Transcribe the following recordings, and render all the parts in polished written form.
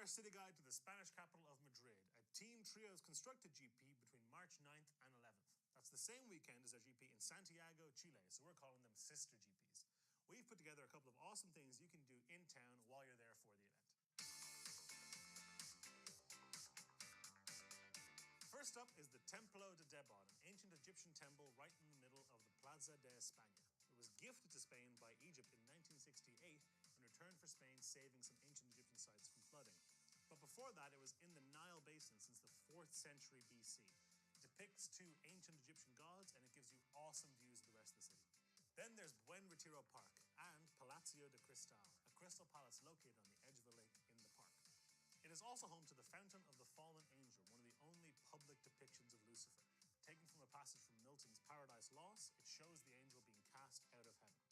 our city guide to the Spanish capital of Madrid. A team trios constructed GP between March 9th and 11th. That's the same weekend as our GP in Santiago, Chile, so we're calling them sister GPs. We've put together a couple of awesome things you can do in town while you're there for the event. First up is the Templo de Debon, an ancient Egyptian temple right in the middle of the Plaza de España. It was gifted to Spain by Egypt in 1968 in return for Spain saving some ancient Egyptian sites from flooding. But before that, it was in the Nile Basin since the 4th century BC. It depicts two ancient Egyptian gods, and it gives you awesome views of the rest of the city. Then there's Buen Retiro Park and Palacio de Cristal, a crystal palace located on the edge of a lake in the park. It is also home to the Fountain of the Fallen Angel, one of the only public depictions of Lucifer. Taken from a passage from Milton's Paradise Lost, it shows the angel being cast out of heaven.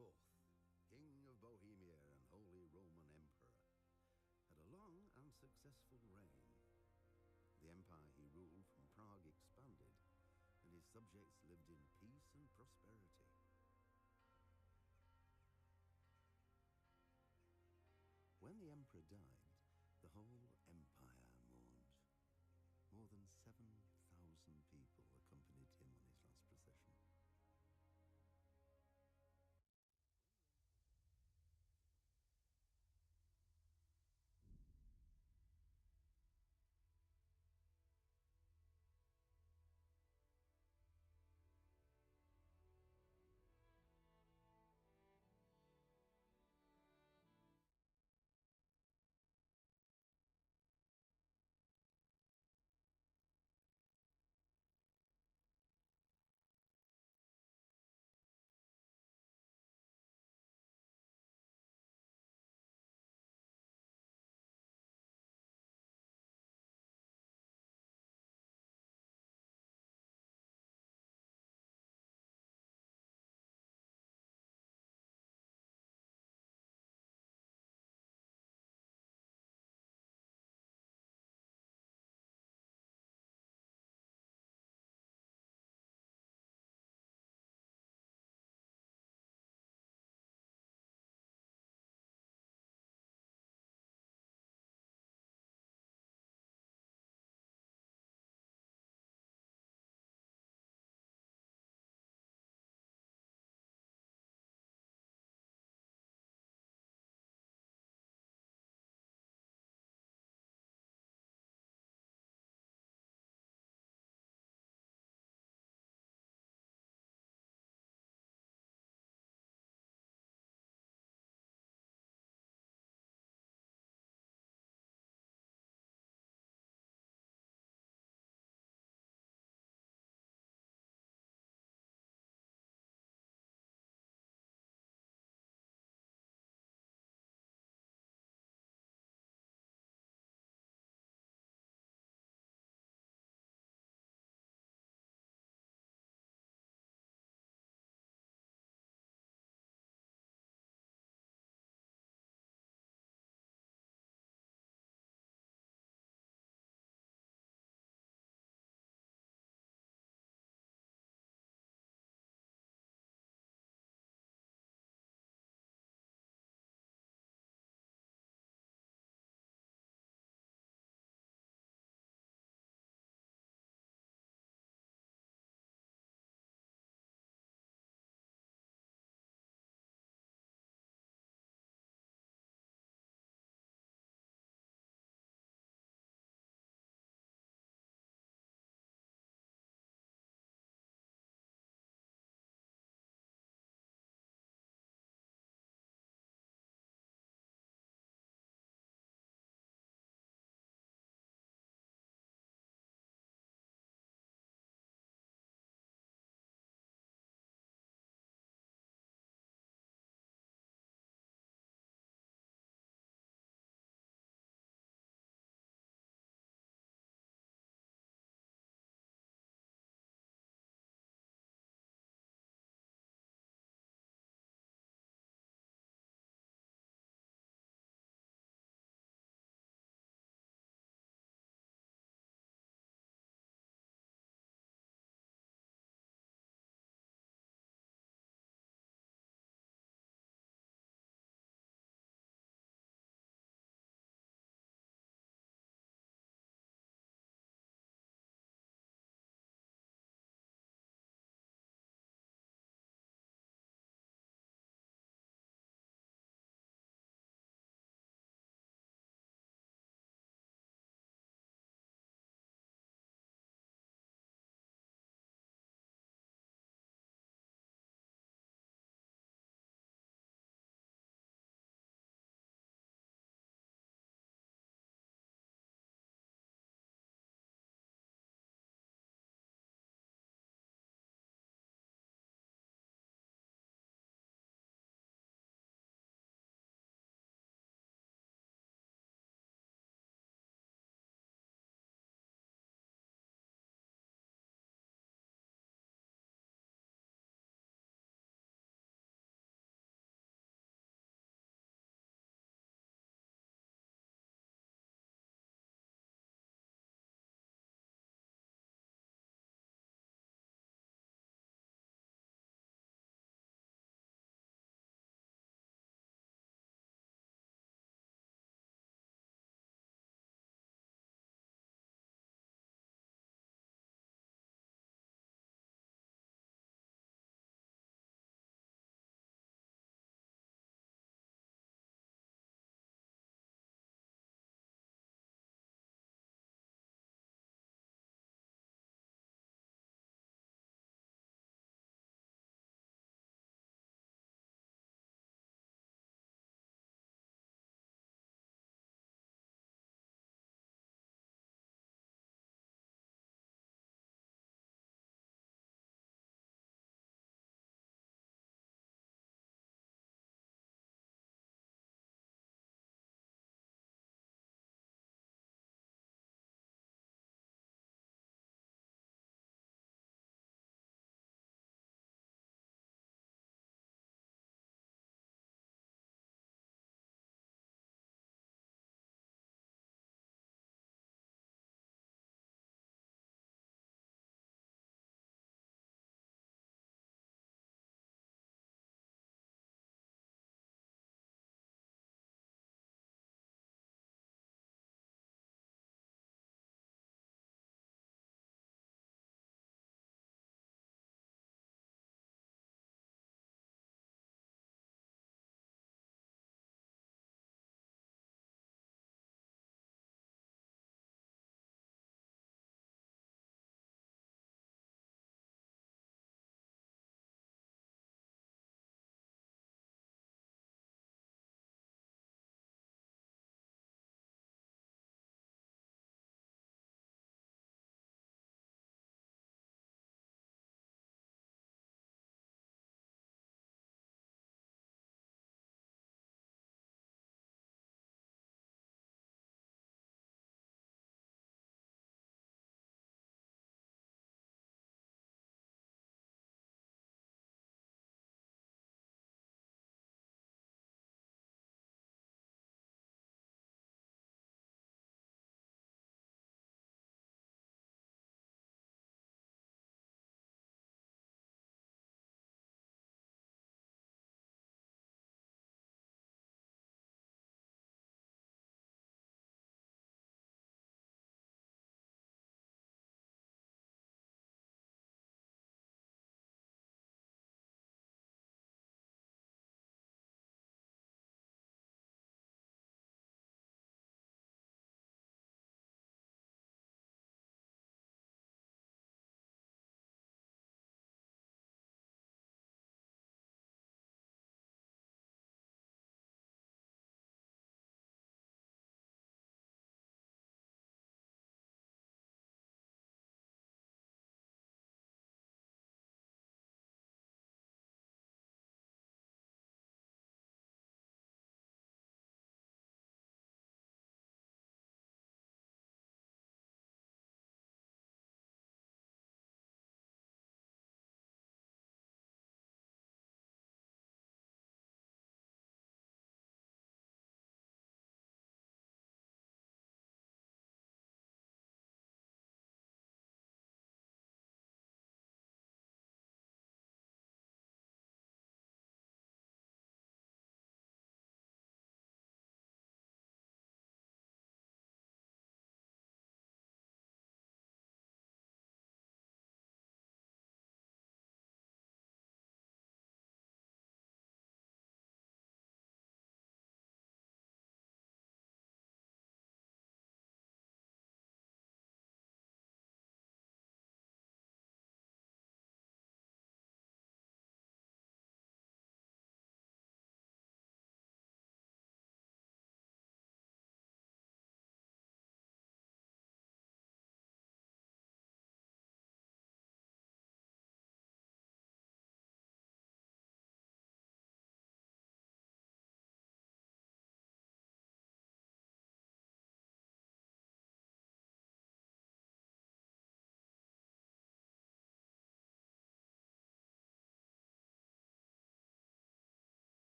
IV, King of Bohemia and Holy Roman Emperor, had a long and successful reign. The empire he ruled from Prague expanded, and his subjects lived in peace and prosperity. When the emperor died, the whole empire mourned. More than 7,000 people accompanied him on his last procession.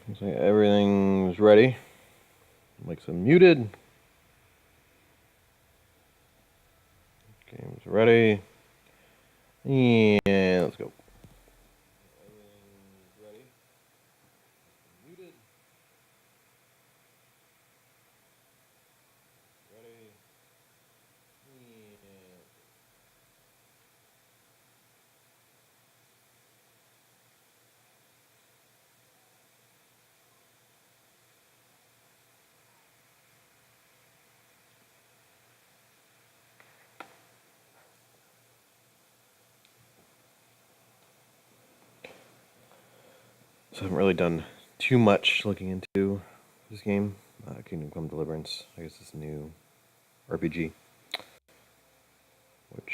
Looks like everything's ready. Mike's unmuted. Game's ready. And let's go. Everything's ready. Muted. Ready. And so I haven't really done too much looking into this game. Kingdom Come Deliverance. I guess it's a new RPG, which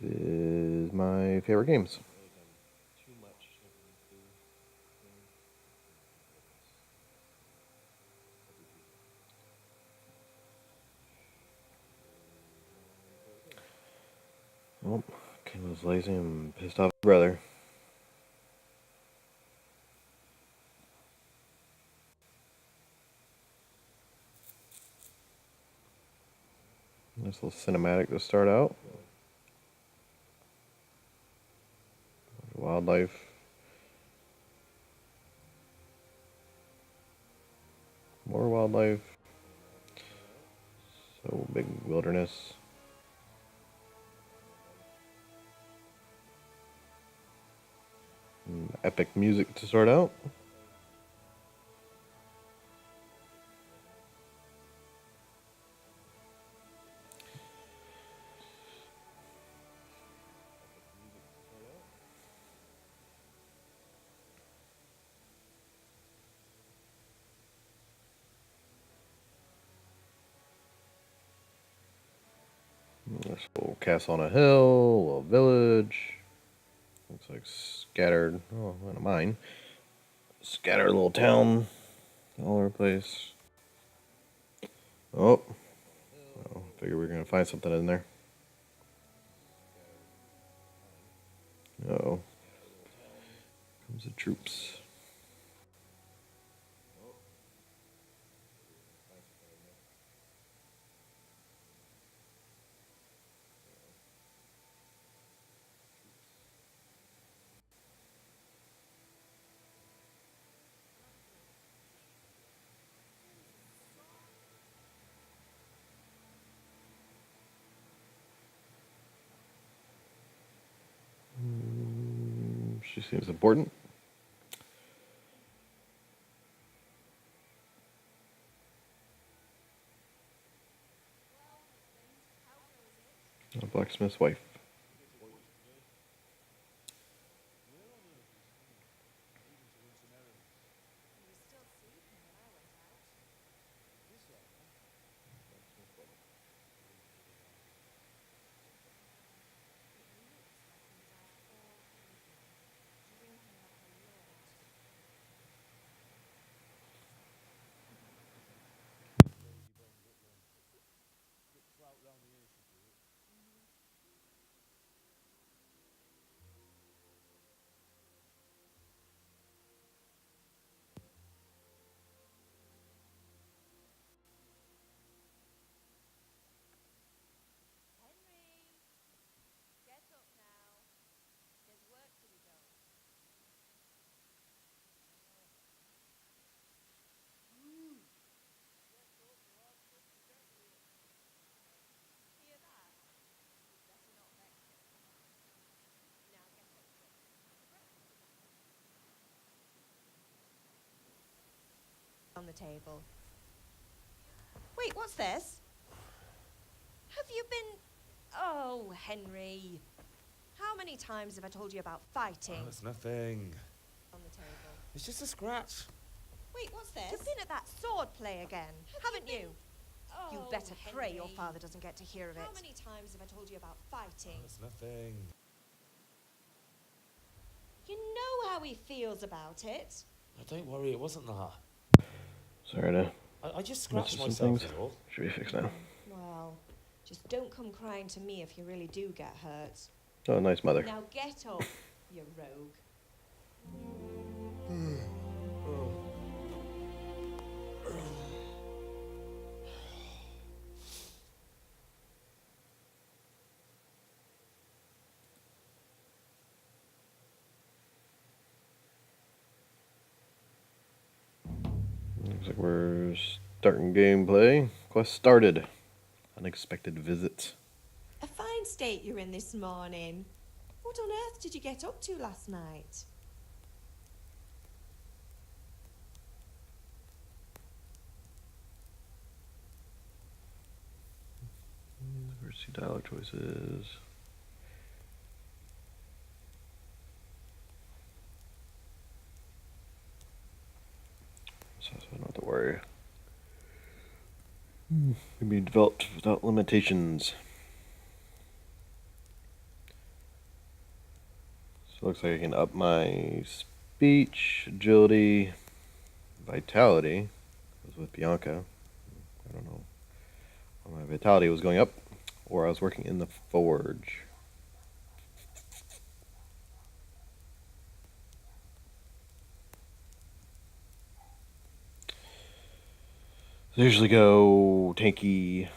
is my favorite games. Oh, King was lazy and pissed off his brother. Nice little cinematic to start out. Wildlife. More wildlife. So big wilderness. Epic music to start out. There's a little castle on a hill, a little village. Looks like scattered. Oh, not mine. Scattered little town all over the place. Oh. Well, figure we are gonna find something in there. Uh-oh. Comes the troops. She seems important. A blacksmith's wife. On the table. Wait, what's this? Have you been... Oh, Henry. How many times have I told you about fighting? Oh, it's nothing. On the table. It's just a scratch. Wait, what's this? You've been at that sword play again, haven't you? Oh, you better pray your father doesn't get to hear of it. How many times have I told you about fighting? Oh, it's nothing. You know how he feels about it. Oh, don't worry, it wasn't that. Sorry to I just mess scratched with some myself, things. is all. Should be fixed now. Well, just don't come crying to me if you really do get hurt. Oh, nice mother. Now get up, you rogue. Looks like we're starting gameplay. Quest started. Unexpected visit. A fine state you're in this morning. What on earth did you get up to last night? First two dialogue choices. So not to worry. Can be developed without limitations. So it looks like I can up my speech, agility, vitality. I was with Bianca. I don't know. My vitality was going up, or I was working in the forge. So I usually go tanky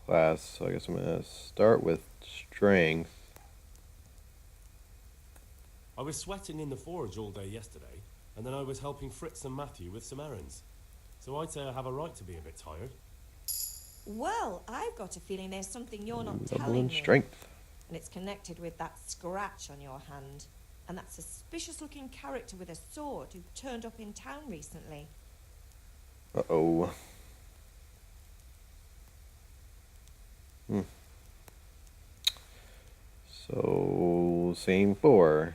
class, so I guess I'm going to start with strength. I was sweating in the forge all day yesterday, and then I was helping Fritz and Matthew with some errands. So I'd say I have a right to be a bit tired. Well, I've got a feeling there's something you're not Double telling in me. strength. And it's connected with that scratch on your hand. And that suspicious-looking character with a sword who turned up in town recently. Uh-oh. So, same 4.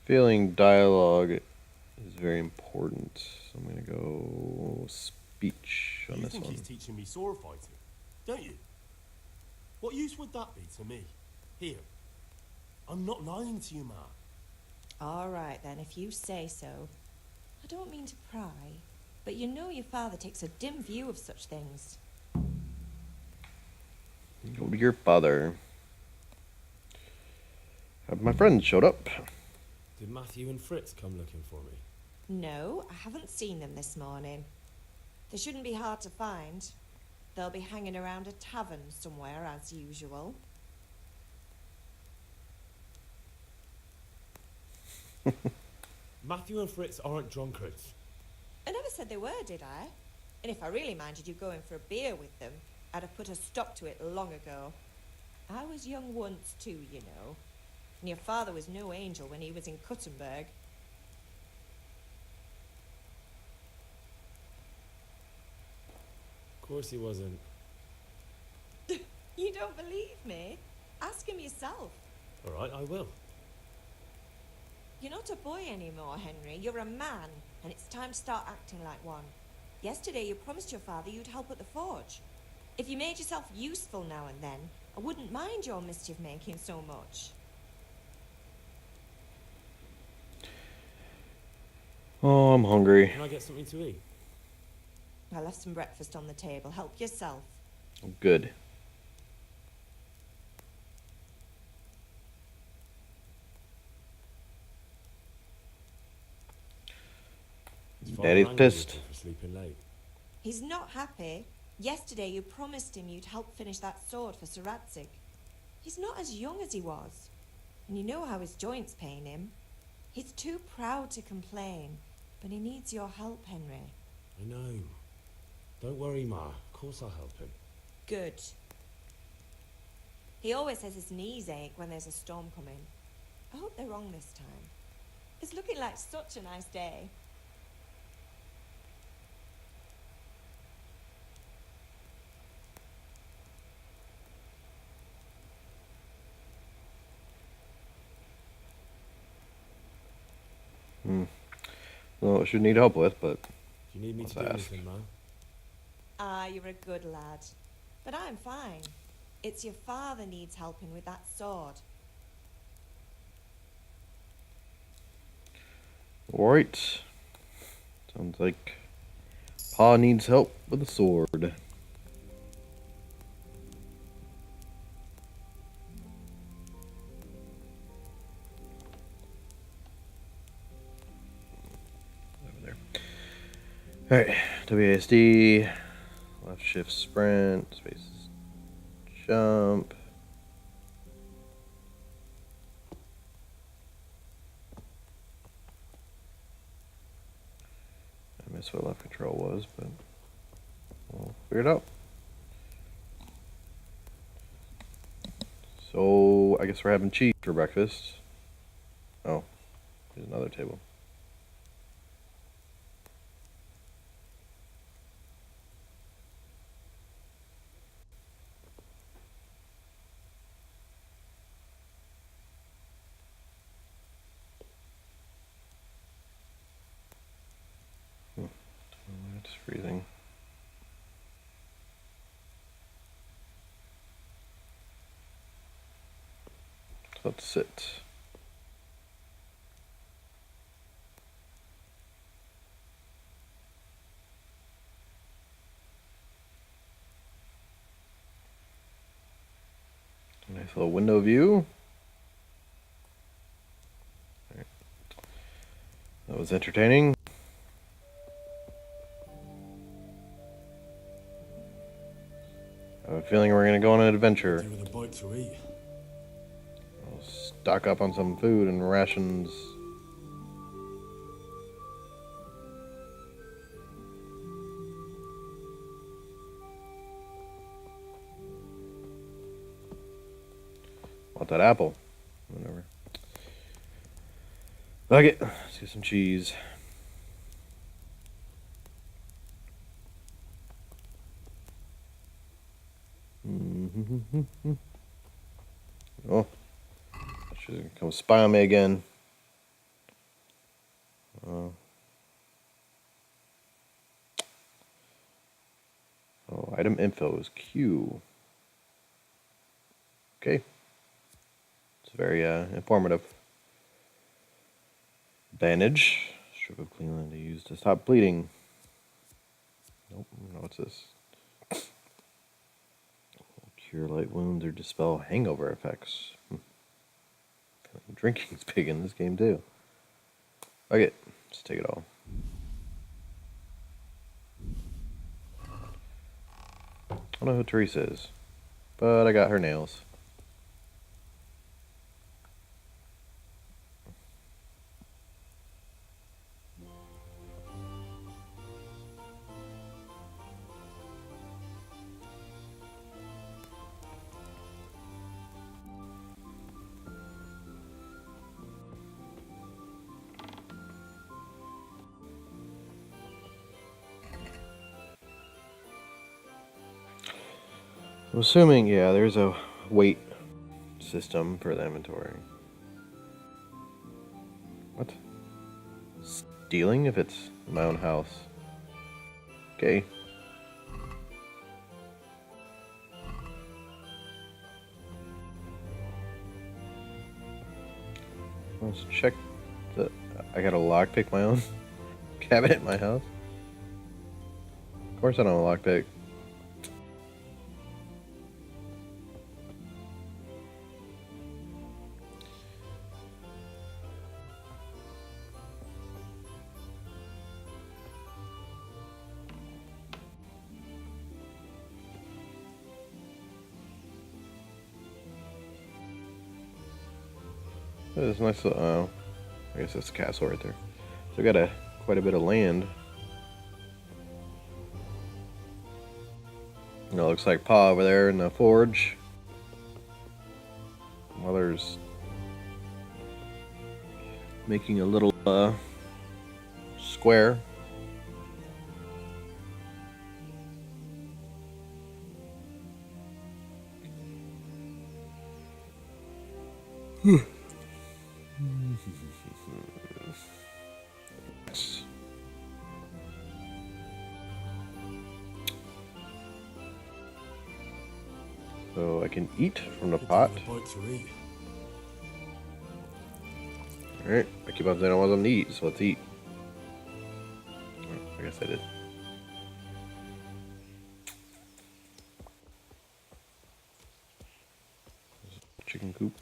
Feeling dialogue is very important. So I'm going to go speech on You this think one. he's teaching me sword fighting, don't you? What use would that be to me? Here. I'm not lying to you, Ma. All right, then, if you say so. I don't mean to pry, but you know your father takes a dim view of such things. Go to your father. Have my friends showed up? Did Matthew and Fritz come looking for me? No, I haven't seen them this morning. They shouldn't be hard to find. They'll be hanging around a tavern somewhere, as usual. Matthew and Fritz aren't drunkards. I never said they were, did I? And if I really minded you going for a beer with them, I'd have put a stop to it long ago. I was young once too, you know. And your father was no angel when he was in Cuttenberg. Of course he wasn't. You don't believe me? Ask him yourself. All right, I will. You're not a boy anymore, Henry. You're a man, and it's time to start acting like one. Yesterday you promised your father you'd help at the forge. If you made yourself useful now and then, I wouldn't mind your mischief-making so much. Oh, I'm hungry. Can I get something to eat? I left some breakfast on the table. Help yourself. Oh, good. Is Father Daddy's angry with pissed. me for sleeping late? He's not happy. Yesterday you promised him you'd help finish that sword for Sir Radzig. He's not as young as he was. And you know how his joints pain him. He's too proud to complain, but he needs your help, Henry. I know. Don't worry, Ma. Of course I'll help him. Good. He always says his knees ache when there's a storm coming. I hope they're wrong this time. It's looking like such a nice day. Well, I should need help with, but Do you need me Let's to do ask. anything, Ma? Ah, you're a good lad. But I'm fine. It's your father needs helping with that sword. alright. Sounds like Pa needs help with the sword. Alright, WASD, left shift sprint, space Jump. I missed what left control was, but we'll figure it out. So I guess we're having cheese for breakfast. Oh, there's another table. It's freezing. So let's sit. Nice little window view. Right. That was entertaining. I have a feeling we're going to go on an adventure. Do with a bite to eat. I'll stock up on some food and rations. Want that apple? Whatever. Okay, let's get some cheese. Oh, she's come spy on me again. Oh, item info is Q. Okay, it's very informative. Bandage, strip of clean linen to use to stop bleeding. Nope, no, what's this? Cure light wounds or dispel hangover effects. Drinking's big in this game too. Okay, let's take it all. I don't know who Teresa is, but I got her nails. I'm assuming, yeah, there's a weight system for the inventory. What? Stealing if it's in my own house. Okay. Let's check the... I gotta lockpick my own cabinet in my house. Of course I don't lockpick. There's a nice little, I guess that's the castle right there. So we got quite a bit of land. You know, looks like Pa over there in the forge. Mother's making a little square. So I can eat from the pot. Do with a bite to eat. Alright, I keep on saying I want them to eat, so let's eat. I guess I did. Chicken coop.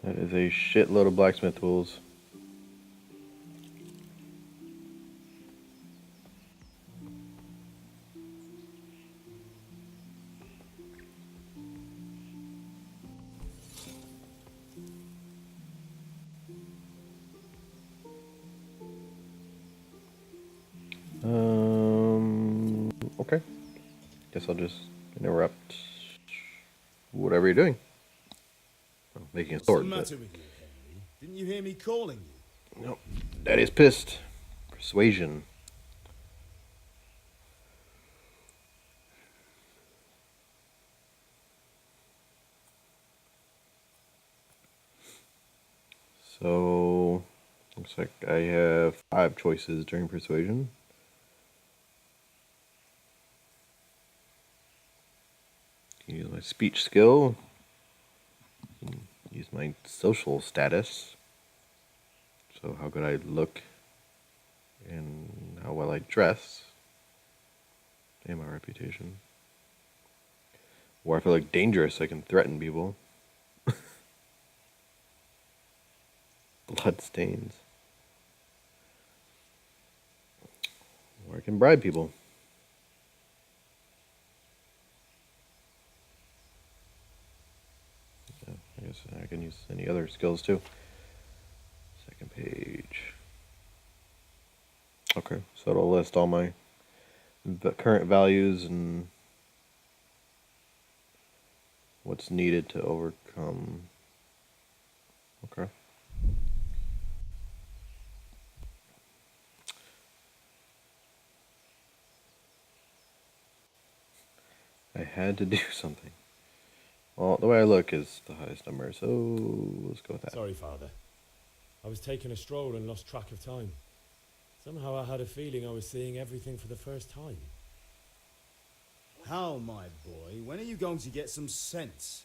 That is a shitload of blacksmith tools. Okay. Guess I'll just interrupt whatever you're doing. Well, making a What's the sword, but matter with you, Henry? Didn't you hear me calling you? no. Daddy's pissed. Persuasion. So looks like I have 5 choices during persuasion. Use my speech skill. Use my social status. So how good I look and how well I dress. And my reputation. Or if I look dangerous, I can threaten people. Blood stains. Or I can bribe people. Yeah, I guess I can use any other skills too. Second page. Okay, so it'll list all my current values and what's needed to overcome. Okay. I had to do something. Well, the way I look is the highest number, so let's go with that. Sorry, Father. I was taking a stroll and lost track of time. Somehow I had a feeling I was seeing everything for the first time. How, my boy? When are you going to get some sense?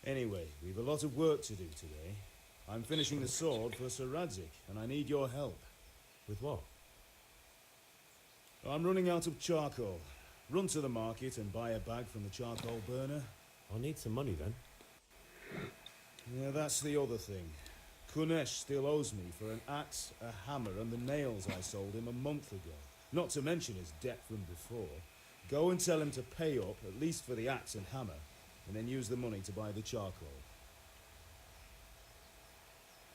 Anyway, we've a lot of work to do today. I'm finishing the sword for Sir Radzik, and I need your help. With what? I'm running out of charcoal. Run to the market and buy a bag from the charcoal burner. I'll need some money then. Yeah, that's the other thing. Kunesh still owes me for an axe, a hammer, and the nails I sold him a month ago. Not to mention his debt from before. Go and tell him to pay up, at least for the axe and hammer, and then use the money to buy the charcoal.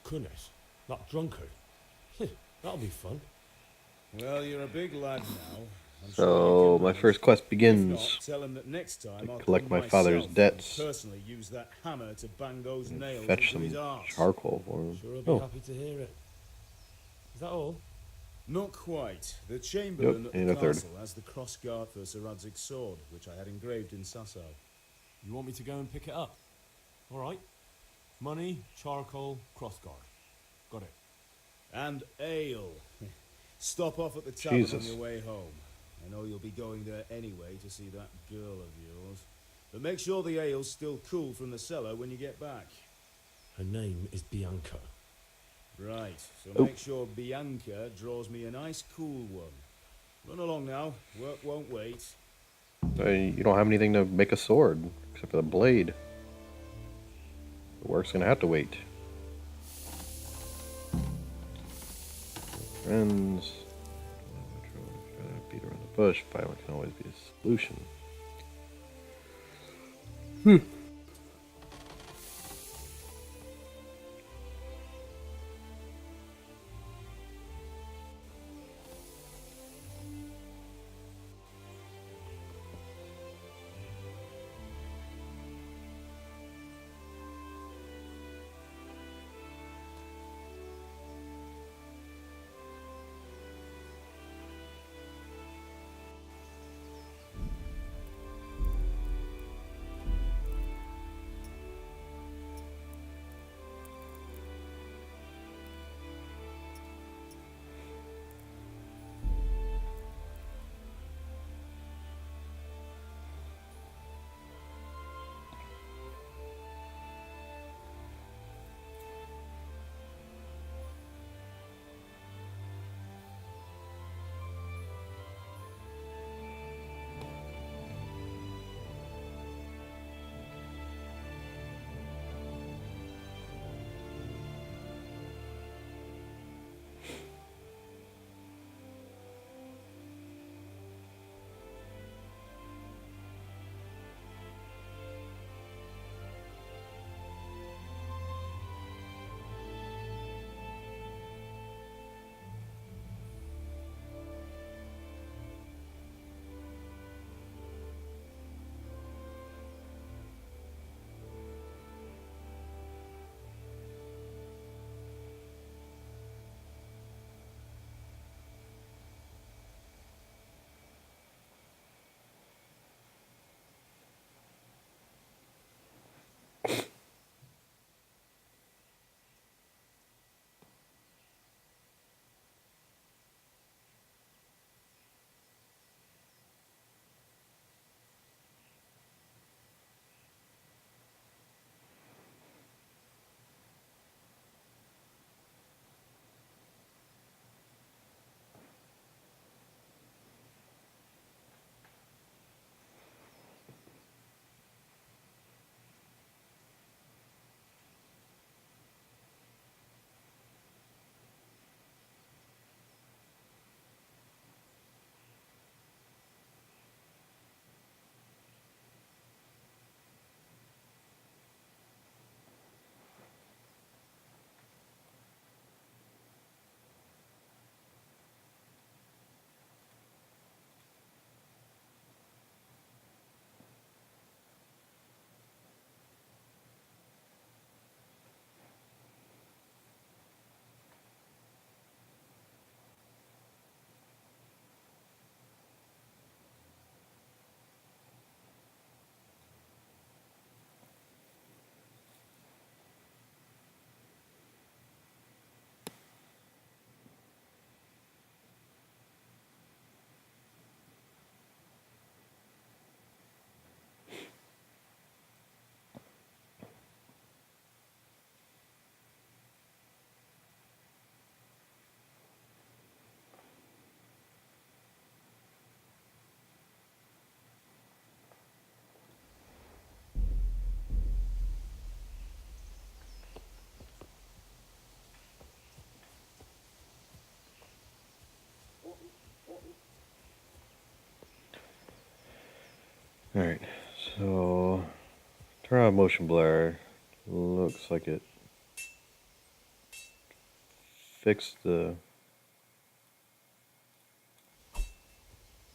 Kunesh? That drunkard? That'll be fun. Well, you're a big lad now. I'm So sure you can my manage. first quest If begins. not, tell him that next time I'll collect come my father's myself debts. and personally use that hammer to bang those nails Fetch into some his arse. charcoal for him. Sure, I'll be Oh, happy to hear it. Is that all? Not quite. The chamberlain Yep, at and the a third. castle has the cross guard for Sir Radzik's sword, which I had engraved in Sasau. You want me to go and pick it up? All right. Money, charcoal, crossguard. Got it. And ale. Stop off at the tavern on Jesus. your way home. I know you'll be going there anyway to see that girl of yours. But make sure the ale's still cool from the cellar when you get back. Her name is Bianca. Right, so Oh. make sure Bianca draws me a nice cool one. Run along now, work won't wait. You don't have anything to make a sword except for the blade. The work's gonna have to wait. Friends. Beat around the bush. Violence can always be a solution. Alright, so turn on motion blur. Looks like it fixed the...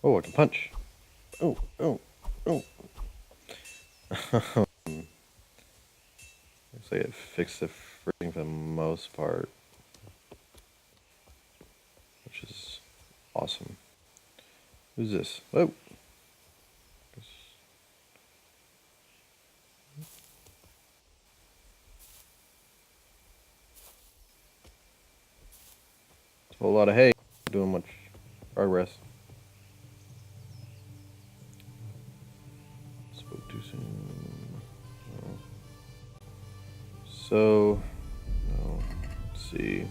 Oh, I can punch. Oh, oh, oh. Looks like it fixed the freaking for the most part. Which is awesome. Who's this? Whoa! It's a whole lot of hay. Not doing much progress. Spoke too soon. No. So, no. Let's see.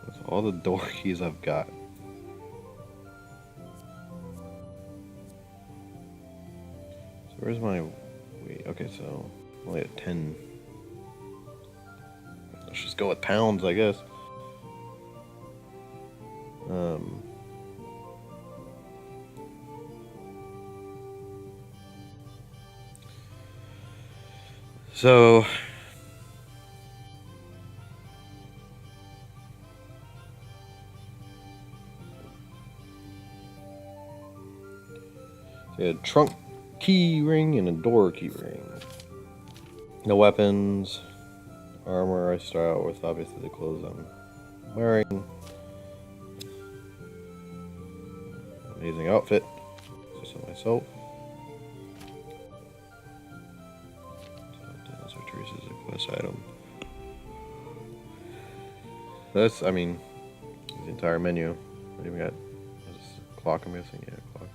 With all the door keys I've got. So where's my... Wait, okay, so I'm only at 10. Let's just go with pounds, I guess. So a trunk key ring and a door key ring. No weapons, armor. I start out with obviously the clothes I'm wearing. Amazing outfit. Just on myself. Those are Teresa's quest item. That's, I mean, the entire menu. What do we got? What is this, clock, I'm guessing? Yeah, clock.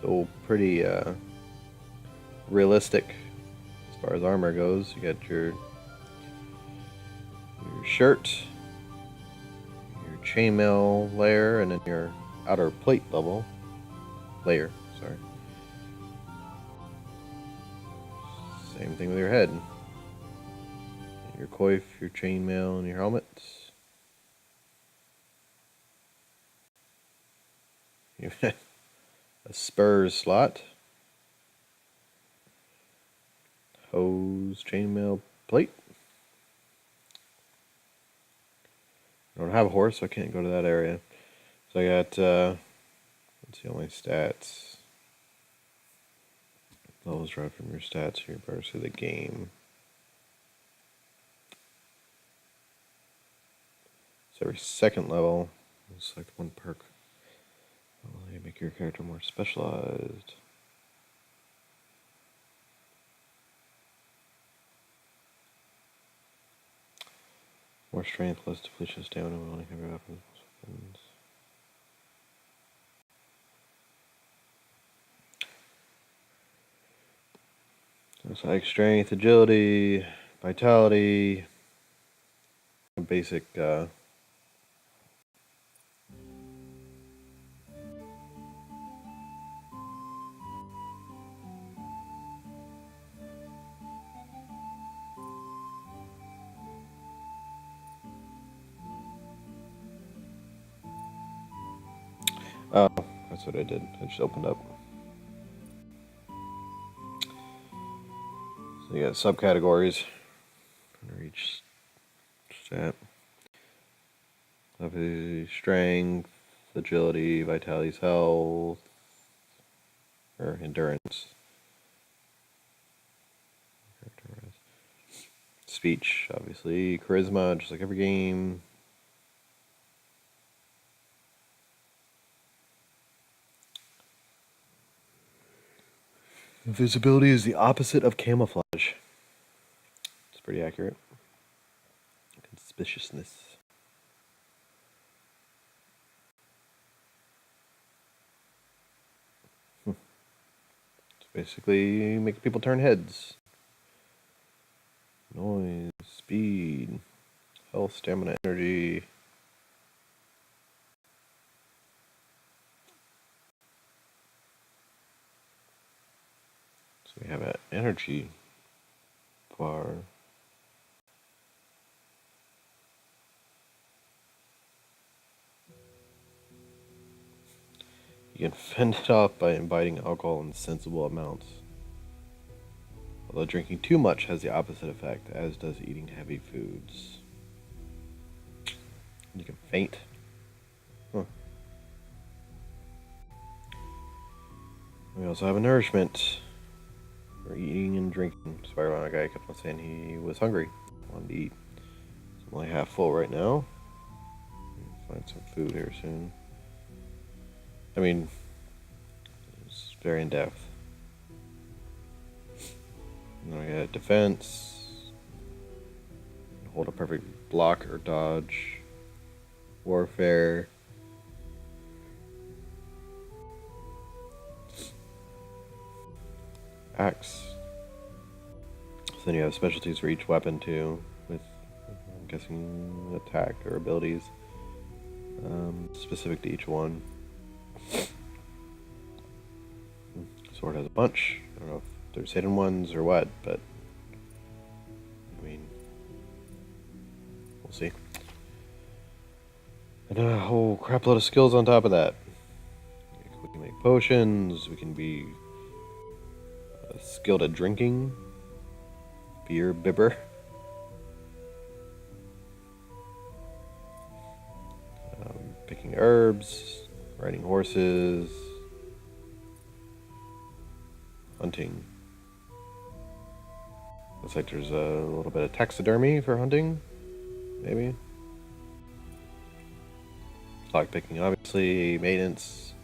So pretty realistic as far as armor goes. You got your shirt, your chainmail layer, and then your outer plate level layer. Sorry. Same thing with your head. Your coif, your chainmail, and your helmets. You have a spurs slot. Hose, chainmail, plate. I don't have a horse, so I can't go to that area. So I got, let's see all my stats. Levels drive from your stats here, prior to the game. So every second level, select one perk. You make your character more specialized. More strength, less depletion, stamina, when only heavy weapons. So it's like strength, agility, vitality, basic oh, that's what I did. I just opened up. So you got subcategories under each stat. Obviously, strength, agility, vitality's health, or endurance. Speech, obviously, charisma, just like every game. Invisibility is the opposite of camouflage. It's pretty accurate. Conspicuousness. It's basically making people turn heads. Noise, speed, health, stamina, energy. So we have an energy bar. You can fend it off by imbibing alcohol in sensible amounts. Although drinking too much has the opposite effect, as does eating heavy foods. You can faint. Huh. We also have a nourishment for eating and drinking. Spider-Man guy kept on saying he was hungry, wanted to eat. So I'm only half full right now. Find some food here soon. I mean, it's very in depth. And then we got defense. Hold a perfect block or dodge. Warfare. Axe. So then you have specialties for each weapon too, with I'm guessing attack or abilities specific to each one. Sword has a bunch. I don't know if there's hidden ones or what, but I mean, we'll see. And a whole crap load of skills on top of that. We can make potions. We can be skilled at drinking. Beer bibber. Picking herbs. Riding horses. Hunting. Looks like there's a little bit of taxidermy for hunting. Maybe. Lockpicking, obviously. Maintenance.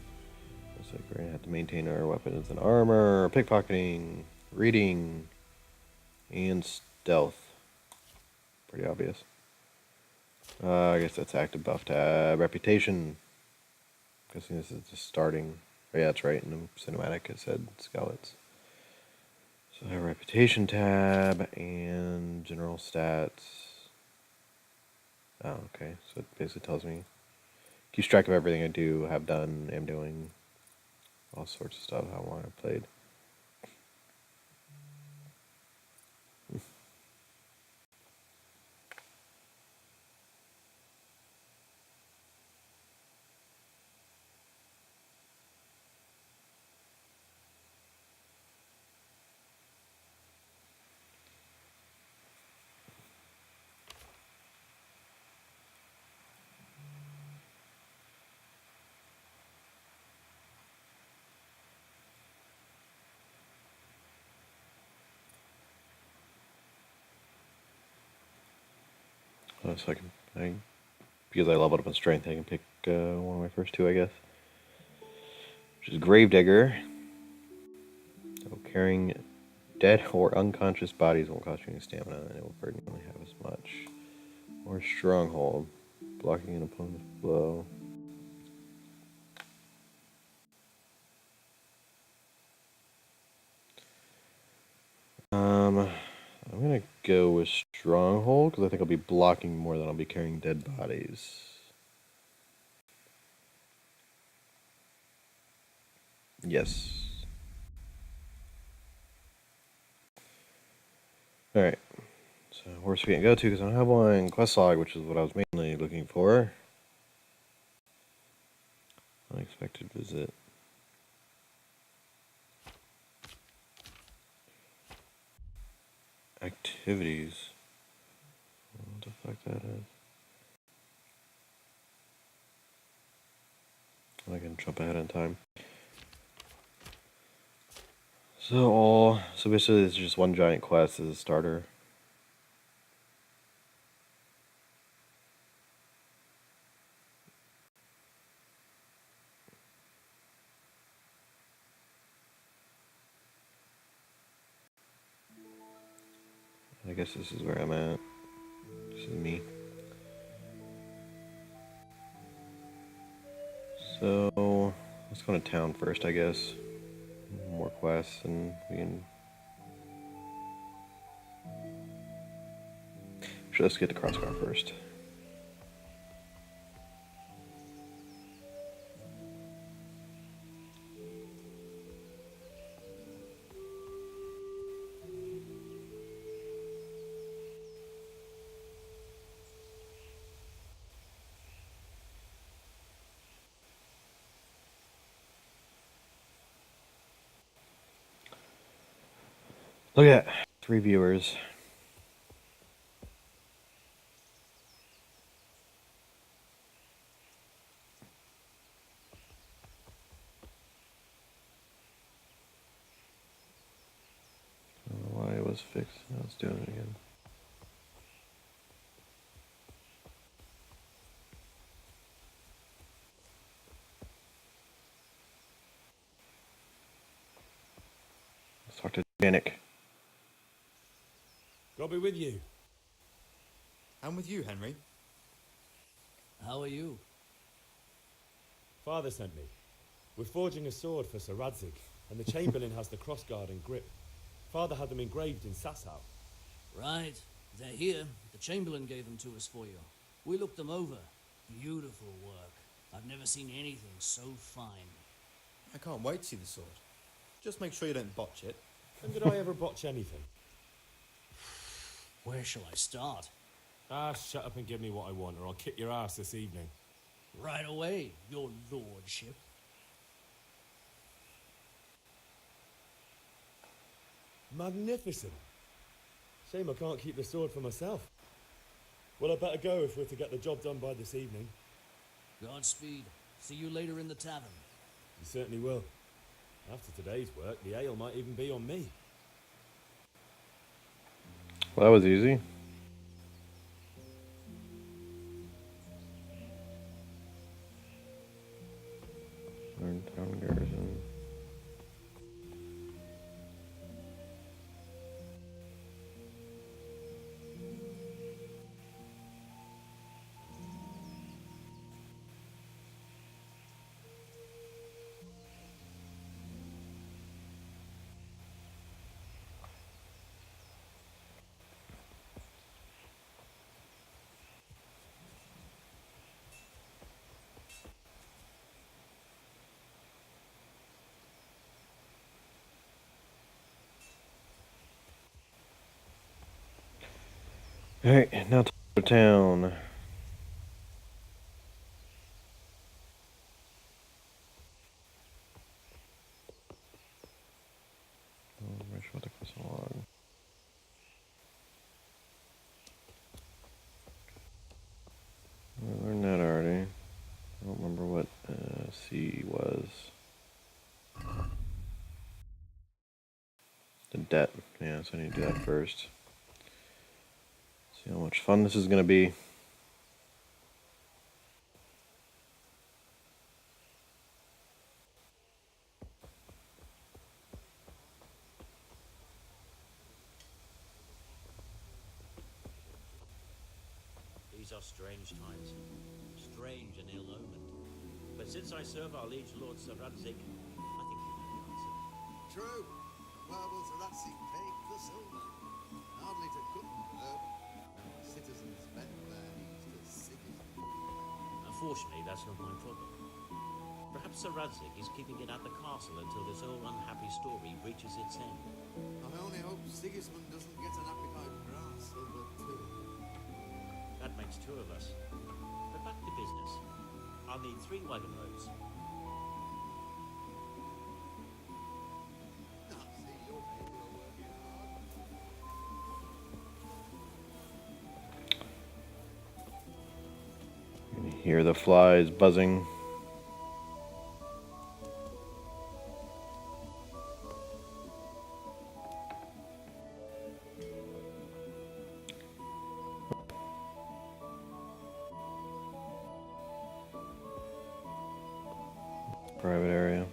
Looks like we're gonna have to maintain our weapons and armor. Pickpocketing. Reading. And stealth. Pretty obvious. I guess that's active buff tab. Reputation. Guessing this is just starting. Oh, yeah, that's right. In the cinematic, it said skeletons. So I have reputation tab and general stats. Oh, okay. So it basically tells me, keeps track of everything I do, have done, am doing, all sorts of stuff, how long I played. So because I leveled up in strength, I can pick one of my first two, I guess. Which is Gravedigger. So carrying dead or unconscious bodies won't cost you any stamina, and it will burden you only have as much. Or Stronghold. Blocking an opponent's blow. I'm gonna go with Stronghold because I think I'll be blocking more than I'll be carrying dead bodies. Yes. Alright. So, where's we gonna go to? Because I don't have one. Quest log, which is what I was mainly looking for. Unexpected visit. Activities. What the fuck that is? I can jump ahead in time. So basically it's just one giant quest as a starter. I guess this is where I'm at. This is me. So let's go to town first, I guess. More quests, and we can. Sure, let's get the crossbar first. Look at that. 3 viewers. I don't know why it was fixed. Now it's doing it again. Let's talk to Janik. God be with you. I'm with you, Henry. How are you? Father sent me. We're forging a sword for Sir Radzig, and the Chamberlain has the crossguard and grip. Father had them engraved in Sasau. Right. They're here. The Chamberlain gave them to us for you. We looked them over. Beautiful work. I've never seen anything so fine. I can't wait to see the sword. Just make sure you don't botch it. When did I ever botch anything? Where shall I start? Ah, shut up and give me what I want, or I'll kick your ass this evening. Right away, your lordship. Magnificent. Shame I can't keep the sword for myself. Well, I better go if we're to get the job done by this evening. Godspeed. See you later in the tavern. You certainly will. After today's work, the ale might even be on me. Well, that was easy. Learn town garrison. Alright, now to town. Oh, make sure to cross along. I learned that already. I don't remember what C was. The debt. Yeah, so I need to do that first. See how much fun this is going to be. These are strange times. Strange and ill-omened. But since I serve our liege lord Sir Radzig, I think you know the answer. True. Where will Sir Radzig take the silver? Hardly to Gutenberg. No citizens bend their knees to Sigismund. Unfortunately, that's not my problem. Perhaps Sir Radzig is keeping it at the castle until this whole unhappy story reaches its end. I only hope Sigismund doesn't get an appetite for our silver too. That makes 2 of us. But back to business. I'll need 3 wagon loads. I see your people are working hard. You can hear the flies buzzing. Private area.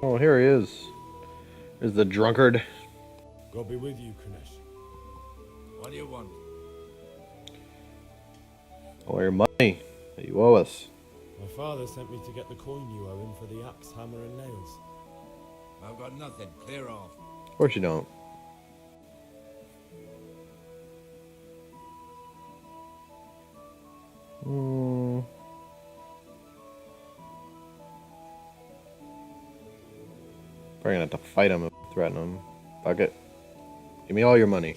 Oh, here he is. There's the drunkard. God be with you, Kunesh. What do you want? All your money that you owe us. My father sent me to get the coin you owe him for the axe, hammer, and nails. I've got nothing. Clear off. Of course you don't. Hmm. Probably gonna have to fight him and threaten him. Fuck it. Give me all your money.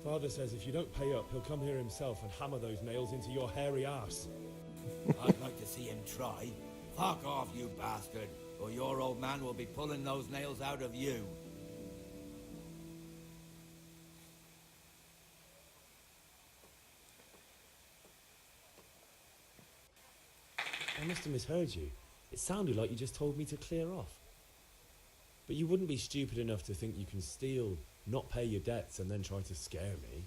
Father says if you don't pay up, he'll come here himself and hammer those nails into your hairy arse. I'd like to see him try. Fuck off, you bastard, or your old man will be pulling those nails out of you. I must have misheard you. It sounded like you just told me to clear off. But you wouldn't be stupid enough to think you can steal, not pay your debts, and then try to scare me,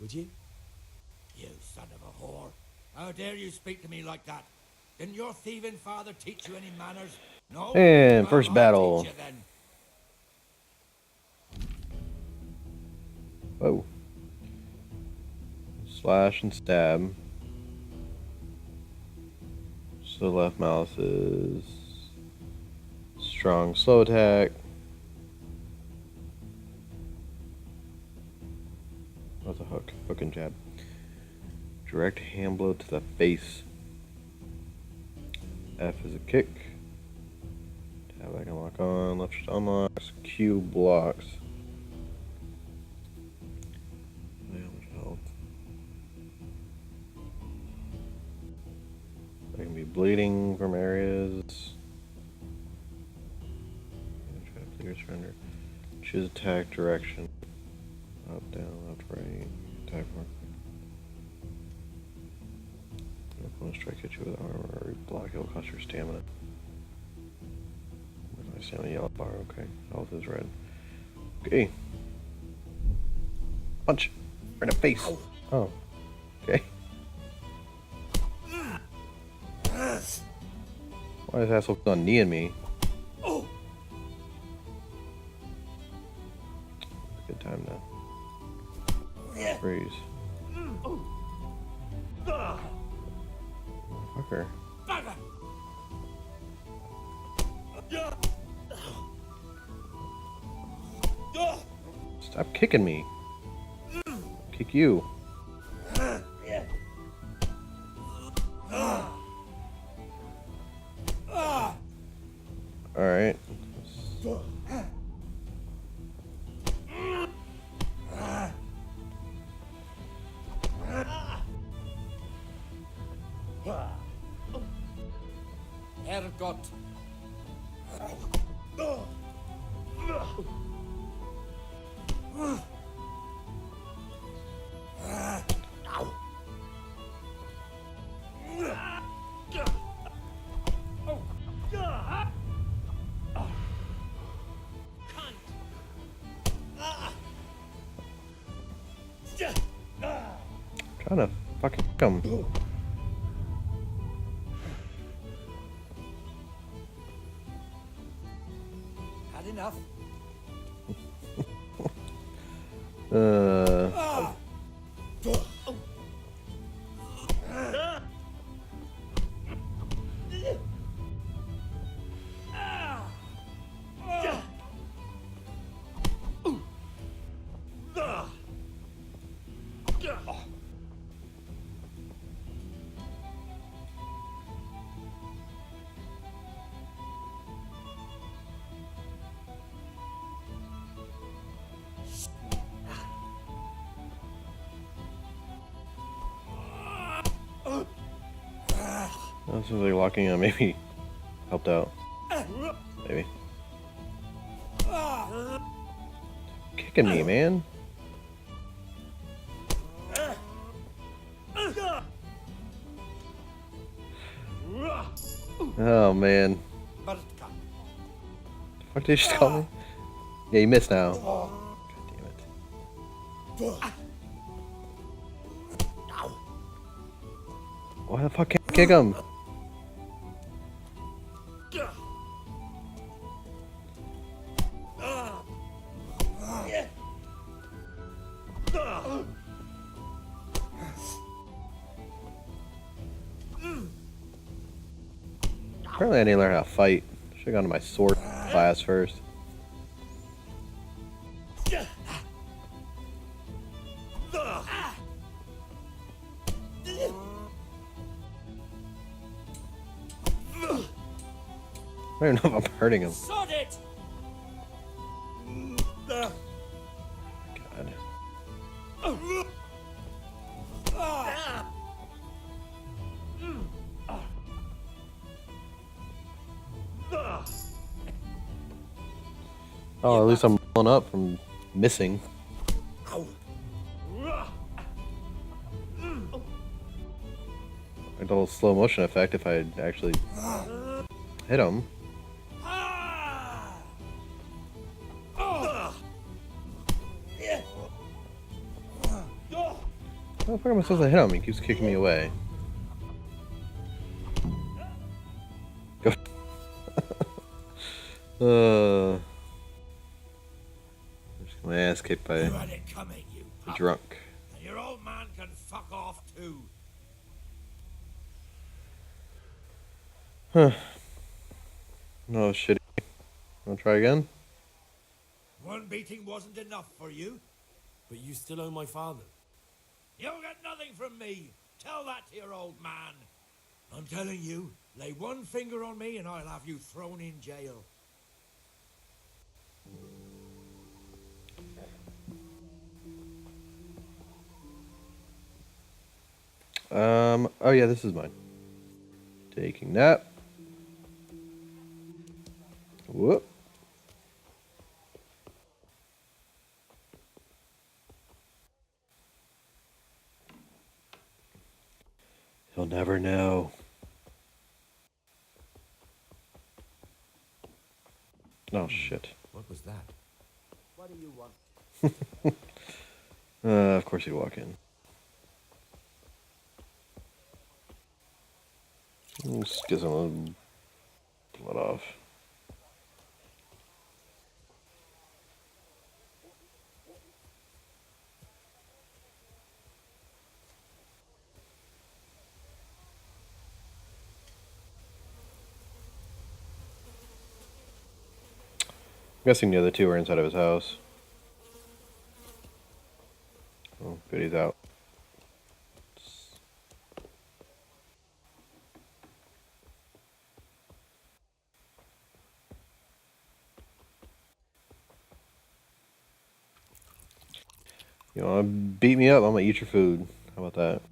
would you? You son of a whore. How dare you speak to me like that? Didn't your thieving father teach you any manners? No? And Well, first I'll battle. teach you then. Whoa. Slash and stab. So left mouse is strong slow attack. That's a hook. Hook and jab. Direct hand blow to the face. F is a kick. Tab I can lock on. Left shift unlocks. Q blocks. Health. I can be bleeding from areas. Try to clear surrender. Choose attack direction. Up, down, left, right. Attack mark. Opponent strike hit you with armor or block, it'll cost your stamina. My stamina yellow bar, okay. Health is red. Okay. Punch! Right in the face! Oh. Okay. Why is asshole on kneeing me? Good time now. Freeze. Fucker. Stop kicking me. Kick you. Alright. Ergot. Trying to fucking come. Had enough. That seems like locking on maybe helped out. Maybe. Kicking me, man. Oh man. The fuck did you just call me? Yeah, you missed now. God damn it. Why the fuck can't I kick him? Apparently I need to learn how to fight. Should have gone to my sword class first. I don't even know if I'm hurting him. Sod it! God. Oh, at least I'm pulling up from missing. Ow. A little slow motion effect if I had actually hit him. How the fuck am I supposed to hit him? He keeps kicking me away. Go. I'm just getting my ass kicked by You had it coming, you a pup. drunk. And your old man can fuck off too. Huh. No, shitty. Wanna try again? One beating wasn't enough for you. But you still owe my father. You'll get nothing from me. Tell that to your old man. I'm telling you, lay one finger on me and I'll have you thrown in jail. Oh yeah, this is mine. Taking that. Whoop. He'll never know. Oh shit. What was that? What do you want? Of course he'd walk in. Just get some blood off. I'm guessing the other two are inside of his house. Oh, good, he's out. You wanna beat me up? I'm gonna eat your food. How about that?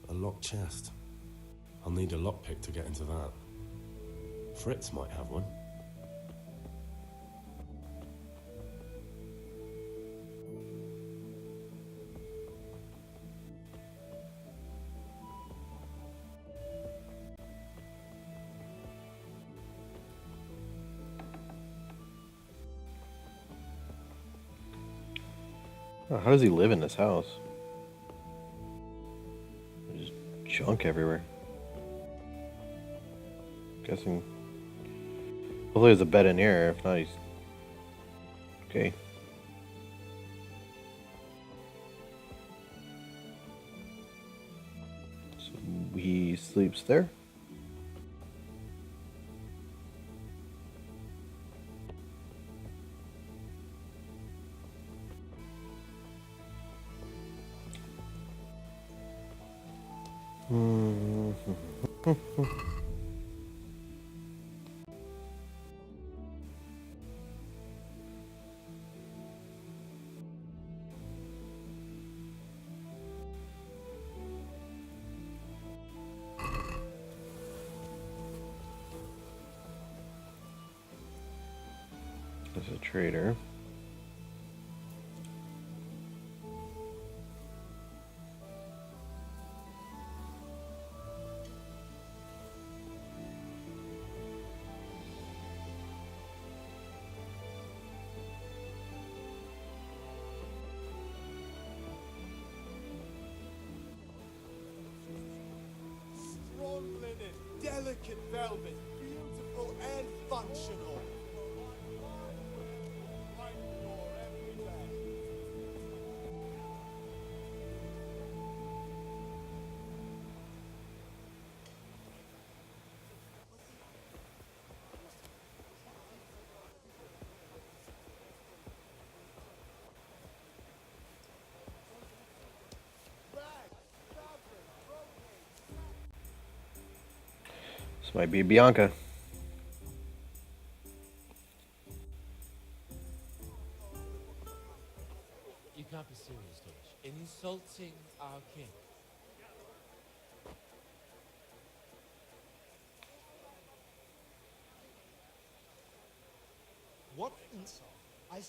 A locked chest. I'll need a lockpick to get into that. Fritz might have one. Oh, how does he live in this house? There's junk everywhere. Guessing. Hopefully there's a bed in here. If not, he's okay. So he sleeps there. There's a trader. Strong linen, delicate velvet, beautiful and functional. Right door every day. This might be Bianca. You can't be serious, Dutch. Insulting our king. What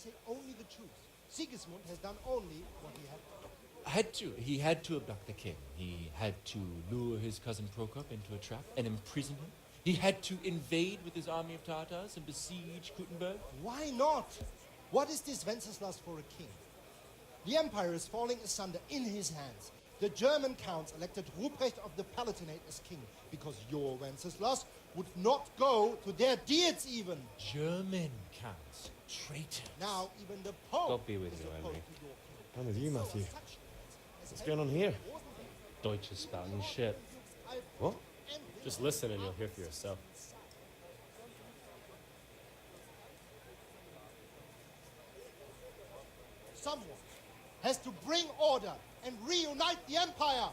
say only the truth. Sigismund has done only what he had to. Had to. He had to abduct the king. He had to lure his cousin Prokop into a trap and imprison him. He had to invade with his army of Tartars and besiege Kuttenberg. Why not? What is this Wenceslas for a king? The empire is falling asunder in his hands. The German counts elected Ruprecht of the Palatinate as king because your Wenceslas would not go to their deeds even. German counts. Traitors. Now even the Pope God be with is you, opposed Henry. to your king. I'm with you, Matthew. What's going on here? Deutsch is spouting shit. What? Just listen and you'll hear for yourself. Someone has to bring order and reunite the empire.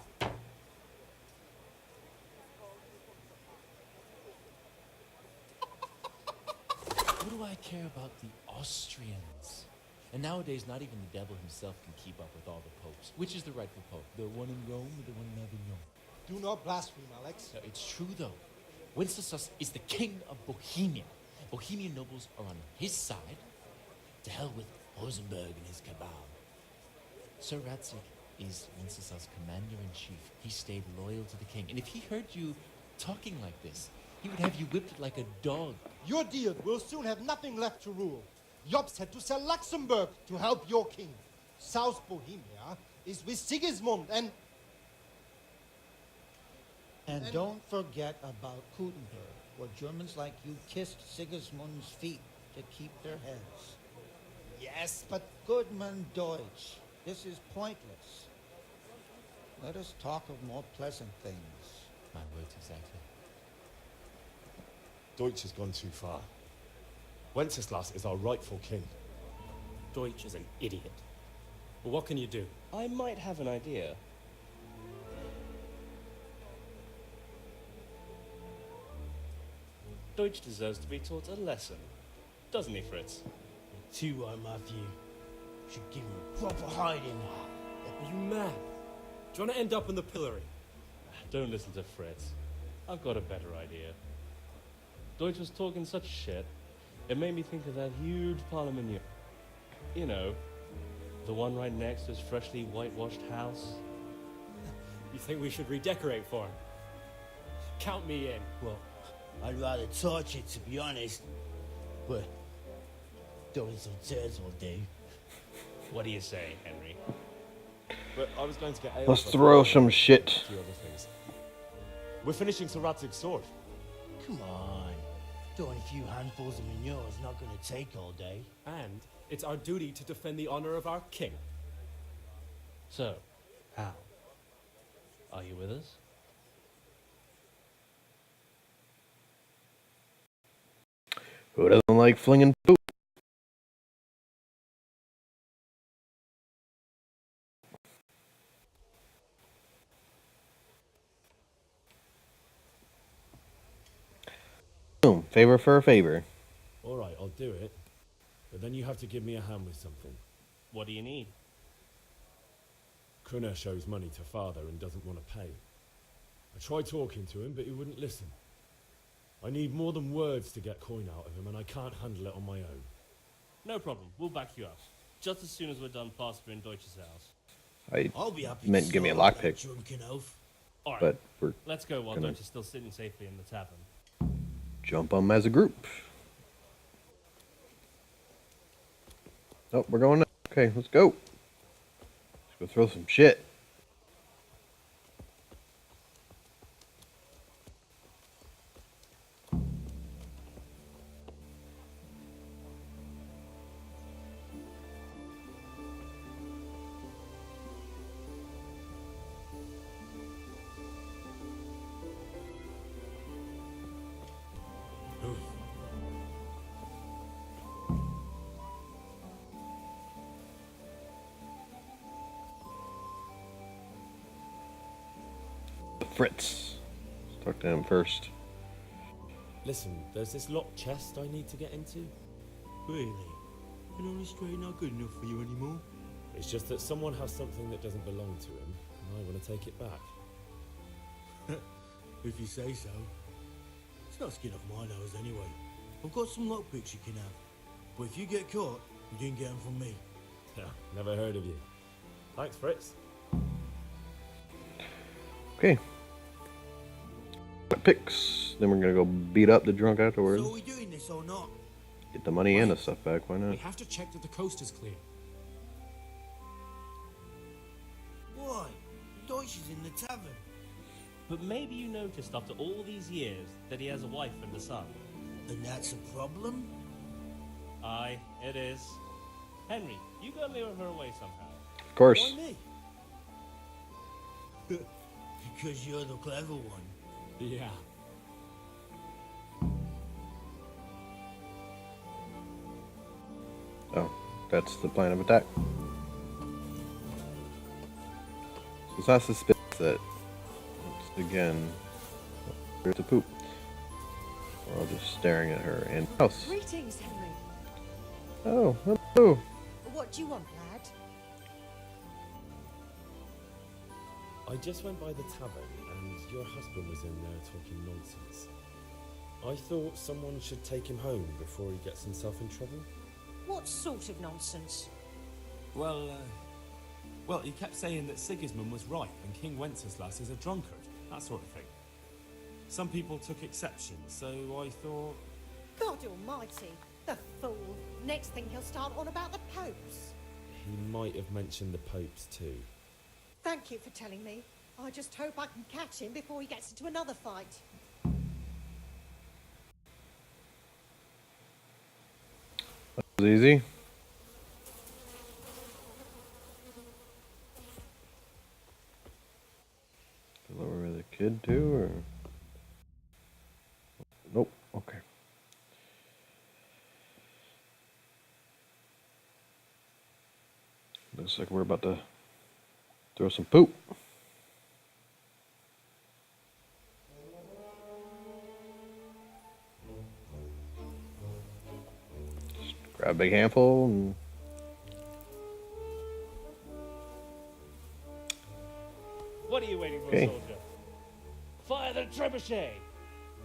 What do I care about the Austrians? And nowadays, not even the devil himself can keep up with all the popes. Which is the rightful pope? The one in Rome or the one in Avignon? Do not blaspheme, Alex. No, it's true, though. Wenceslas is the king of Bohemia. Bohemian nobles are on his side. To hell with Rosenberg and his cabal. Sir Radzik is Wenceslas' commander-in-chief. He stayed loyal to the king. And if he heard you talking like this, he would have you whipped like a dog. Your deal will soon have nothing left to rule. Jobst had to sell Luxembourg to help your king. South Bohemia is with Sigismund and don't forget about Kuttenberg, where Germans like you kissed Sigismund's feet to keep their heads. Yes, but Goodman Deutsch, this is pointless. Let us talk of more pleasant things. My words exactly. Deutsch has gone too far. Wenceslas is our rightful king. Deutsch is an idiot. But what can you do? I might have an idea. Deutsch deserves to be taught a lesson. Doesn't he, Fritz? Too right, Matthew. Should give him a proper hiding. Are you mad? Do you want to end up in the pillory? Don't listen to Fritz. I've got a better idea. Deutsch was talking such shit, it made me think of that huge parliament. You know, the one right next to his freshly whitewashed house. You think we should redecorate for him? Count me in. Well, I'd rather torch it, to be honest. But throwing some turds will do. What do you say, Henry? But I was going to get ale. Let's throw some shit. A few other things. We're finishing Sir Radzig's sword. Come on. Throwing a few handfuls of manure is not going to take all day. And it's our duty to defend the honor of our king. So, how? Are you with us? Who doesn't like flinging poop? Boom. Favor for a favor. All right, I'll do it. But then you have to give me a hand with something. What do you need? Kunesh shows money to father and doesn't want to pay. I tried talking to him, but he wouldn't listen. I need more than words to get coin out of him, and I can't handle it on my own. No problem. We'll back you up. Just as soon as we're done plastering Deutsch's house. I'll be happy meant to give me a start that lockpick. drunken oaf. All right. But we're Let's go while gonna Deutsch is still sitting safely in the tavern. jump them as a group. Oh, we're going now. Okay, let's go. Let's go throw some shit. Fritz. Let's talk to him first. Listen, there's this locked chest I need to get into. Really? Can only straight not good enough for you anymore? It's just that someone has something that doesn't belong to him, and I want to take it back. If you say so. It's not skin off my nose anyway. I've got some lockpicks you can have. But if you get caught, You didn't get them from me. Yeah, never heard of you. Thanks, Fritz. Okay. Picks. Then we're gonna go beat up the drunk afterwards. So are we doing this or not? Get the money and the stuff back. Why not? We have to check that the coast is clear. Why? Deutsch is in the tavern. But maybe you noticed after all these years that he has a wife and a son. And that's a problem? Aye, it is. Henry, you gotta lure her away somehow. Of course. Why me? Because you're the clever one. Yeah. Oh, that's the plan of attack. So it's not suspicious that it's again to poop. We're all just staring at her in the house. Greetings, Henry. Oh, hello. What do you want, lad? I just went by the tavern and your husband was in there talking nonsense. I thought someone should take him home before he gets himself in trouble. What sort of nonsense? Well, he kept saying that Sigismund was right and King Wenceslas is a drunkard, that sort of thing. Some people took exception, so I thought... God almighty, the fool. Next thing he'll start on about the popes. He might have mentioned the popes too. Thank you for telling me. I just hope I can catch him before he gets into another fight. That was easy. Lower the kid too, or nope. Okay. Looks like we're about to throw some poop. Just grab a big handful and What are you waiting for, Okay. soldier? Fire the trebuchet!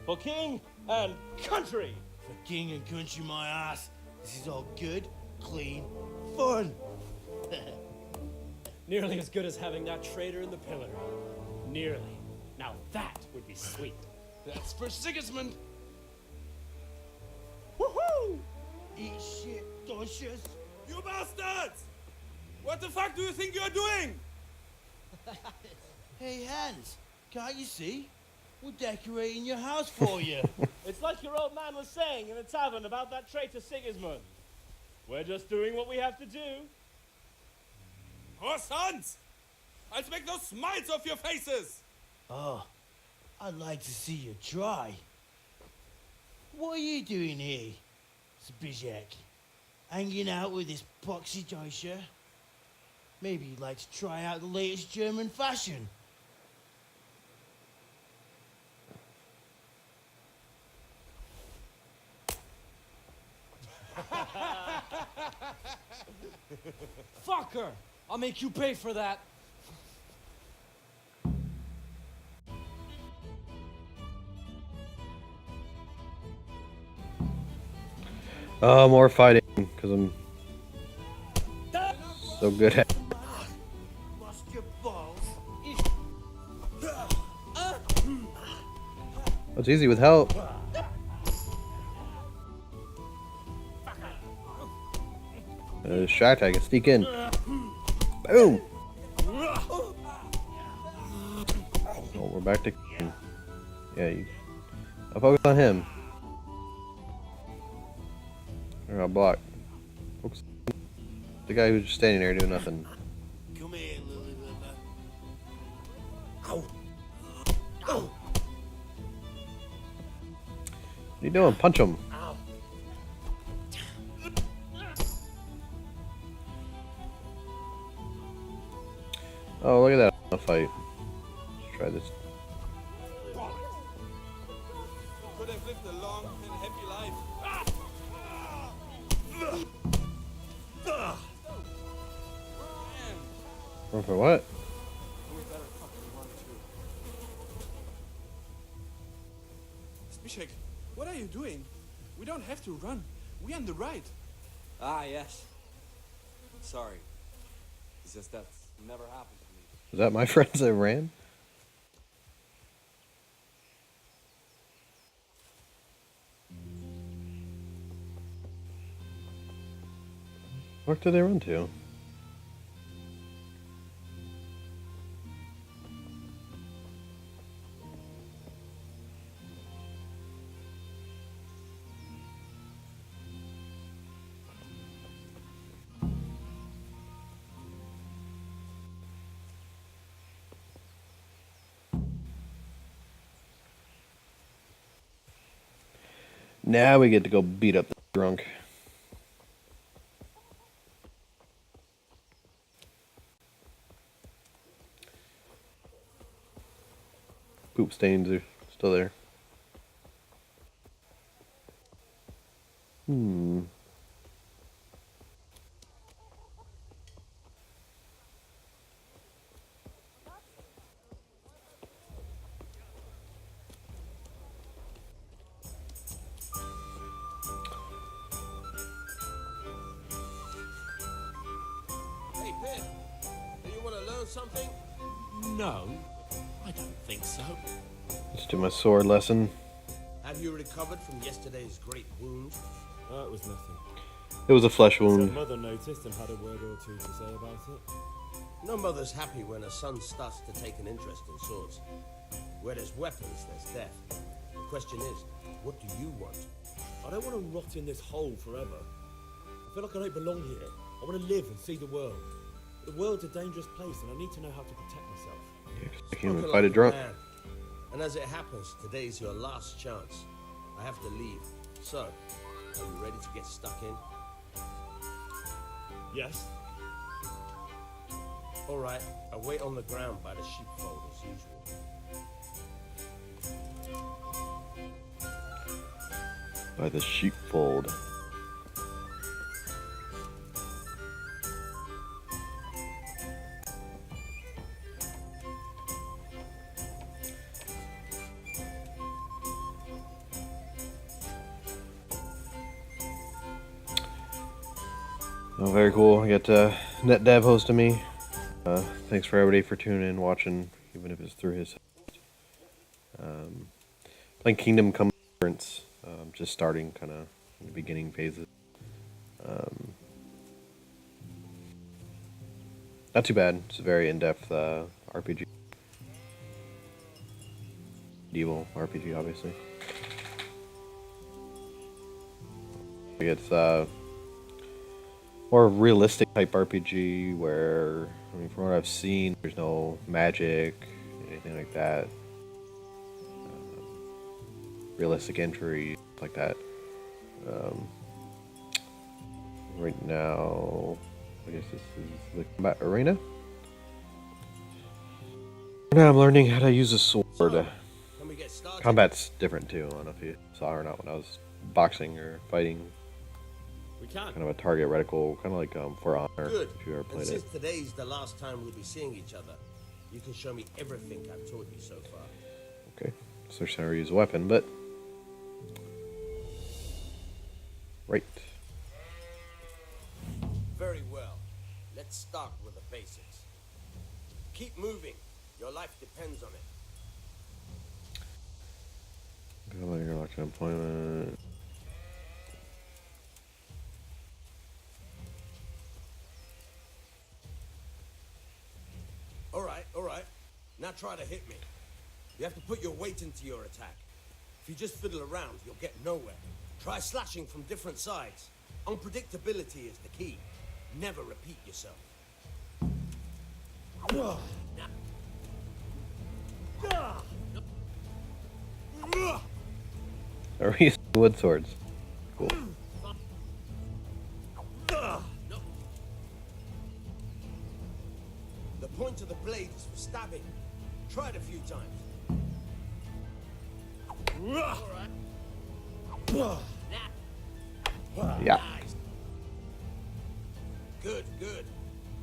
For king and country! For king and country, my ass. This is all good, clean, fun. Nearly as good as having that traitor in the pillar. Nearly. Now that would be sweet. That's for Sigismund. Woohoo! Eat shit, Deutsches. You bastards! What the fuck do you think you're doing? Hey, Hans, can't you see? We're decorating your house for you. It's like your old man was saying in the tavern about that traitor Sigismund. We're just doing what we have to do. Oh, sons! I'll make those smiles off your faces! Oh, I'd like to see you try. What are you doing here, Zbigniew? Hanging out with this poxy Deutscher? Maybe you'd like to try out the latest German fashion. Fucker! I'll make you pay for that. more fighting because I'm so good at. Lost your balls. It's easy with help. Shy tag and sneak in. Boom! Oh, we're back to. Yeah, you. I'll focus on him. Or I'll block. Focus on the guy who's just standing there doing nothing. Come here, Lily Liver. Ow! Ow! What are you doing? Punch him. Ow! Oh, look at that. A fight. Let's try this. Could have lived a long and happy life. Run for what? We better fucking run too. Zbigniew, what are you doing? We don't have to run. We're on the right. Ah, yes. Sorry. It's just that's never happened to me. Is that my friends that ran? Where did they run to? Now we get to go beat up the drunk. Poop stains are still there. Hey, Pip, do you want to learn something? No, I don't think so. Let's do my sword lesson. Have you recovered from yesterday's great wound? It was nothing. It was a flesh Said wound. Mother noticed and had a word or two to say about it. No mother's happy when her son starts to take an interest in swords. Where there's weapons, there's death. The question is, what do you want? I don't want to rot in this hole forever. I feel like I don't belong here. I want to live and see the world. The world's a dangerous place and I need to know how to protect myself. I can't even fight a drunk. Man. And as it happens, today's your last chance. I have to leave. So, are you ready to get stuck in? Yes. All right, I wait on the ground by the sheepfold as usual. By the sheepfold. Oh, very cool. I got NetDev hosting me. Thanks for everybody for tuning in, watching, even if it's through his. Playing Kingdom Come Deliverance, just starting kind of in the beginning phases. Not too bad. It's a very in-depth RPG. Medieval RPG, obviously. It's more realistic type RPG where, I mean, from what I've seen, there's no magic, anything like that. Realistic entry, like that. Right now, I guess this is the combat arena. Now I'm learning how to use a sword. Can we get started? Combat's different too. I don't know if you saw or not when I was boxing or fighting. We can. Kind of a target reticle, kind of like For Honor, Good. if you ever And played it. since today's the last time we'll be seeing each other, you can show me everything I've taught you so far. Okay, search how to use a weapon, but right. Very well. Let's start with the basics. Keep moving. Your life depends on it. Go like you're locked in employment. All right. Now try to hit me. You have to put your weight into your attack. If you just fiddle around, you'll get nowhere. Try slashing from different sides. Unpredictability is the key. Never repeat yourself. Are we using wood swords? Cool. The point of the blade is for stabbing. Try it a few times. Yeah. Good.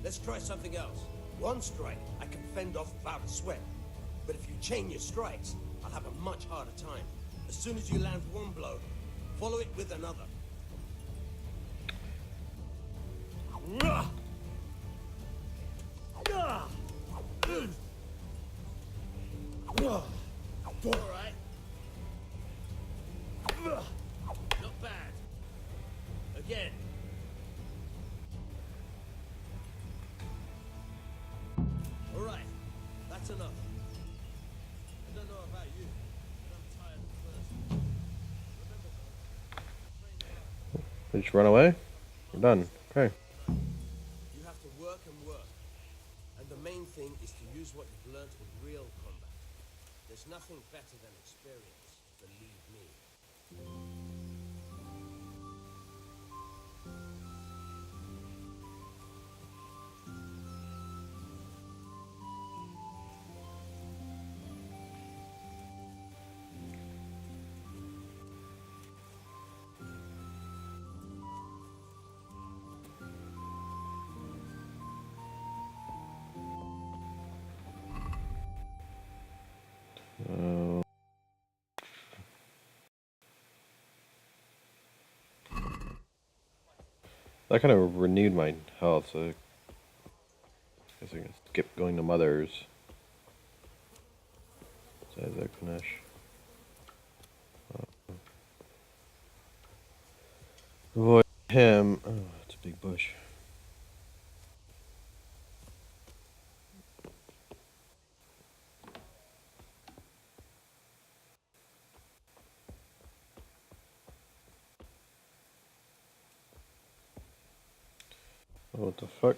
Let's try something else. One strike, I can fend off without a sweat. But if you chain your strikes, I'll have a much harder time. As soon as you land one blow, follow it with another. All right, that's enough. I don't know about you, but I'm tired of thirsty. We just run away? We're done. Okay. You have to work and work. And the main thing is to use what you've learnt in real combat. There's nothing better than experience, believe me. That kind of renewed my health, so I guess I can skip going to Mother's. Besides that finish. Avoid him. Oh, it's a big bush. What the fuck?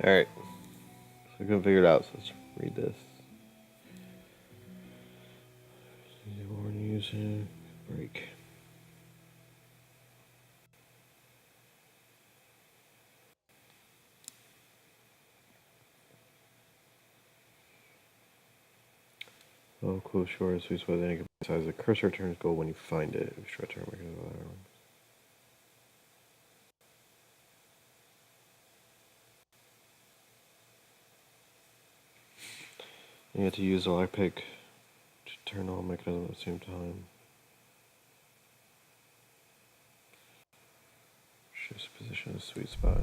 Alright. So I couldn't figure it out, so let's read this. Using break. Oh, cool. Short sweet spot. Then you can size the cursor turns gold when you find it. Short term. You have to use the lockpick to turn all mechanisms at the same time. Shift position the sweet spot.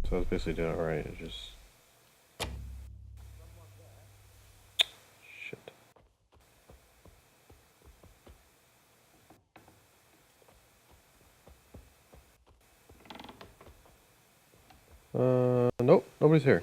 So I was basically doing it right. It just shit. Nope. Nobody's here.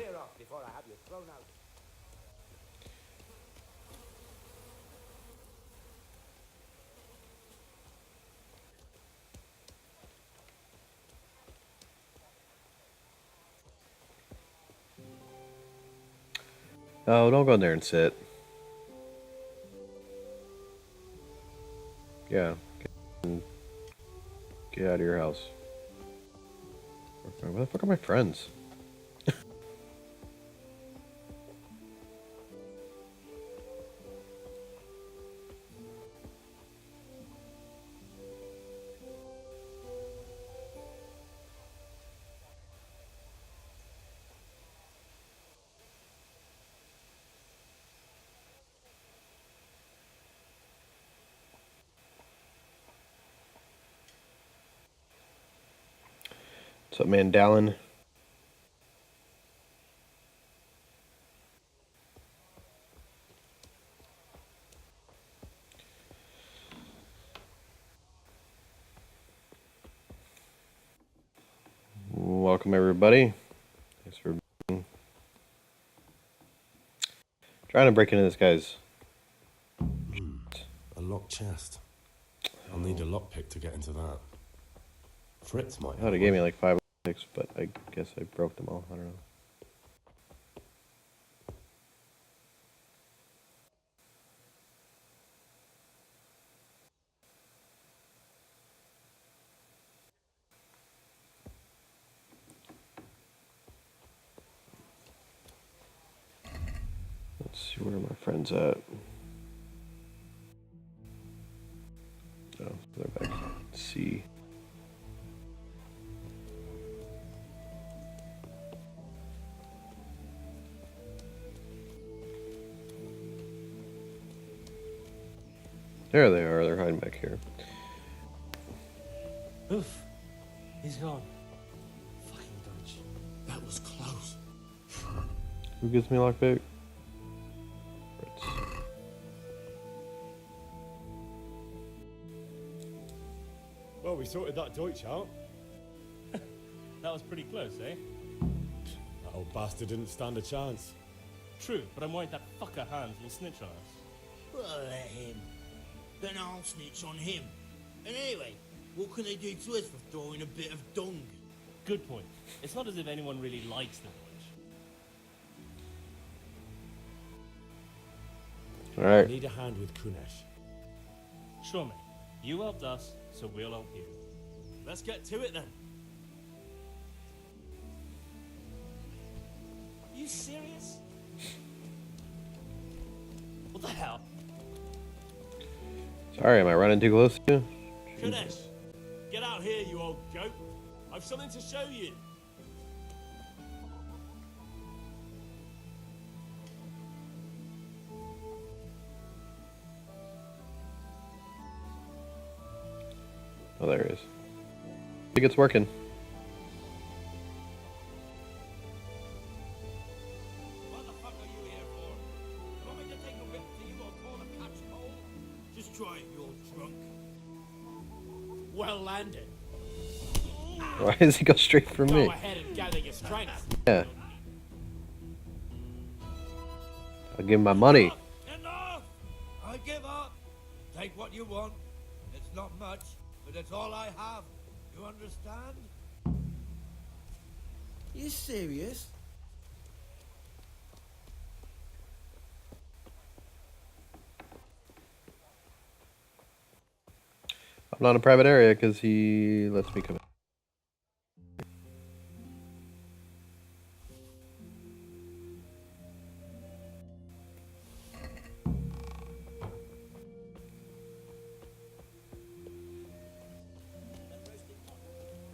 Oh, don't go in there and sit. Yeah. Get out of your house. Where the fuck are my friends? What's up, man, Dallin? Welcome, everybody. Thanks for being. Trying to break into this guy's. A locked chest. I'll need a lockpick to get into that. Fritz might. I thought it gave me like 5 6, but I guess I broke them all. I don't know. see where my friend's at. Oh, they're back. Let's see. There they are. They're hiding back here. Oof. He's gone. Fucking Dutch. That was close. Who gives me lockpick? Well, we sorted that Deutsch out. That was pretty close, eh? That old bastard didn't stand a chance. True, but I'm worried that fucker Hans will snitch on us. Well, let him. Then I'll snitch on him. And anyway, what can they do to us for throwing a bit of dung? Good point. It's not as if anyone really likes the village. Alright. I need a hand with Kunesh. Sure, mate. You helped us, so we'll help you. Let's get to it then. Are you serious? What the hell? Sorry, am I running too close to you? Kadesh, get out here, you old goat. I've something to show you. Oh, there it is. I think it's working. What the fuck are you here for? You want me to take a whip to you or call a patch hole? Just try it, you're drunk. Well landed. Why does he go straight for me? Go ahead and gather your strength. Yeah. I'll give him my money. Enough! I give up. Take what you want. It's not much, but it's all I have. You understand? You serious? I'm not in a private area because he lets me come in.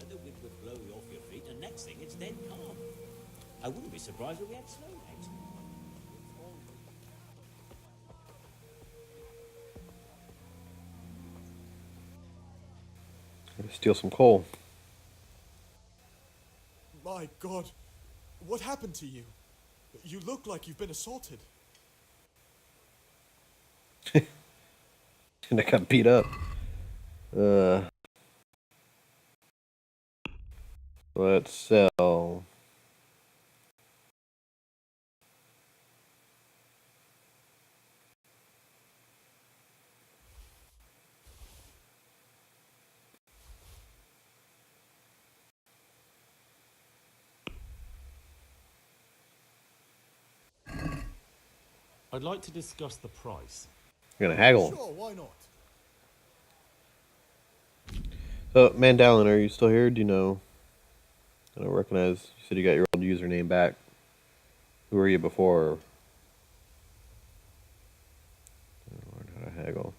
And the wind would blow you off your feet, and next thing it's dead calm. I wouldn't be surprised if we had snow next. Steal some coal. My God, what happened to you? You look like you've been assaulted. And I got beat up. Let's sell. I'd like to discuss the price. You're gonna haggle. Sure, why not? So, Mandalin, are you still here? Do you know? I don't recognize. You said you got your old username back. Who were you before? I learned how to haggle.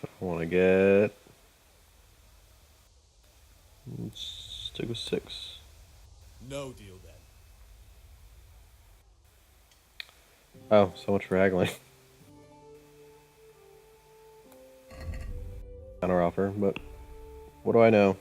So I want to get. Let's stick with 6. No deal then. Oh, so much for haggling. Counter offer, but what do I know?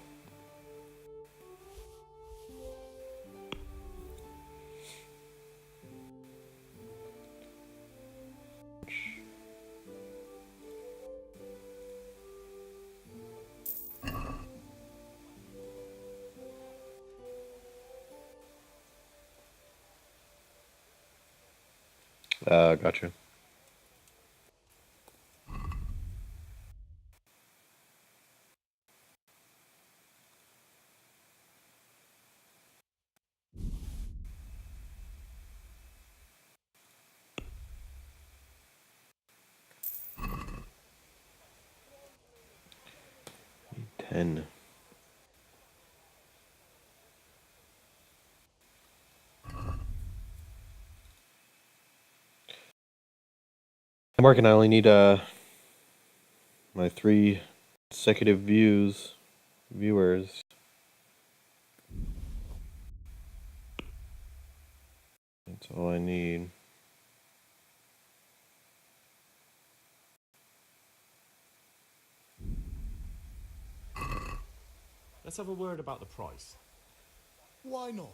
Gotcha. Ten. I'm working. I only need my 3 consecutive viewers. That's all I need. Let's have a word about the price. Why not?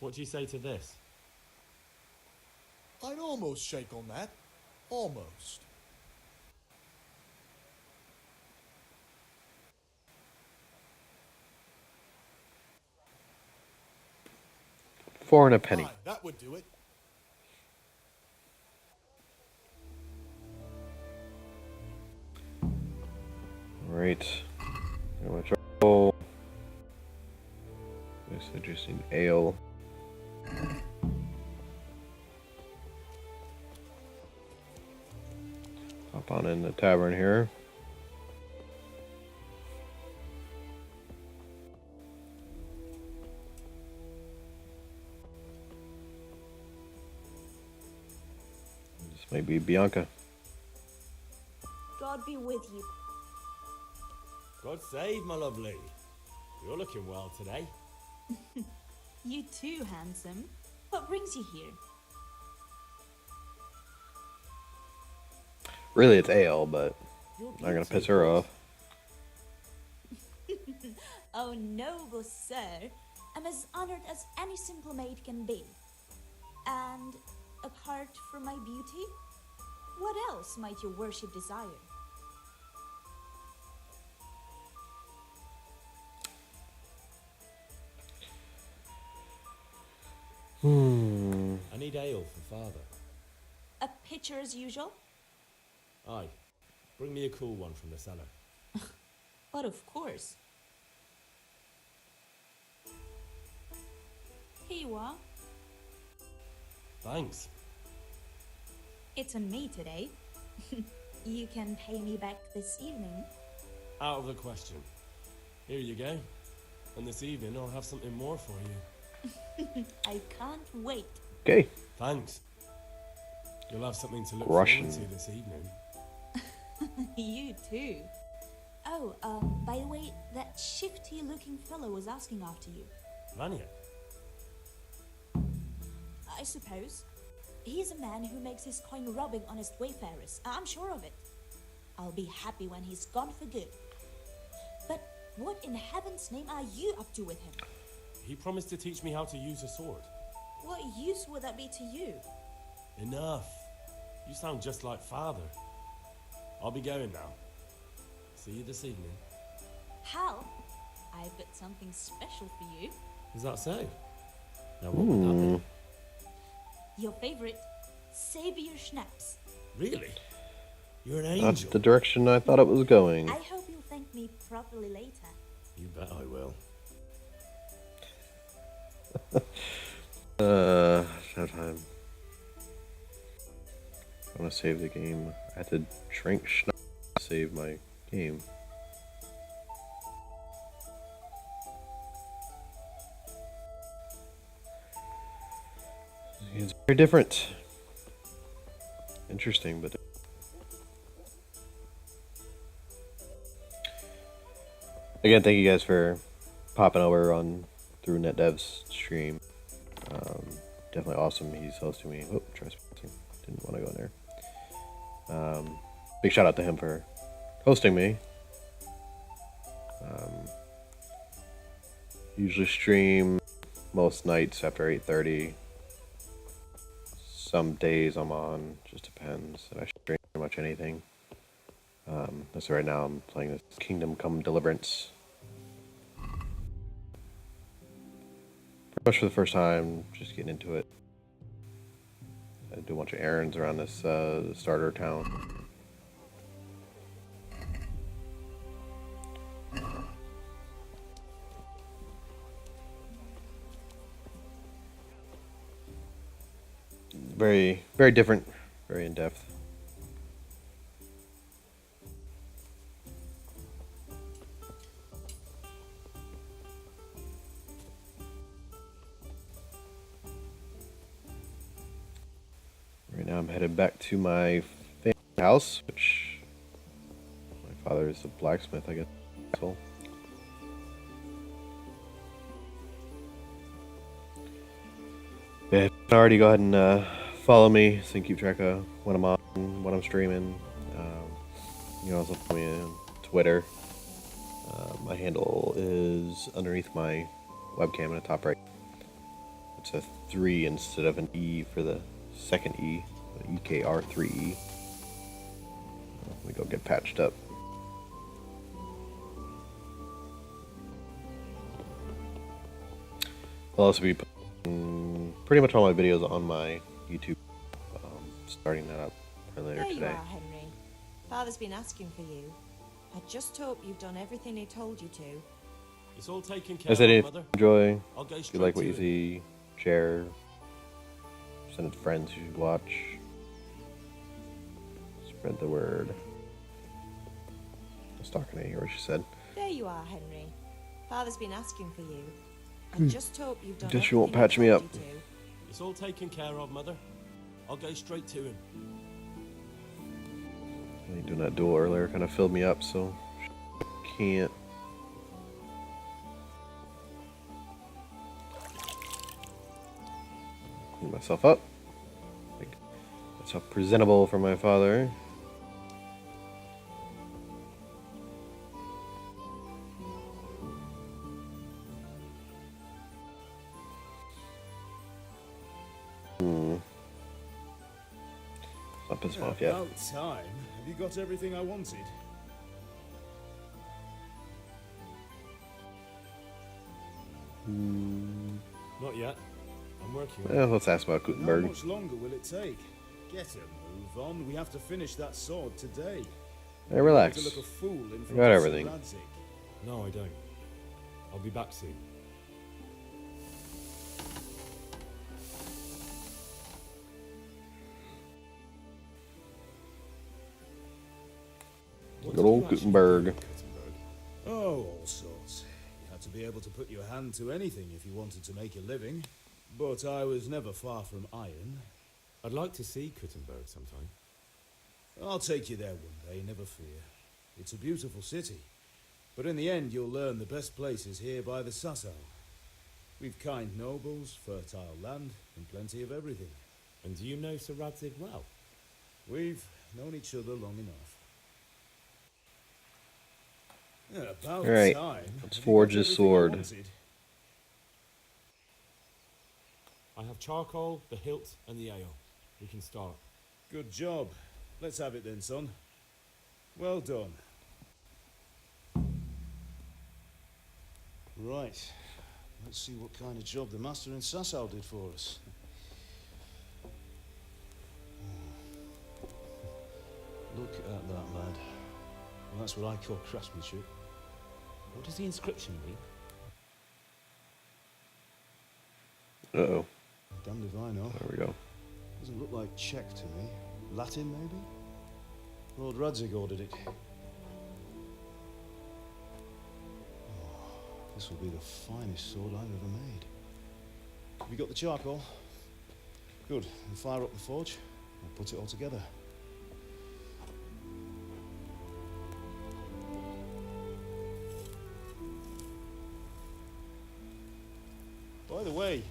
What do you say to this? I'd almost shake on that. Almost. Four and a penny. Aye, that would do it. Right. How much trouble? I said just need ale. Hop on in the tavern here. This might be Bianca. God be with you. God save, my lovely. You're looking well today. You too, handsome. What brings you here? Really, it's ale, but not gonna piss her off. Oh, noble sir. I'm as honored as any simple maid can be. And apart from my beauty, what else might your worship desire? I need ale for father. A pitcher as usual? Aye. Bring me a cool one from the cellar. But of course. Here you are. Thanks. It's on me today. You can pay me back this evening. Out of the question. Here you go. And this evening I'll have something more for you. I can't wait. Okay. Thanks. You'll have something to look Russian. forward to this evening. You too. Oh, by the way, that shifty-looking fellow was asking after you. Vanya? I suppose. He's a man who makes his coin robbing honest wayfarers. I'm sure of it. I'll be happy when he's gone for good. But what in heaven's name are you up to with him? He promised to teach me how to use a sword. What use would that be to you? Enough. You sound just like father. I'll be going now. See you this evening. Hal, I've got something special for you. Is that so? Now what would that be? Your favorite, Savior Schnapps. Really? You're an angel. That's the direction I thought it was going. I hope you'll thank me properly later. You bet I will. No time. I want to save the game. I had to drink schnapps to save my game. It's very different. Interesting, but again, thank you guys for popping over on through NetDev's stream. Definitely awesome. He's hosting me. Oh, trespassing. Didn't want to go in there. Big shout out to him for hosting me. Usually stream most nights after 8:30. some days I'm on, just depends. And I stream pretty much anything. So right now I'm playing this Kingdom Come Deliverance. Pretty much for the first time, just getting into it. I do a bunch of errands around this starter town. Very, very different, very in depth. Right now I'm headed back to my family house, which my father is a blacksmith, I guess. So. Yeah, already go ahead and follow me so you can keep track of when I'm on, what I'm streaming. You can also follow me on Twitter. My handle is underneath my webcam in the top right. It's a 3 instead of an E for the second E, EKR3E. Let me go get patched up. I'll also be putting pretty much all my videos on my YouTube, starting that up later There today. you are, Henry. Father's been asking for you. I just hope you've done everything he told you to. It's all taken care I said of, if Mother. you enjoy, I'll go if you straight like what to you it. see, share, send it to friends who should watch, spread the word. I was talking to you, what she said. There you are, Henry. Father's been asking for you. I just hope you've done Guess everything you won't he patch me told up. you to. It's all taken care of, Mother. I'll go straight to him. I think doing that duel earlier kind of filled me up, so can't. Clean myself up. Make myself presentable for my father. Not pissed him off yet. About time. Have you got everything I wanted? Not yet. I'm working on Yeah, it. let's ask about How Gutenberg. much longer will it take? Get a move on. We have to finish that sword today. Hey, relax. To look a fool in I front got of everything. Sir Radzik. No, I don't. I'll be back soon. Good old Gutenberg. Oh, all sorts. You had to be able to put your hand to anything if you wanted to make a living. But I was never far from iron. I'd like to see Gutenberg sometime. I'll take you there one day, never fear. It's a beautiful city. But in the end, you'll learn the best places here by the Sasau. We've kind nobles, fertile land, and plenty of everything. And do you know Sir Radzik well? We've known each other long enough. Yeah, about Alright, time. let's Have you forge got this everything you sword. wanted? I have charcoal, the hilt, and the ale. We can start. Good job. Let's have it then, son. Well done. Right. Let's see what kind of job the master in Sasau did for us. Look at that, lad. Well, that's what I call craftsmanship. What does the inscription mean? Uh-oh. Damned if I know. There we go. Doesn't look like Czech to me. Latin, maybe? Lord Radzik ordered it. Oh, this will be the finest sword I've ever made. Have you got the charcoal? Good. Then fire up the forge. We'll put it all together. By the way,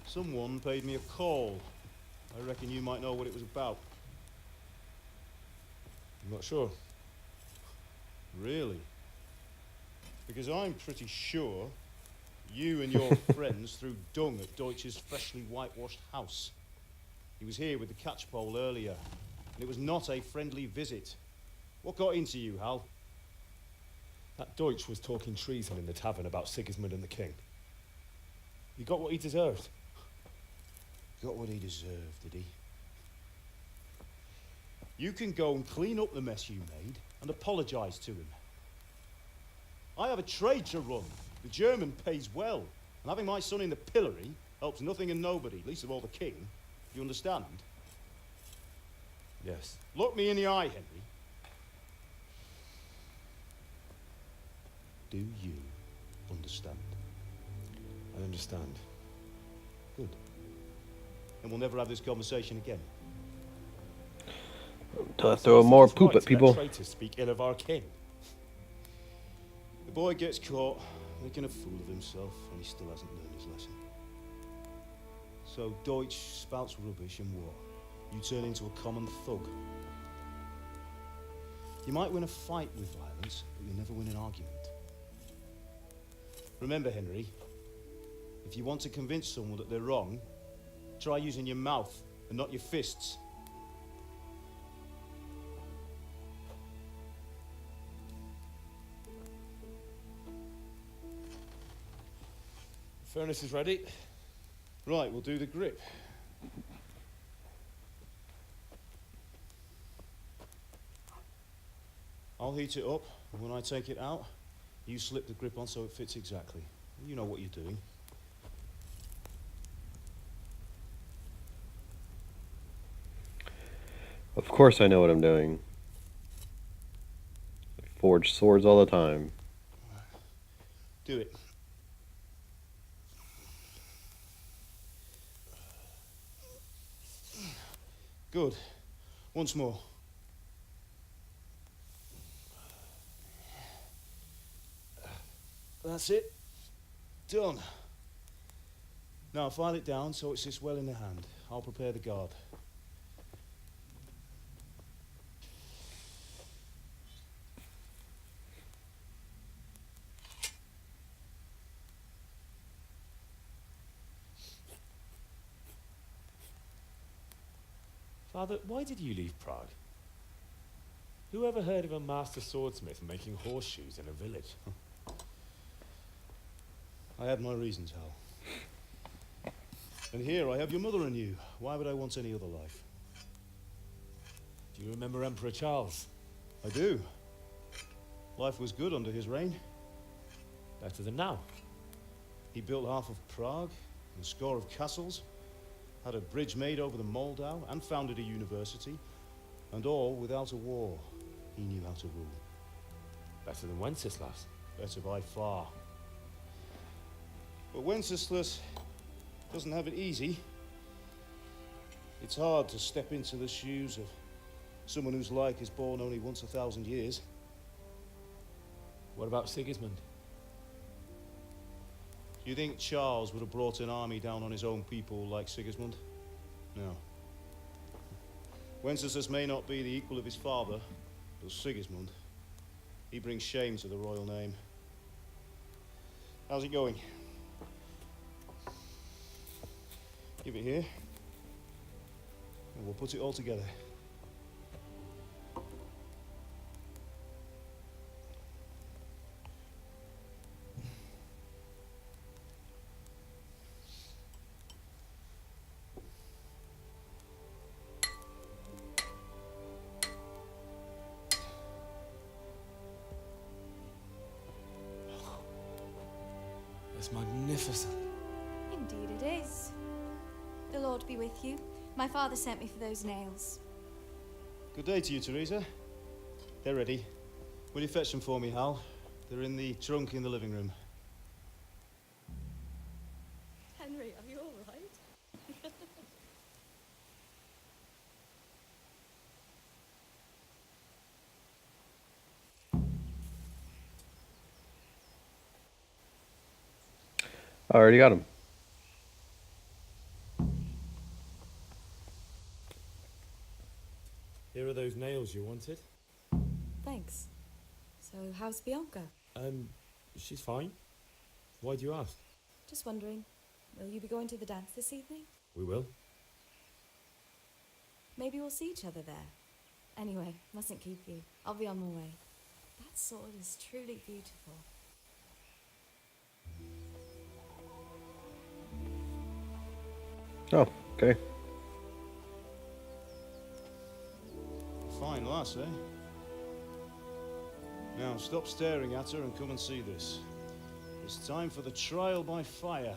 someone paid me a call. I reckon you might know what it was about. I'm not sure. Really? Because I'm pretty sure you and your friends threw dung at Deutsch's freshly whitewashed house. He was here with the catchpole earlier, and it was not a friendly visit. What got into you, Hal? That Deutsch was talking treason in the tavern about Sigismund and the king. He got what he deserved. Got what he deserved, did he? You can go and clean up the mess you made and apologise to him. I have a trade to run. The German pays well, and having my son in the pillory helps nothing and nobody, least of all the king. You understand? Yes. Look me in the eye, Henry. Do you understand? I understand. Good. And we'll never have this conversation again. Until I throw more poop at people. Traitors speak ill of our king. The boy gets caught making a fool of himself, and he still hasn't learned his lesson. So Deutsch spouts rubbish and what? You turn into a common thug. You might win a fight with violence, but you'll never win an argument. Remember, Henry, if you want to convince someone that they're wrong, try using your mouth and not your fists. Furnace is ready. Right, we'll do the grip. I'll heat it up, and when I take it out, you slip the grip on so it fits exactly. You know what you're doing. Of course I know what I'm doing. I forge swords all the time. Do it. Good. Once more. That's it. Done. Now file it down so it sits well in the hand. I'll prepare the guard. Father, why did you leave Prague? Who ever heard of a master swordsmith making horseshoes in a village? I had my reasons, Hal. And here I have your mother and you. Why would I want any other life? Do you remember Emperor Charles? I do. Life was good under his reign. Better than now. He built half of Prague and a score of castles, had a bridge made over the Moldau, and founded a university, and all without a war. He knew how to rule. Better than Wenceslas. Better by far. But Wenceslas doesn't have it easy. It's hard to step into the shoes of someone whose like is born only once 1,000 years. What about Sigismund? Do you think Charles would have brought an army down on his own people like Sigismund? No. Wenceslas may not be the equal of his father, but Sigismund, he brings shame to the royal name. How's it going? Give it here, and we'll put it all together. It's magnificent. Indeed it is. The Lord be with you. My father sent me for those nails. Good day to you, Teresa. They're ready. Will you fetch them for me, Hal? They're in the trunk in the living room. Henry, are you all right? I already got him. Here are those nails you wanted. Thanks. So, how's Bianca? She's fine. Why do you ask? Just wondering, will you be going to the dance this evening? We will. Maybe we'll see each other there. Anyway, mustn't keep you. I'll be on my way. That sword is truly beautiful. Oh, okay. Fine lass, eh? Now stop staring at her and come and see this. It's time for the trial by fire.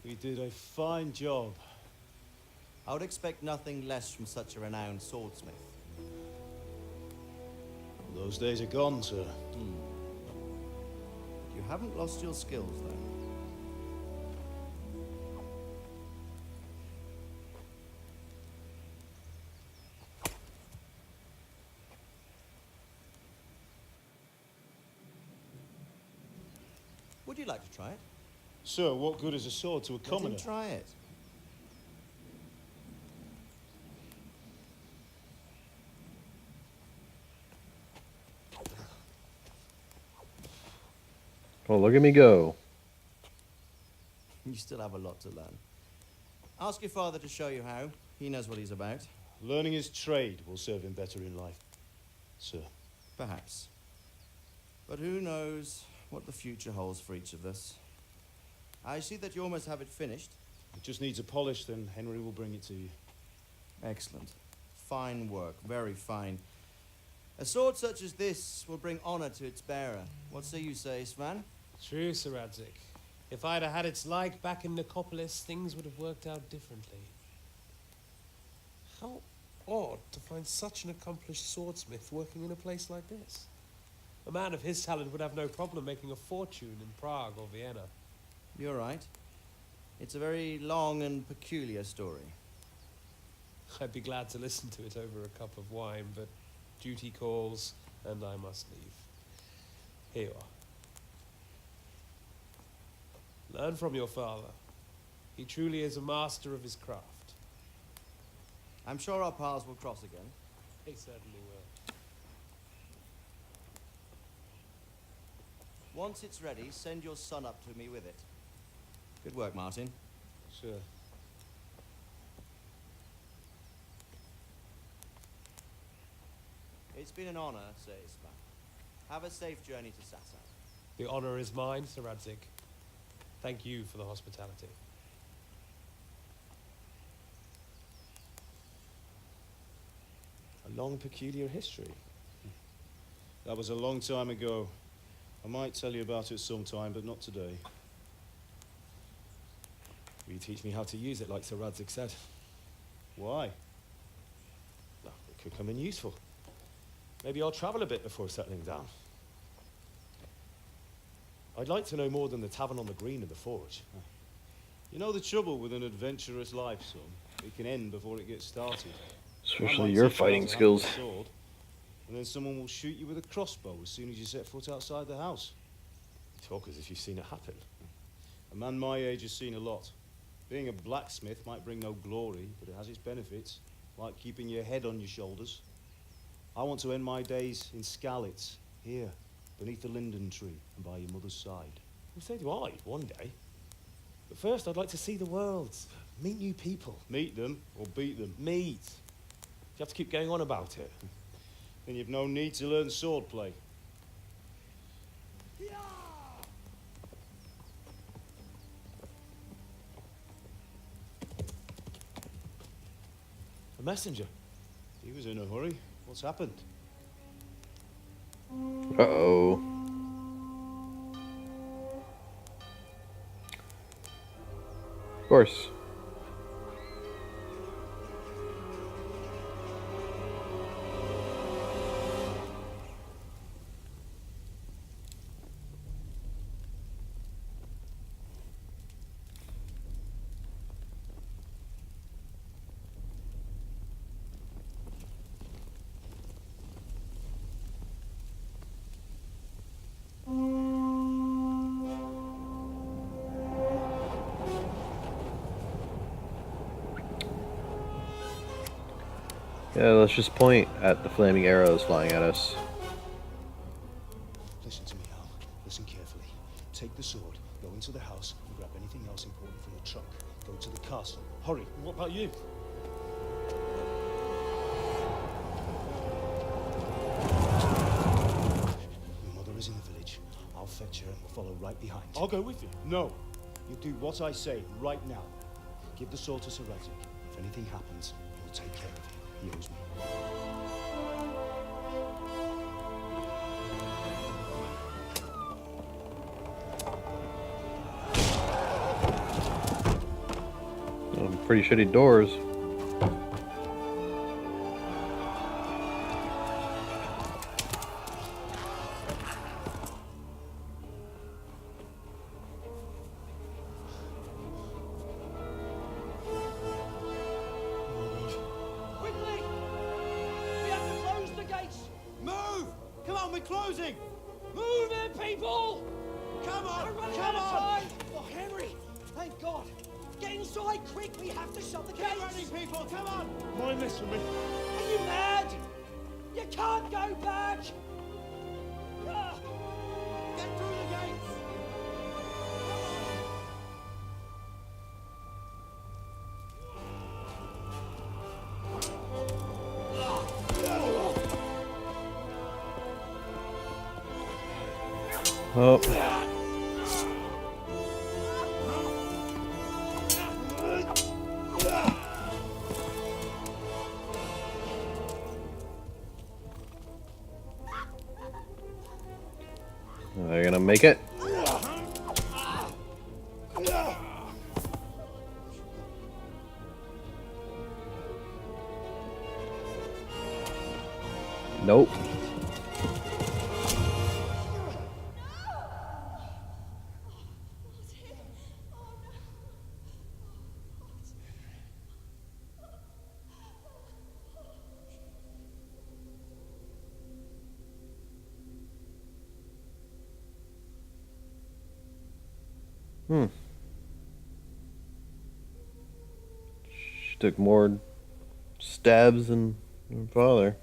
We did a fine job. I would expect nothing less from such a renowned swordsmith. Those days are gone, sir. You haven't lost your skills, though. Would you like to try it? Sir, what good is a sword to a commoner? Let him try it. Oh, look at me go. You still have a lot to learn. Ask your father to show you how. He knows what he's about. Learning his trade will serve him better in life, sir. Perhaps. But who knows what the future holds for each of us. I see that you almost have it finished. It just needs a polish, then Henry will bring it to you. Excellent. Fine work, very fine. A sword such as this will bring honor to its bearer. What say you, Svan? True, Sir Radzik. If I'd have had its like back in Nicopolis, things would have worked out differently. How odd to find such an accomplished swordsmith working in a place like this. A man of his talent would have no problem making a fortune in Prague or Vienna. You're right. It's a very long and peculiar story. I'd be glad to listen to it over a cup of wine, but duty calls, and I must leave. Here you are. Learn from your father. He truly is a master of his craft. I'm sure our paths will cross again. They certainly will. Once it's ready, send your son up to me with it. Good work, Martin. Sure. It's been an honor, Sir Isma. Have a safe journey to Sasau. The honor is mine, Sir Radzik. Thank you for the hospitality. A long, peculiar history. That was a long time ago. I might tell you about it sometime, but not today. Will you teach me how to use it, like Sir Radzik said? Why? Well, it could come in useful. Maybe I'll travel a bit before settling down. I'd like to know more than the tavern on the green and the forge. You know the trouble with an adventurous life, son? It can end before it gets started. Especially your fighting skills. Sword, and then someone will shoot you with a crossbow as soon as you set foot outside the house. You talk as if you've seen it happen. A man my age has seen a lot. Being a blacksmith might bring no glory, but it has its benefits, like keeping your head on your shoulders. I want to end my days in Skalitz, here, beneath the linden tree and by your mother's side. Well, so do I, one day. But first, I'd like to see the world, meet new people. Meet them or beat them? Meet. You have to keep going on about it. Then you've no need to learn swordplay. A messenger. He was in a hurry. What's happened? Uh-oh. Of course. Yeah, let's just point at the flaming arrows flying at us. Listen to me, Hal. Listen carefully. Take the sword, go into the house, and grab anything else important from the trunk. Go to the castle. Hurry. What about you? Your mother is in the village. I'll fetch her and we'll follow right behind. I'll go with you. No. You do what I say right now. Give the sword to Sir Radzik. If anything happens, he'll take care of you. He owes me. Pretty shitty doors. Quickly! We have to close the gates! Move! Come on, we're closing! Move it, people! Come on! We're running Come out of on! time! Oh, Henry! Thank God! Get inside, quick! We have to shut the gates! Keep running, people! Come on! Mind this for me. Are you mad? You can't go back! Ah. Get through the gates! Oh. Are they gonna make it? Nope. She took more stabs than her father.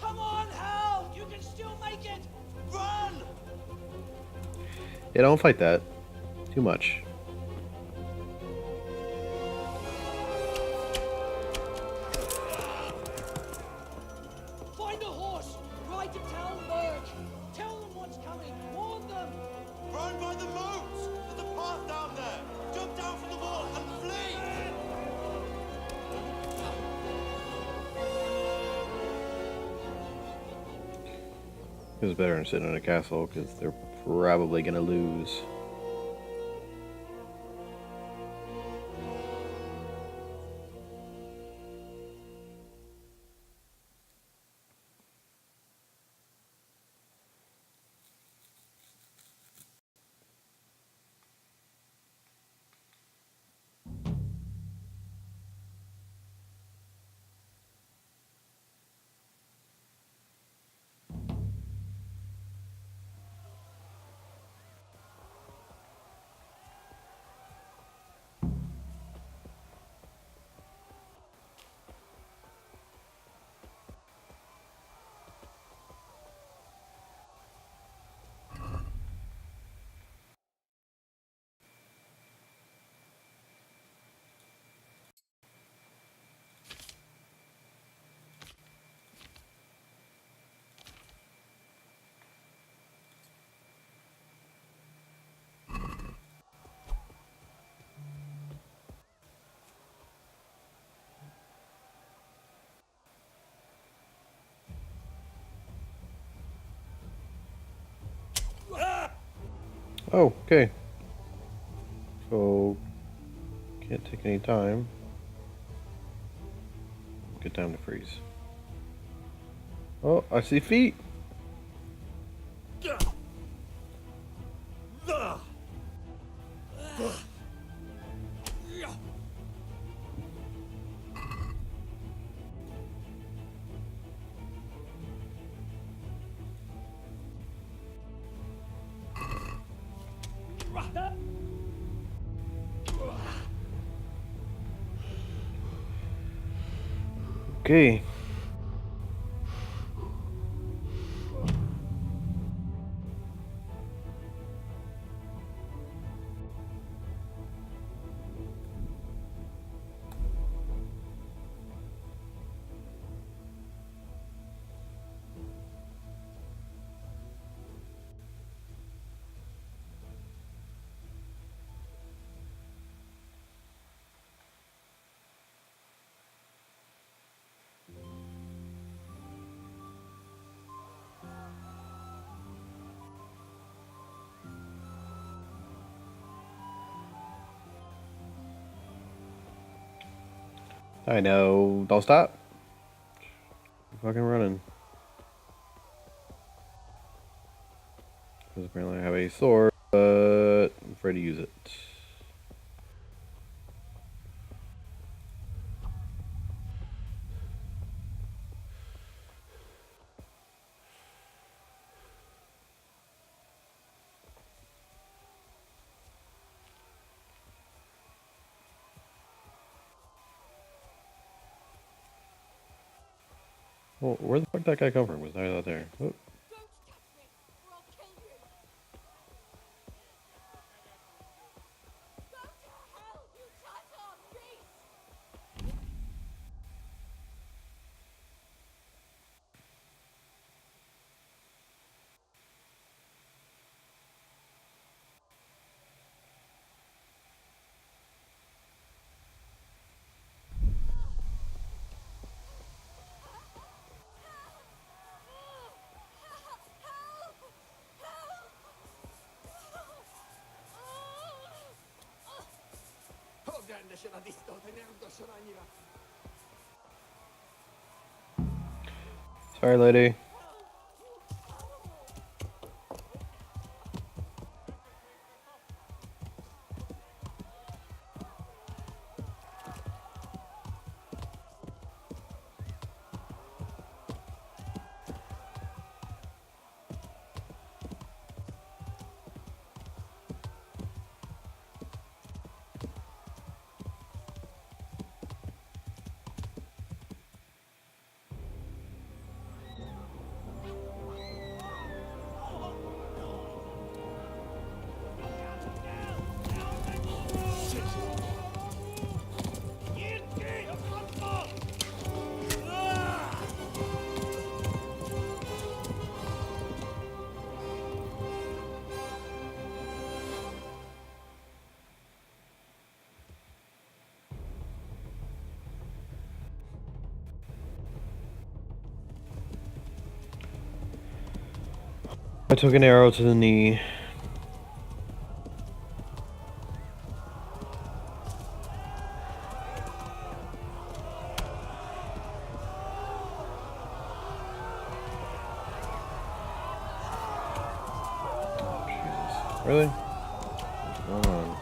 Come on, Hal! You can still make it! Run! Yeah, don't fight that. Too much. Find a horse! Ride to Talberg! Tell them what's coming! Warn them! Run by the moats! There's a path down there! Jump down from the wall and flee! It's better than sitting in a castle because they're probably gonna lose. Oh, okay. So, can't take any time. Good time to freeze. Oh, I see feet. Okay. I know. Don't stop. Keep fucking running. Because apparently I have a sword, but I'm afraid to use it. Well, where the fuck did that guy come from? Was that out there? Oh. Sorry, lady. I took an arrow to the knee. Really? What's going on?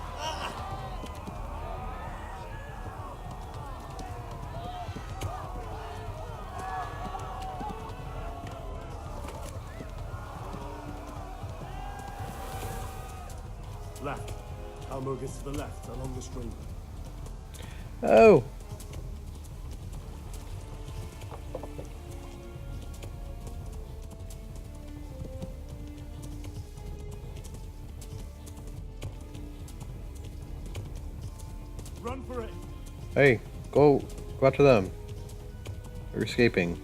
Left. Almo gets to the left, along the stream. Oh! Run for it! Hey, go after them. They're escaping.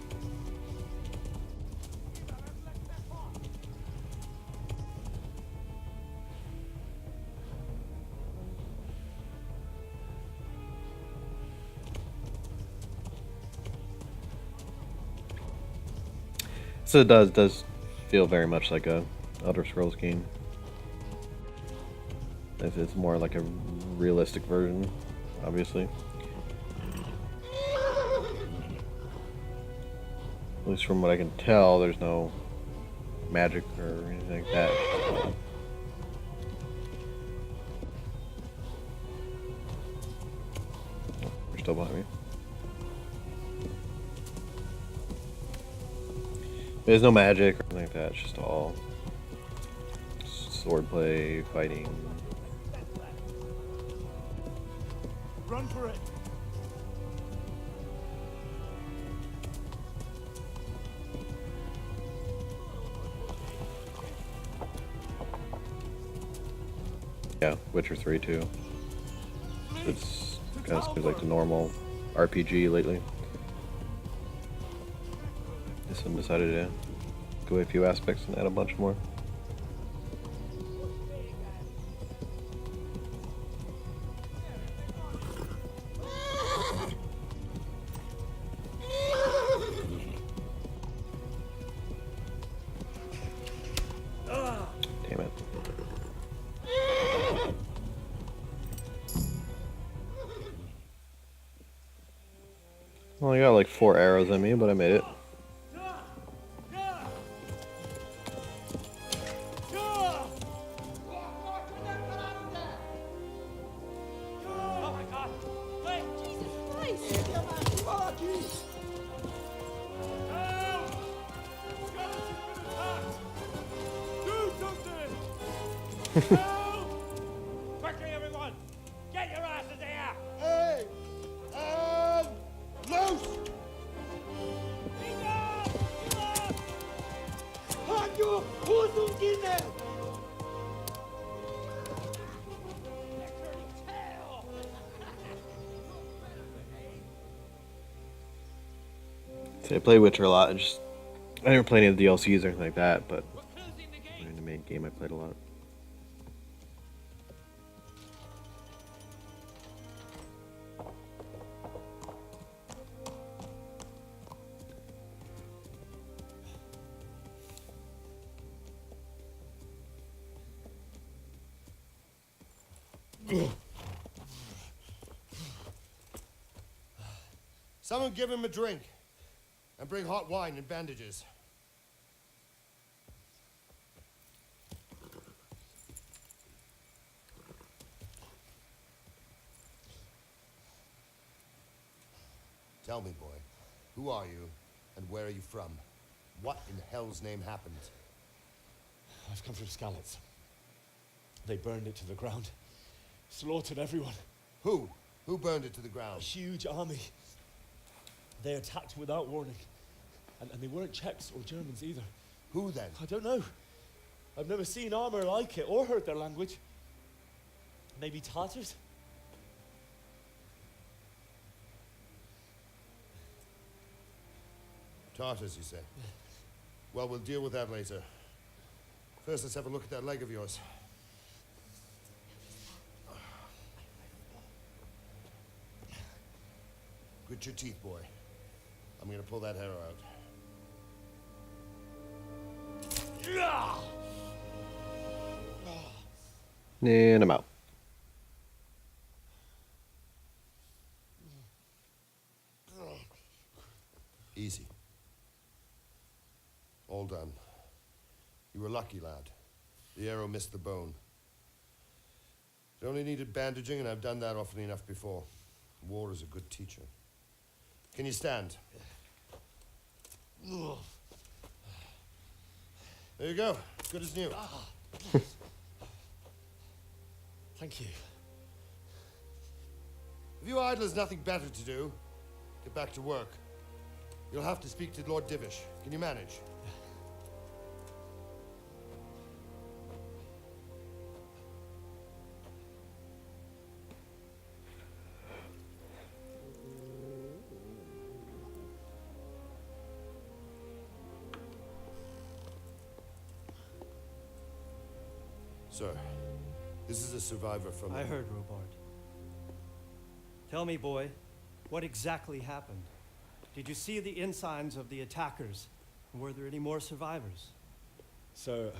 So it does feel very much like a Elder Scrolls game. It's more like a realistic version, obviously. At least from what I can tell, there's no magic or anything like that. Oh, you're still behind me. There's no magic or anything like that. It's just all swordplay, fighting. Run for it. Yeah, Witcher 3 too. It's kind of seems like the normal RPG lately. This one decided to go away a few aspects and add a bunch more. Damn it. Well, I got like 4 arrows on me, but I made it. Oh my God! Wait! Jesus Christ! Do something! Quickly, everyone! Get your asses here! Hey! Loose! Hanyo! Hosungine! See, I play Witcher a lot. I never play any of the DLCs or anything like that, but in the main game I played a lot. Someone give him a drink. And bring hot wine and bandages. Tell me, boy, who are you and where are you from? What in hell's name happened? I've come from Skalitz. They burned it to the ground. Slaughtered everyone. Who? Who burned it to the ground? A huge army. They attacked without warning. And they weren't Czechs or Germans either. Who then? I don't know. I've never seen armor like it or heard their language. Maybe Tatars? Tartars, you say? Well, we'll deal with that later. First, let's have a look at that leg of yours. Grit your teeth, boy. I'm gonna pull that arrow out. And I'm out. Easy. All done. You were lucky, lad. The arrow missed the bone. It only needed bandaging, and I've done that often enough before. War is a good teacher. Can you stand? There you go. Good as new. Thank you. If you idlers nothing better to do, get back to work. You'll have to speak to Lord Divish. Can you manage? Sir, this is a survivor from... I heard, Robard. Tell me, boy, what exactly happened? Did you see the ensigns of the attackers? And were there any more survivors? So,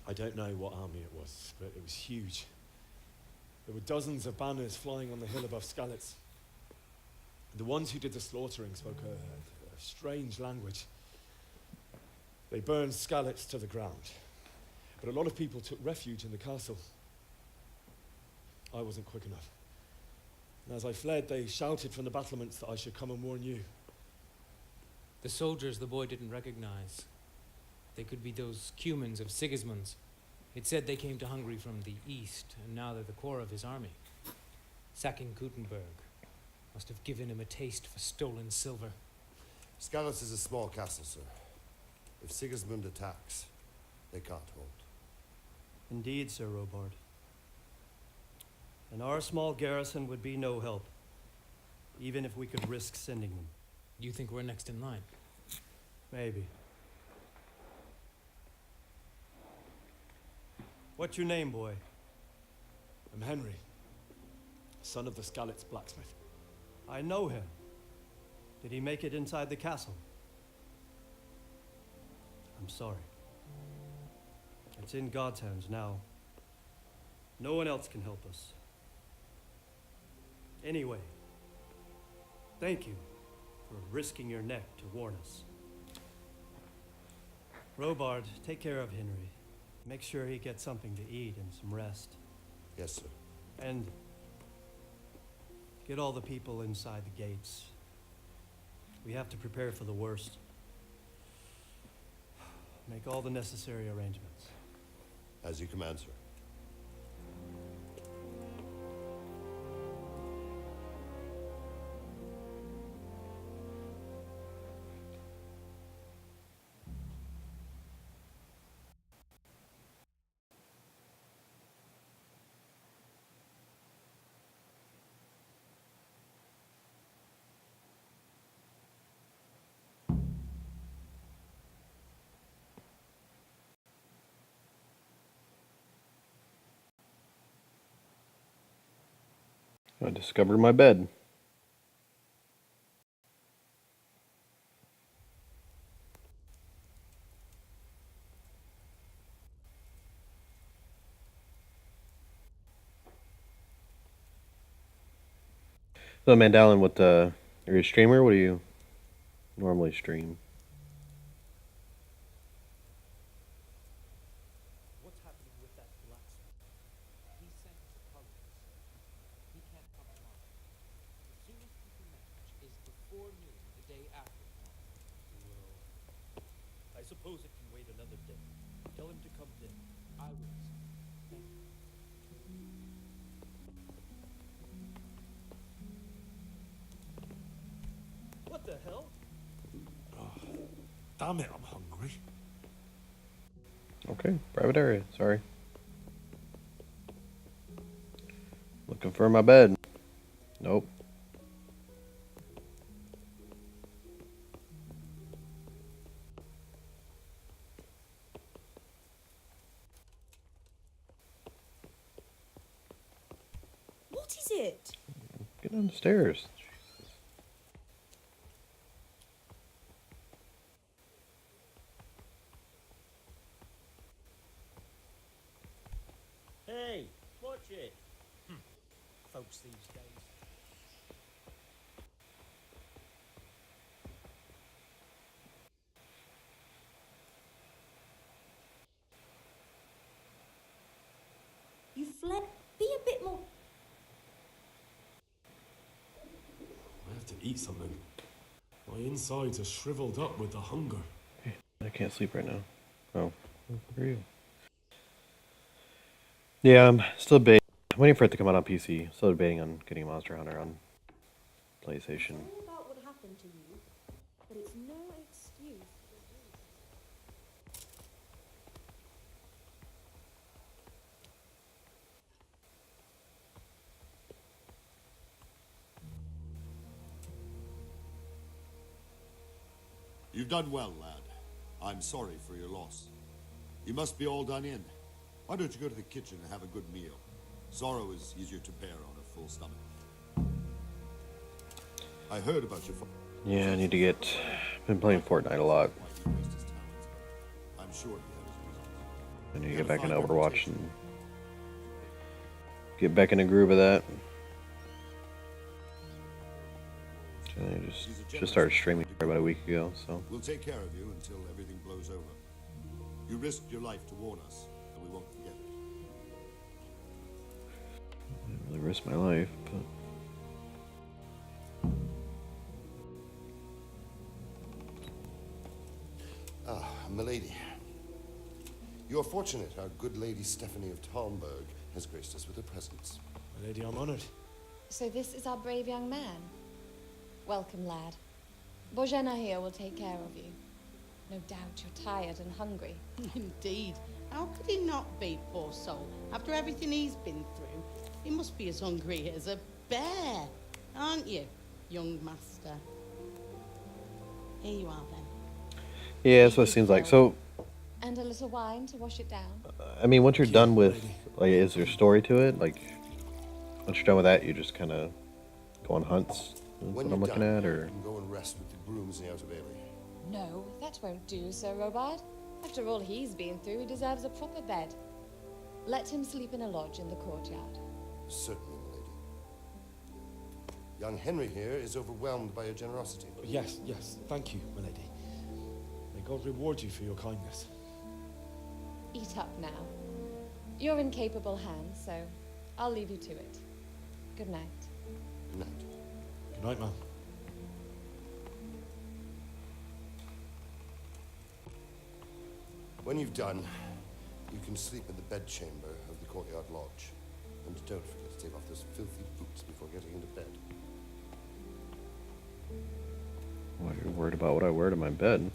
I don't know what army it was, but it was huge. There were dozens of banners flying on the hill above Skalitz. The ones who did the slaughtering spoke a strange language. They burned Skalitz to the ground. But a lot of people took refuge in the castle. I wasn't quick enough. And as I fled, they shouted from the battlements that I should come and warn you. The soldiers the boy didn't recognize. They could be those Cumans of Sigismund's. It said they came to Hungary from the east, and now they're the core of his army. Sacking Gutenberg must have given him a taste for stolen silver. Skalitz is a small castle, sir. If Sigismund attacks, they can't hold. Indeed, Sir Robard. And our small garrison would be no help, even if we could risk sending them. You think we're next in line? Maybe. What's your name, boy? I'm Henry, son of the Skalitz blacksmith. I know him. Did he make it inside the castle? I'm sorry. It's in God's hands now. No one else can help us. Anyway, thank you for risking your neck to warn us. Robard, take care of Henry. Make sure he gets something to eat and some rest. Yes, sir. And get all the people inside the gates. We have to prepare for the worst. Make all the necessary arrangements. As you command, sir. I discovered my bed. So, Mandalin, what are you a streamer? What do you normally stream? What's happening with that blacksmith? He sent us apologies. He can't come tomorrow. The soonest we can manage is before noon the day after tomorrow. Well, I suppose it can wait another day. Tell him to come then. I will, sir. Thank you. What the hell? Damn it, I'm hungry. Okay, private area. Sorry. Looking for my bed. Nope. What is it? Get on the stairs. Hey, watch it. Folks these days. You fled. Be a bit more. I have to eat something. My insides are shriveled up with the hunger. I can't sleep right now. Oh, where are you? Yeah, I'm still debating. I'm waiting for it to come out on PC. Still debating on getting Monster Hunter on PlayStation. Sorry about what happened to you, but it's no excuse. You've done well, lad. I'm sorry for your loss. You must be all done in. Why don't you go to the kitchen and have a good meal? Sorrow is easier to bear on a full stomach. I heard about your... Yeah, I need to get... Been playing Fortnite a lot. I'm sure he had his reasons. I need to get back into Overwatch and get back in the groove of that. I just started streaming about a week ago, so. We'll take care of you until everything blows over. You risked your life to warn us, and we won't forget it. I didn't really risk my life, but... Ah, milady. You're fortunate. Our good lady Stephanie of Talmberg has graced us with her presence. My lady, I'm honored. So this is our brave young man. Welcome, lad. Bojena here will take care of you. No doubt you're tired and hungry. Indeed. How could he not be, poor soul? After everything he's been through, he must be as hungry as a bear, aren't you, young master? Here you are, then. Yeah, that's what it seems like. So, And a little wine to wash it down. I mean, once you're done with, like, is there a story to it? Like, once you're done with that, you just kind of go on hunts. Is When what you're I'm looking done, at, or you can go and rest with the grooms in the outer bailey. No, that won't do, Sir Robard. After all he's been through, he deserves a proper bed. Let him sleep in a lodge in the courtyard. Certainly, my lady. Young Henry here is overwhelmed by your generosity. Yes, yes. Thank you, my lady. May God reward you for your kindness. Eat up now. You're in capable hands, so I'll leave you to it. Good night. Good night. Good night, ma'am. When you've done, you can sleep in the bedchamber of the courtyard lodge. And don't forget to take off those filthy boots before getting into bed. why are you worried about what I wear to my bed?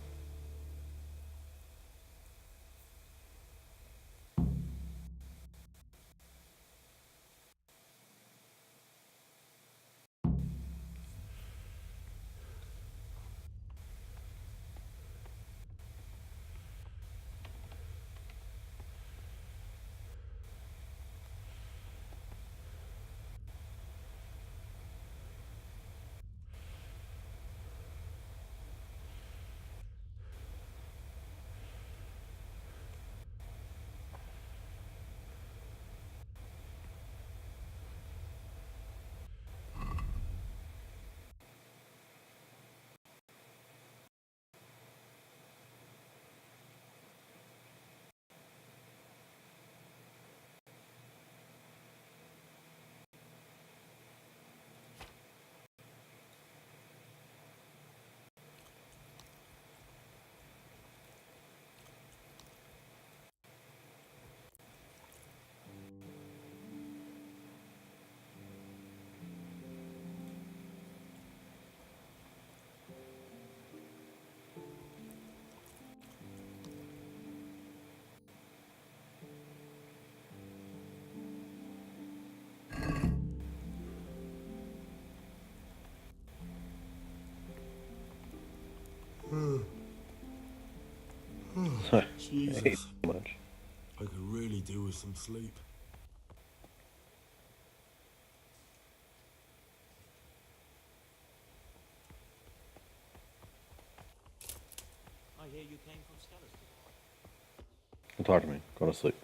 Jesus. Much. I could really do with some sleep. I hear you came from Scotland. Don't talk to me. Go to sleep.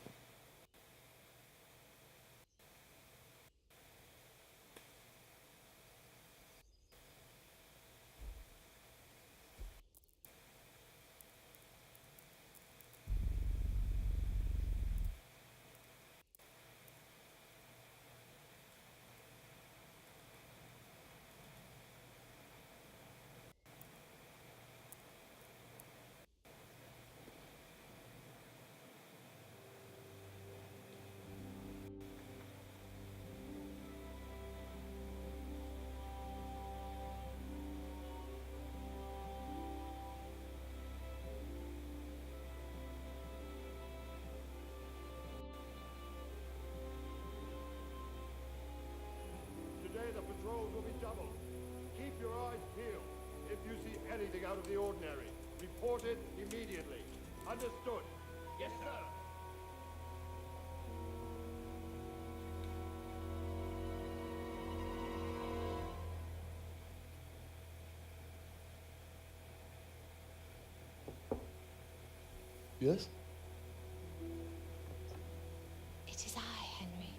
Today the patrols will be doubled. Keep your eyes peeled. If you see anything out of the ordinary, report it immediately. Understood? Yes, sir. Yes? It is I, Henry.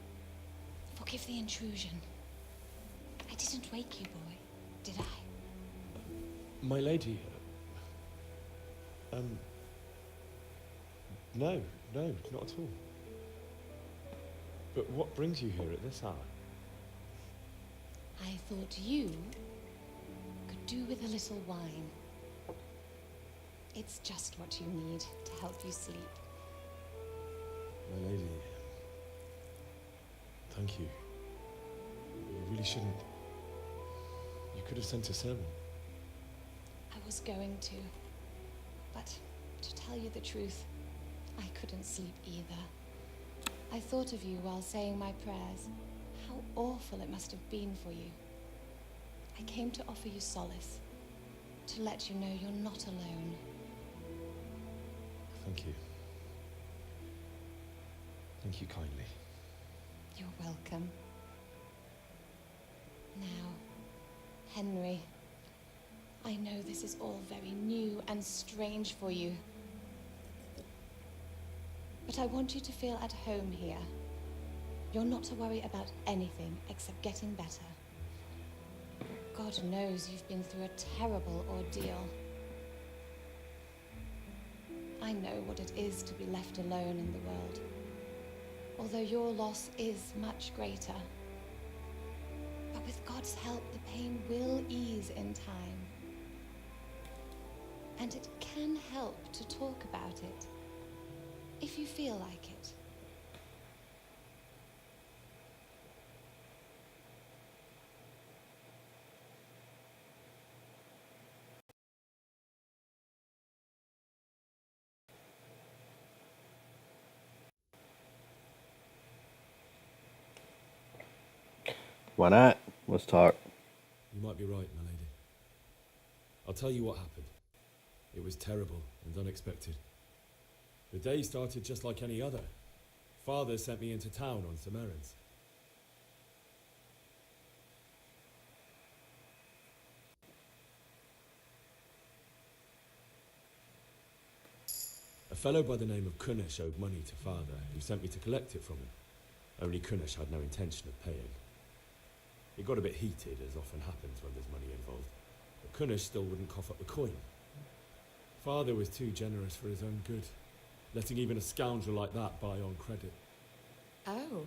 Forgive the intrusion. I didn't wake you, boy, did I? My lady. No, not at all. But what brings you here at this hour? I thought you could do with a little wine. It's just what you need to help you sleep. My lady, thank you. You really shouldn't. You could have sent a servant. I was going to. But to tell you the truth, I couldn't sleep either. I thought of you while saying my prayers. How awful it must have been for you. I came to offer you solace, to let you know you're not alone. Thank you. Thank you kindly. You're welcome. Now, Henry, I know this is all very new and strange for you. But I want you to feel at home here. You're not to worry about anything except getting better. God knows you've been through a terrible ordeal. I know what it is to be left alone in the world, although your loss is much greater. But with God's help, the pain will ease in time. And it can help to talk about it, if you feel like it. Why not? Let's talk. You might be right, my lady. I'll tell you what happened. It was terrible and unexpected. The day started just like any other. Father sent me into town on some errands. A fellow by the name of Kunesh owed money to Father, who sent me to collect it from him. Only Kunesh had no intention of paying. It got a bit heated, as often happens when there's money involved, but Kunesh still wouldn't cough up the coin. Father was too generous for his own good, letting even a scoundrel like that buy on credit. Oh.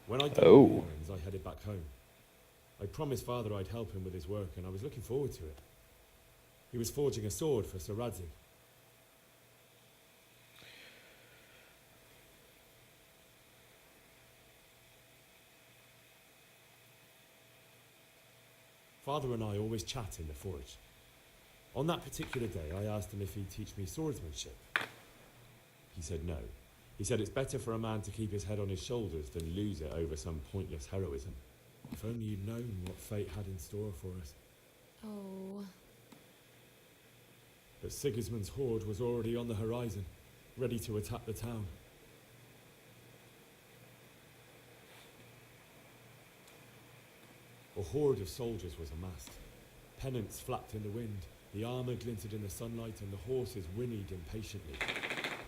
When I'd done my errands, I headed back home. I promised Father I'd help him with his work, and I was looking forward to it. He was forging a sword for Sir Radzig. Father and I always chat in the forge. On that particular day, I asked him if he'd teach me swordsmanship. He said no. He said it's better for a man to keep his head on his shoulders than lose it over some pointless heroism. If only you'd known what fate had in store for us. Oh. But Sigismund's horde was already on the horizon, ready to attack the town. A horde of soldiers was amassed. Pennants flapped in the wind, the armour glinted in the sunlight, and the horses whinnied impatiently.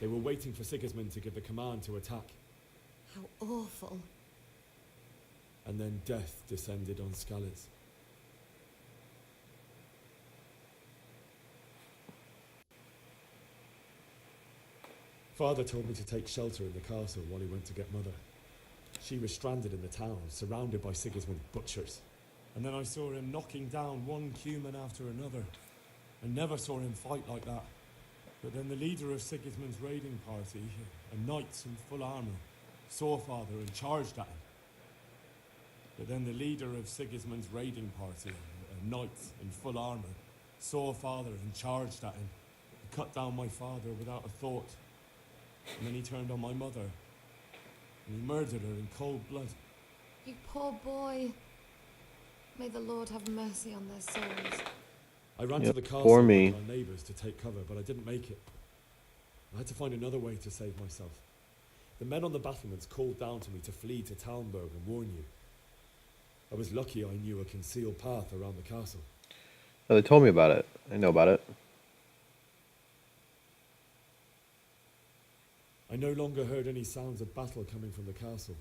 They were waiting for Sigismund to give the command to attack. How awful. And then death descended on Skalitz. Father told me to take shelter in the castle while he went to get Mother. She was stranded in the town, surrounded by Sigismund's butchers. And then I saw him knocking down one Cuman after another. I never saw him fight like that. But then the leader of Sigismund's raiding party, a knight in full armour, saw Father and charged at him. But then the leader of Sigismund's raiding party, a knight in full armour, saw Father and charged at him. He cut down my father without a thought. And then he turned on my mother. And he murdered her in cold blood. You poor boy. May the Lord have mercy on their souls. I ran to the castle for with me. our neighbours to take cover, but I didn't make it. I had to find another way to save myself. The men on the battlements called down to me to flee to Talmberg and warn you. I was lucky I knew a concealed path around the castle. Oh, they told me about it. I know about it. I no longer heard any sounds of battle coming from the castle,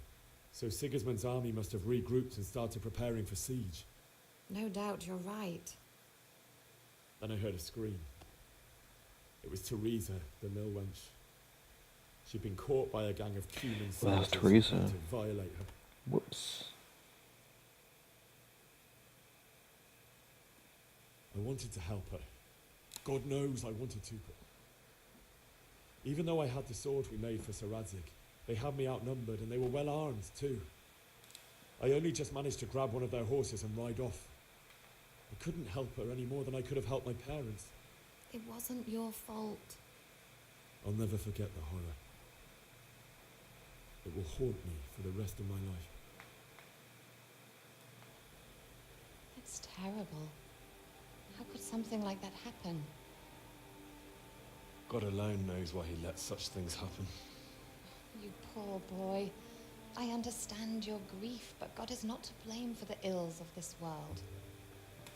so Sigismund's army must have regrouped and started preparing for siege. No doubt you're right. Then I heard a scream. It was Teresa, the mill wench. She'd been caught by a gang of Cuman Well, that's soldiers Teresa. to violate her. Whoops. I wanted to help her. God knows I wanted to, but Even though I had the sword we made for Sir Radzik, they had me outnumbered and they were well armed too. I only just managed to grab one of their horses and ride off. I couldn't help her any more than I could have helped my parents. It wasn't your fault. I'll never forget the horror. It will haunt me for the rest of my life. It's terrible. How could something like that happen? God alone knows why he lets such things happen. You poor boy. I understand your grief, but God is not to blame for the ills of this world.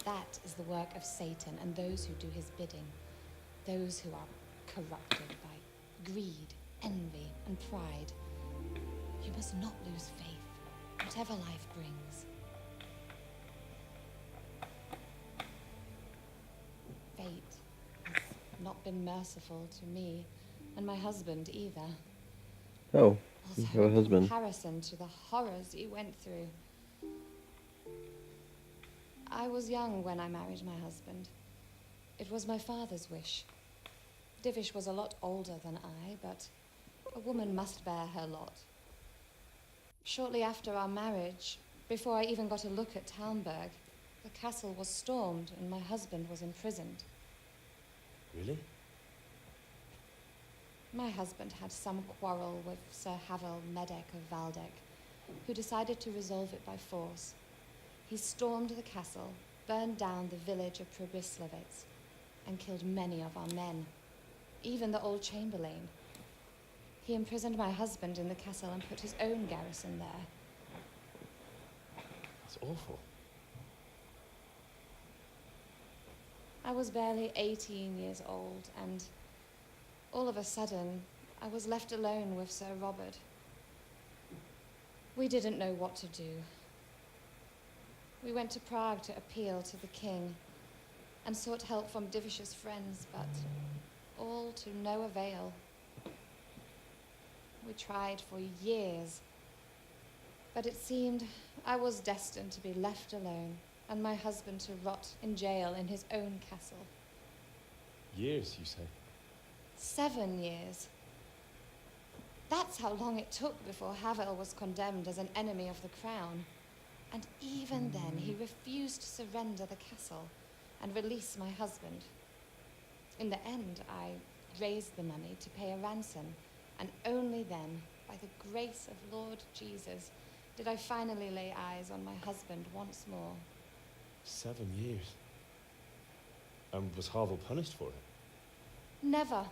That is the work of Satan and those who do his bidding. Those who are corrupted by greed, envy, and pride. You must not lose faith, whatever life brings. Fate has not been merciful to me, and my husband either. Oh, you Also, have a in husband. comparison to the horrors you went through. I was young when I married my husband. It was my father's wish. Divish was a lot older than I, but a woman must bear her lot. Shortly after our marriage, before I even got a look at Talmberg, the castle was stormed and my husband was imprisoned. Really? My husband had some quarrel with Sir Havel Medek of Valdek, who decided to resolve it by force. He stormed the castle, burned down the village of Probislavitz, and killed many of our men, even the old chamberlain. He imprisoned my husband in the castle and put his own garrison there. It's awful. I was barely 18 years old, and all of a sudden, I was left alone with Sir Robert. We didn't know what to do. We went to Prague to appeal to the king and sought help from Divish's friends, but all to no avail. We tried for years, but it seemed I was destined to be left alone and my husband to rot in jail in his own castle. Years, you say? 7 years. That's how long it took before Havel was condemned as an enemy of the crown. And even then, he refused to surrender the castle and release my husband. In the end, I raised the money to pay a ransom, and only then, by the grace of Lord Jesus, did I finally lay eyes on my husband once more. 7 years. And was Havel punished for it? Never.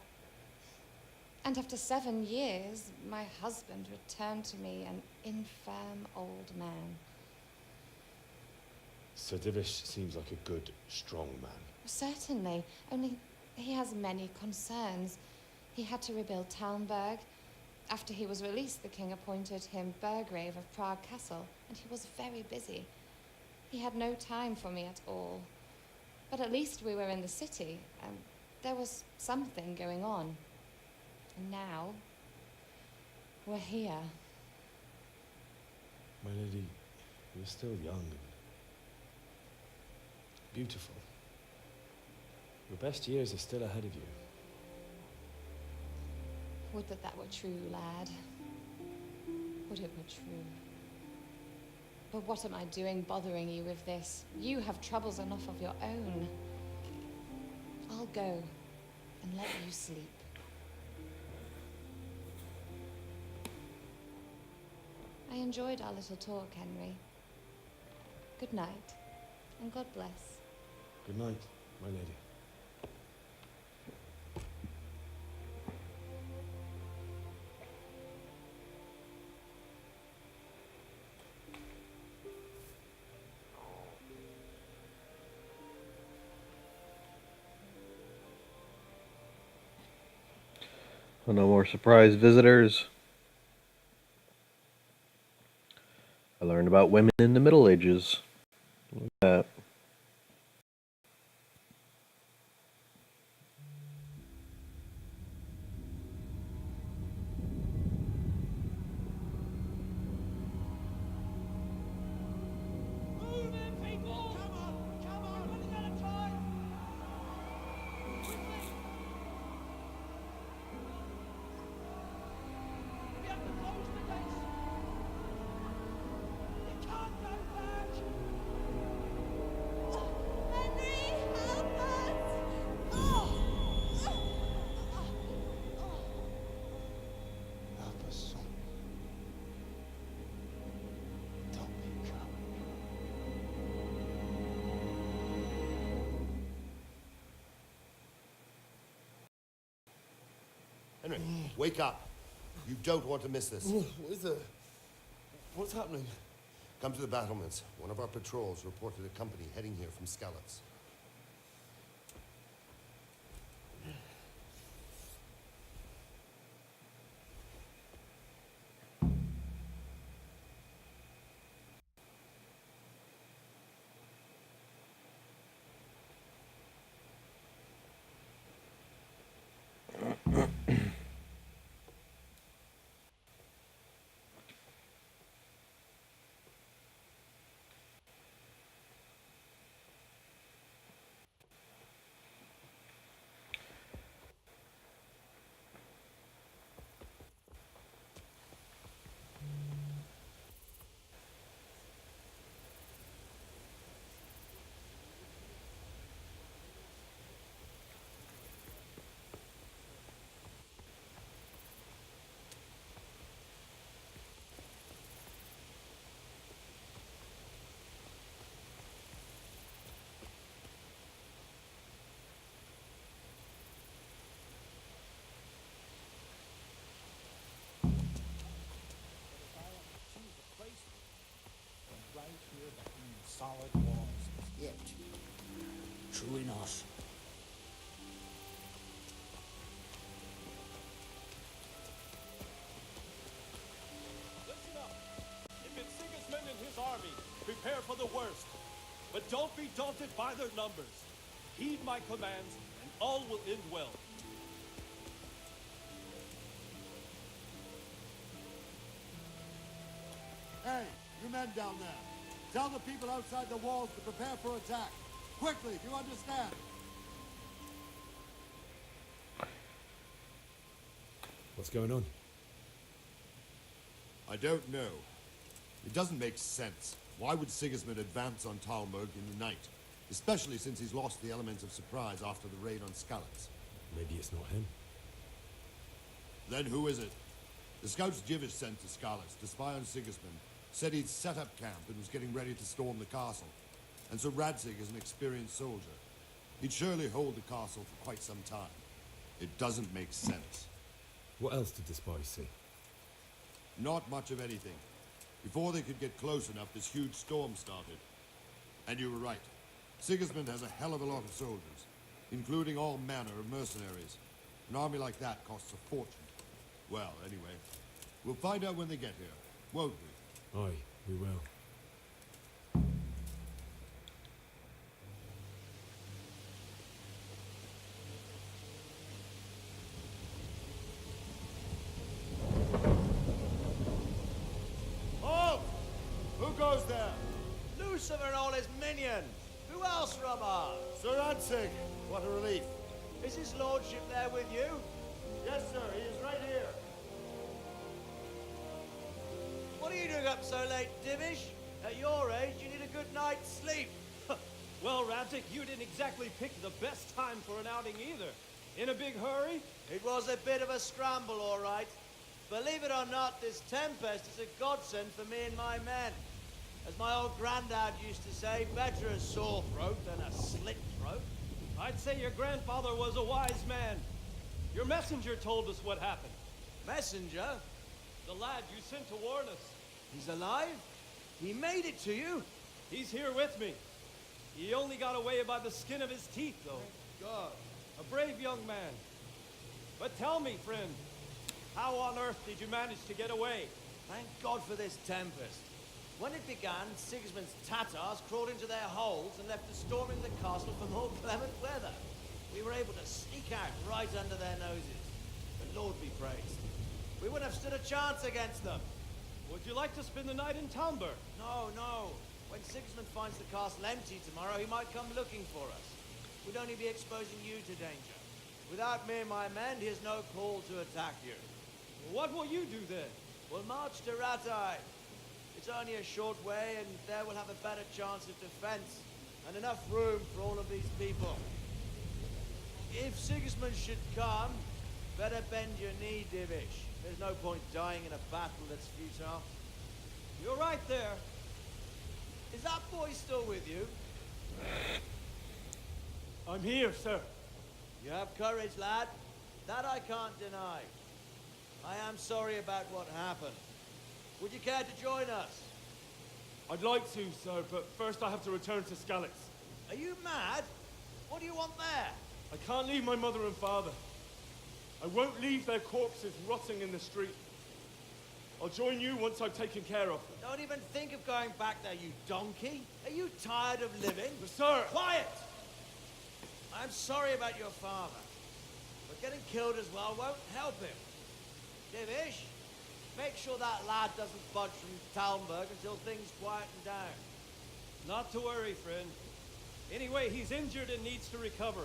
And after 7 years, my husband returned to me an infirm old man. Sir Divish seems like a good, strong man. Certainly, only he has many concerns. He had to rebuild Talmberg. After he was released, the king appointed him Burgrave of Prague Castle, and he was very busy. He had no time for me at all. But at least we were in the city, and there was something going on. And now, we're here. My lady, you're still young and beautiful. Your best years are still ahead of you. Would that were true, lad. Would it were true. But what am I doing bothering you with this? You have troubles enough of your own. I'll go and let you sleep. I enjoyed our little talk, Henry. Good night, and God bless. Good night, my lady. No more surprise visitors. I learned about women in the Middle Ages. Look at that. Henry, wake up. You don't want to miss this. What is it? What's happening? Come to the battlements. One of our patrols reported a company heading here from Skalitz. Right here behind the solid walls is it. True enough. Listen up. If it's Sigismund and his army, prepare for the worst. But don't be daunted by their numbers. Heed my commands, and all will end well. Hey, you men down there. Tell the people outside the walls to prepare for attack. Quickly, do you understand? What's going on? I don't know. It doesn't make sense. Why would Sigismund advance on Talmberg in the night? Especially since he's lost the element of surprise after the raid on Skalitz. Maybe it's not him. Then who is it? The scouts Jivish sent to Skalitz to spy on Sigismund said he'd set up camp and was getting ready to storm the castle. And so Radzig is an experienced soldier. He'd surely hold the castle for quite some time. It doesn't make sense. What else did the spies see? Not much of anything. Before they could get close enough, this huge storm started. And you were right. Sigismund has a hell of a lot of soldiers, including all manner of mercenaries. An army like that costs a fortune. Well, anyway, we'll find out when they get here, won't we? Aye, we will. Halt! Who goes there? Lucifer and all his minions. Who else, Robert? Sir Radzig, what a relief. Is his lordship there with you? Yes, sir, he is right here. What are you doing up so late, Divish? At your age, you need a good night's sleep. Well, Radzig, you didn't exactly pick the best time for an outing either. In a big hurry? It was a bit of a scramble, all right. Believe it or not, this tempest is a godsend for me and my men. As my old granddad used to say, better a sore throat than a slit throat. I'd say your grandfather was a wise man. Your messenger told us what happened. Messenger? The lad you sent to warn us. He's alive? He made it to you? He's here with me. He only got away by the skin of his teeth, though. God. A brave young man. But tell me, friend, how on earth did you manage to get away? Thank God for this tempest. When it began, Sigismund's Tatars crawled into their holes and left us storming the castle for more clement weather. We were able to sneak out right under their noses. The Lord be praised. We wouldn't have stood a chance against them. Would you like to spend the night in Talmberg? No, no. When Sigismund finds the castle empty tomorrow, he might come looking for us. We'd only be exposing you to danger. Without me and my men, he has no call to attack you. What will you do then? We'll march to Ratai. It's only a short way, and there we'll have a better chance of defense, and enough room for all of these people. If Sigismund should come, better bend your knee, Divish. There's no point dying in a battle that's futile. You're right there. Is that boy still with you? I'm here, sir. You have courage, lad. That I can't deny. I am sorry about what happened. Would you care to join us? I'd like to, sir, but first I have to return to Skalitz. Are you mad? What do you want there? I can't leave my mother and father. I won't leave their corpses rotting in the street. I'll join you once I've taken care of them. Don't even think of going back there, you donkey. Are you tired of living? Sir! Quiet! I'm sorry about your father, but getting killed as well won't help him. Divish, make sure that lad doesn't budge from Talmberg until things quieten down. Not to worry, friend. Anyway, he's injured and needs to recover.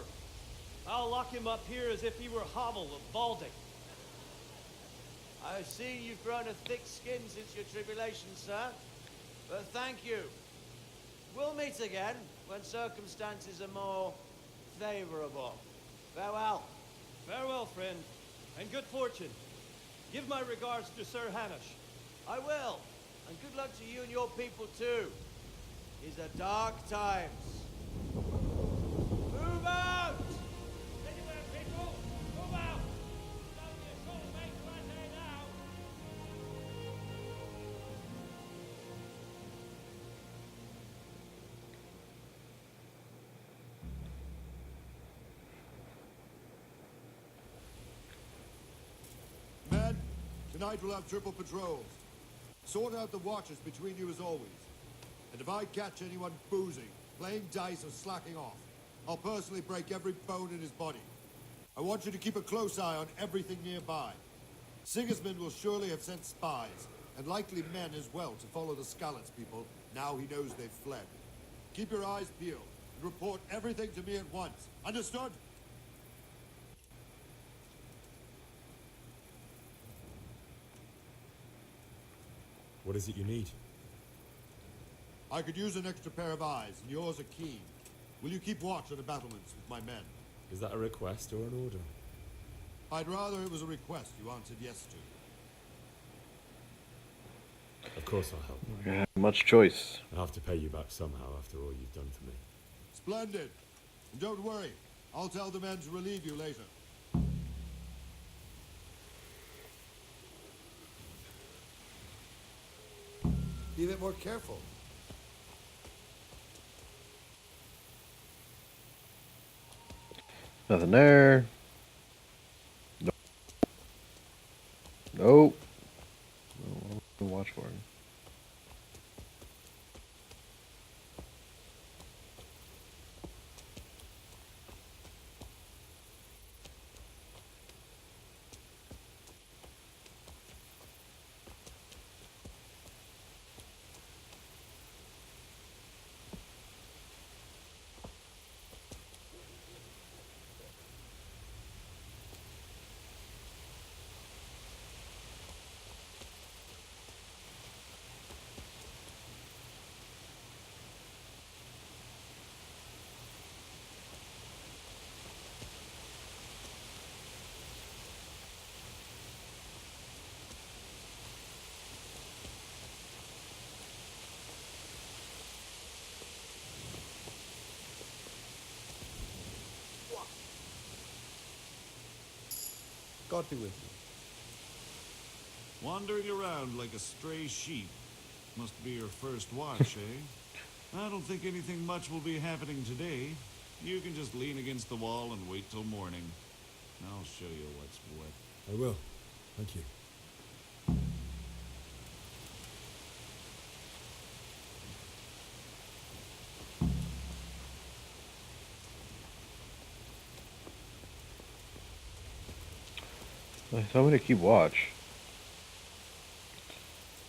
I'll lock him up here as if he were Hovel of Balding. I've seen you've grown a thick skin since your tribulation, sir. But thank you. We'll meet again when circumstances are more favorable. Farewell. Farewell, friend, and good fortune. Give my regards to Sir Hanush. I will. And good luck to you and your people, too. These are dark times. Move out! Anywhere, people! Move out! It's only a short way to Rande now. Men, tonight we'll have triple patrols. Sort out the watches between you as always. And if I catch anyone boozing, playing dice or slacking off, I'll personally break every bone in his body. I want you to keep a close eye on everything nearby. Sigismund will surely have sent spies, and likely men as well, to follow the Skalitz people, now he knows they've fled. Keep your eyes peeled, and report everything to me at once. Understood? What is it you need? I could use an extra pair of eyes, and yours are keen. Will you keep watch on the battlements with my men? Is that a request or an order? I'd rather it was a request you answered yes to. Of course I'll help. We don't have much choice. I'll have to pay you back somehow after all you've done for me. Splendid. And don't worry, I'll tell the men to relieve you later. Be a bit more careful. Nothing there. Nope. Nope. No, watch for him. God be with you. Wandering around like a stray sheep. Must be your first watch, eh? I don't think anything much will be happening today. You can just lean against the wall and wait till morning. I'll show you what's what. I will. Thank you. Tell me to keep watch.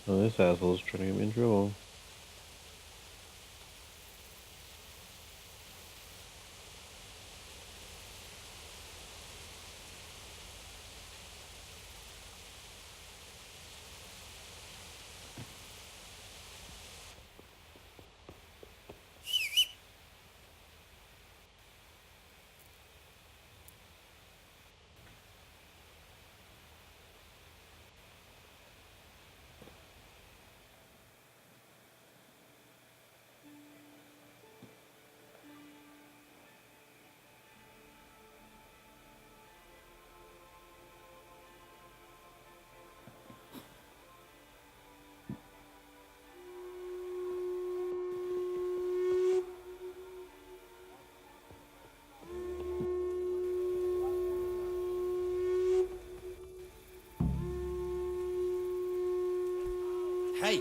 Oh, this asshole's trying to get me in trouble. Hey!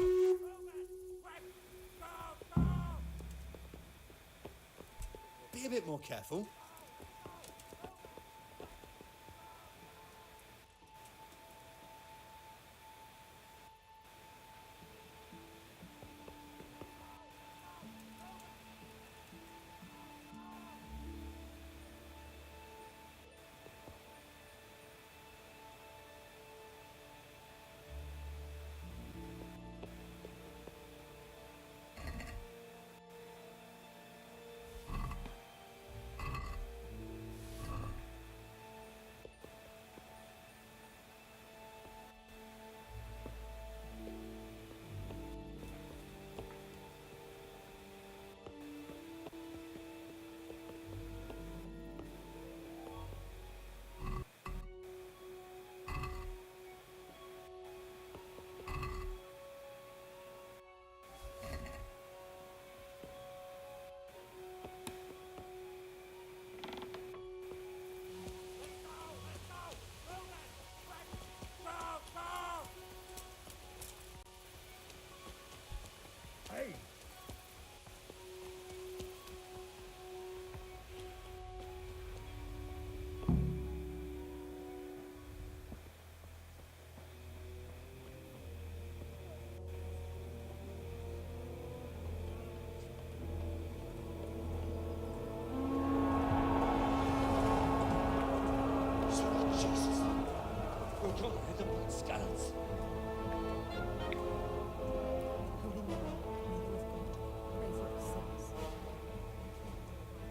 Be a bit more careful. Hey! Jesus. We're going to hit them like skeletons.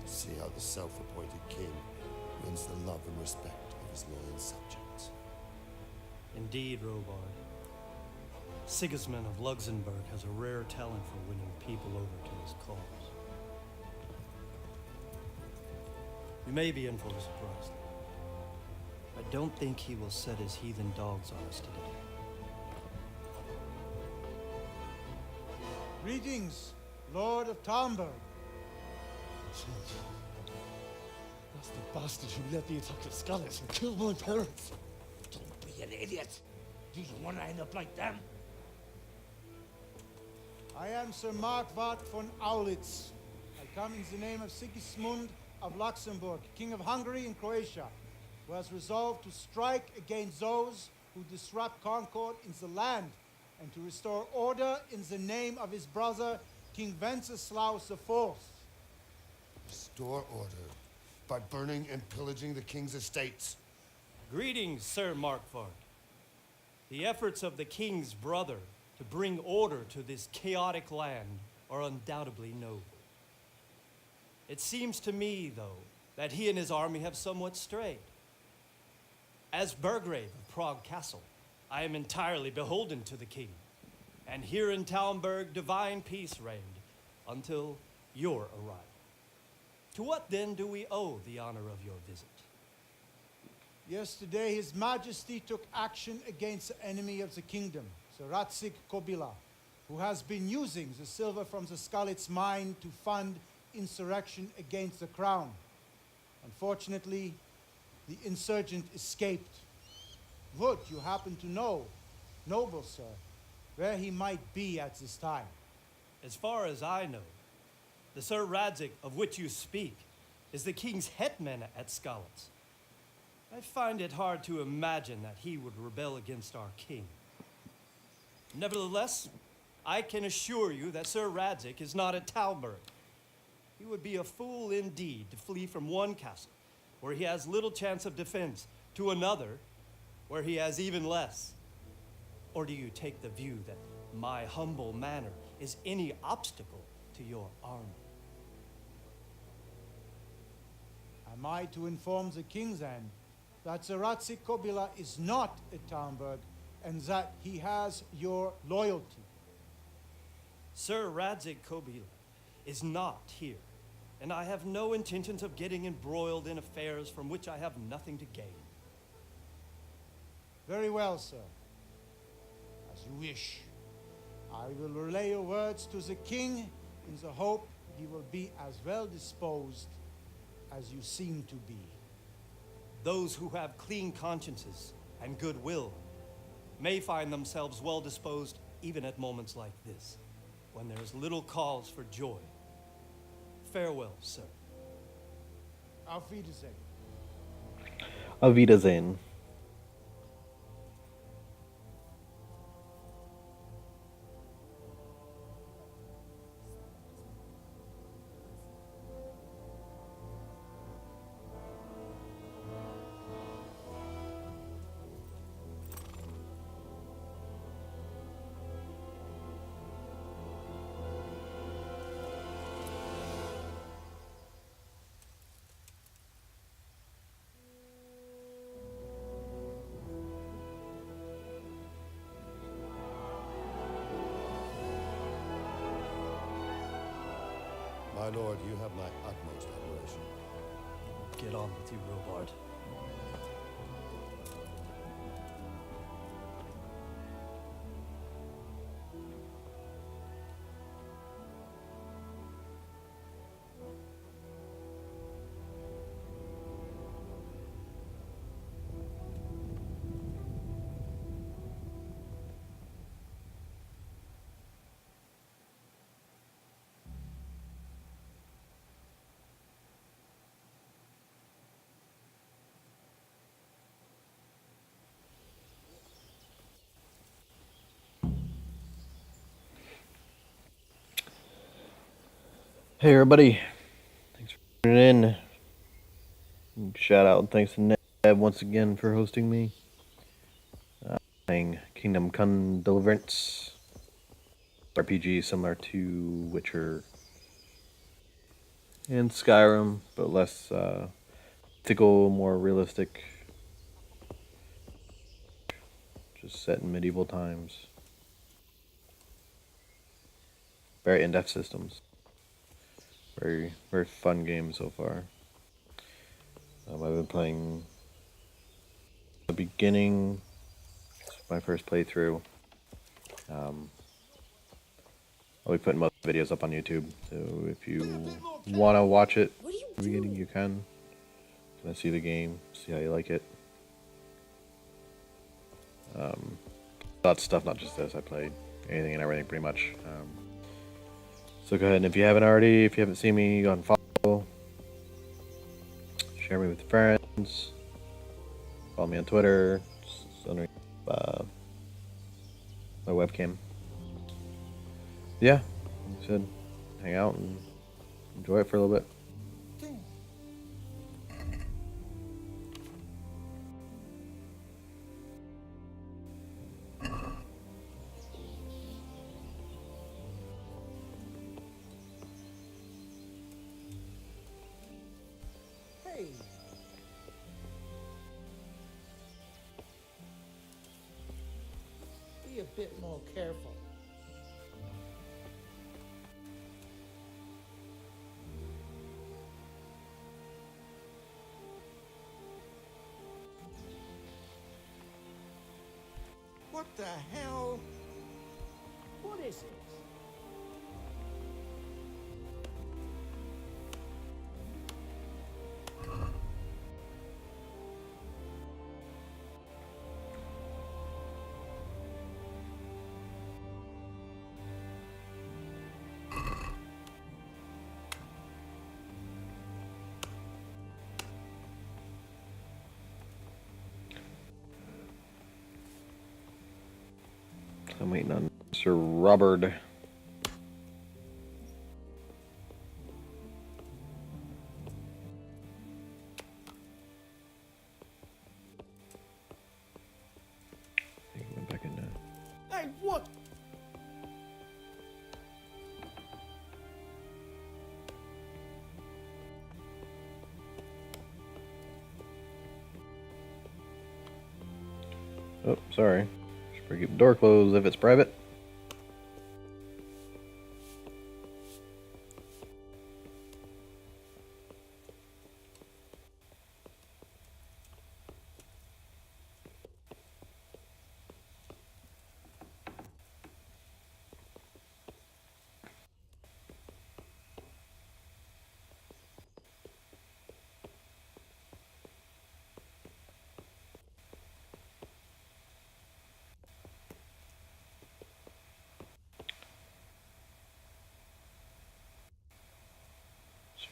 See how the self-appointed king wins the love and respect of his loyal subjects. Indeed, Robard. Sigismund of Luxembourg has a rare talent for winning people over to his cause. You may be in for a surprise. I don't think he will set his heathen dogs on us today. Greetings, Lord of Talmberg. That's the bastard who led the attack at Scarlet and killed my parents. Don't be an idiot. You don't want to end up like them. I am Sir Markwart von Aulitz. I come in the name of Sigismund of Luxembourg, King of Hungary and Croatia, who has resolved to strike against those who disrupt concord in the land and to restore order in the name of his brother, King Wenceslaus IV. Restore order by burning and pillaging the king's estates. Greetings, Sir Markwart. The efforts of the king's brother to bring order to this chaotic land are undoubtedly noble. It seems to me, though, that he and his army have somewhat strayed. As Burgrave of Prague Castle, I am entirely beholden to the king, and here in Talmberg divine peace reigned until your arrival. To what then do we owe the honor of your visit? Yesterday, His Majesty took action against the enemy of the kingdom, Sir Radzik Kobila, who has been using the silver from the Skalitz mine to fund insurrection against the crown. Unfortunately, the insurgent escaped. Would you happen to know, noble sir, where he might be at this time? As far as I know, the Sir Radzik of which you speak is the king's hetman at Skalitz. I find it hard to imagine that he would rebel against our king. Nevertheless, I can assure you that Sir Radzik is not at Talmberg. He would be a fool indeed to flee from one castle, where he has little chance of defense, to another, where he has even less. Or do you take the view that my humble manner is any obstacle to your army? Am I to inform the king then that Sir Radzik Kobila is not at Talmberg and that he has your loyalty? Sir Radzik Kobila is not here, and I have no intentions of getting embroiled in affairs from which I have nothing to gain. Very well, sir. As you wish. I will relay your words to the king in the hope he will be as well disposed as you seem to be. Those who have clean consciences and goodwill may find themselves well disposed even at moments like this, when there is little cause for joy. Farewell, sir. Auf Wiedersehen. Auf Wiedersehen. My lord, you have my utmost admiration. Get on with you, Robard. Hey everybody, thanks for tuning in. Shout out and thanks to Neb once again for hosting me. Playing Kingdom Come Deliverance. RPG similar to Witcher and Skyrim, but less mythical, more realistic. Just set in medieval times. Very in-depth systems. Very, very fun game so far. I've been playing the beginning. It's my first playthrough. I'll be putting most videos up on YouTube, so if you want to watch it from the beginning, you can. Kind of see the game, see how you like it. Lots of stuff, not just this. I played anything and everything pretty much. So go ahead, and if you haven't already, if you haven't seen me, go ahead and follow. Share me with friends. Follow me on Twitter. It's underneath my webcam. Yeah, like I said, hang out and enjoy it for a little bit. Hey. Be a bit more careful. What the hell? What is it? I'm waiting on Sir Robert. I think he went back in now. Hey, what? Oh, sorry. Should probably keep the door closed if it's private.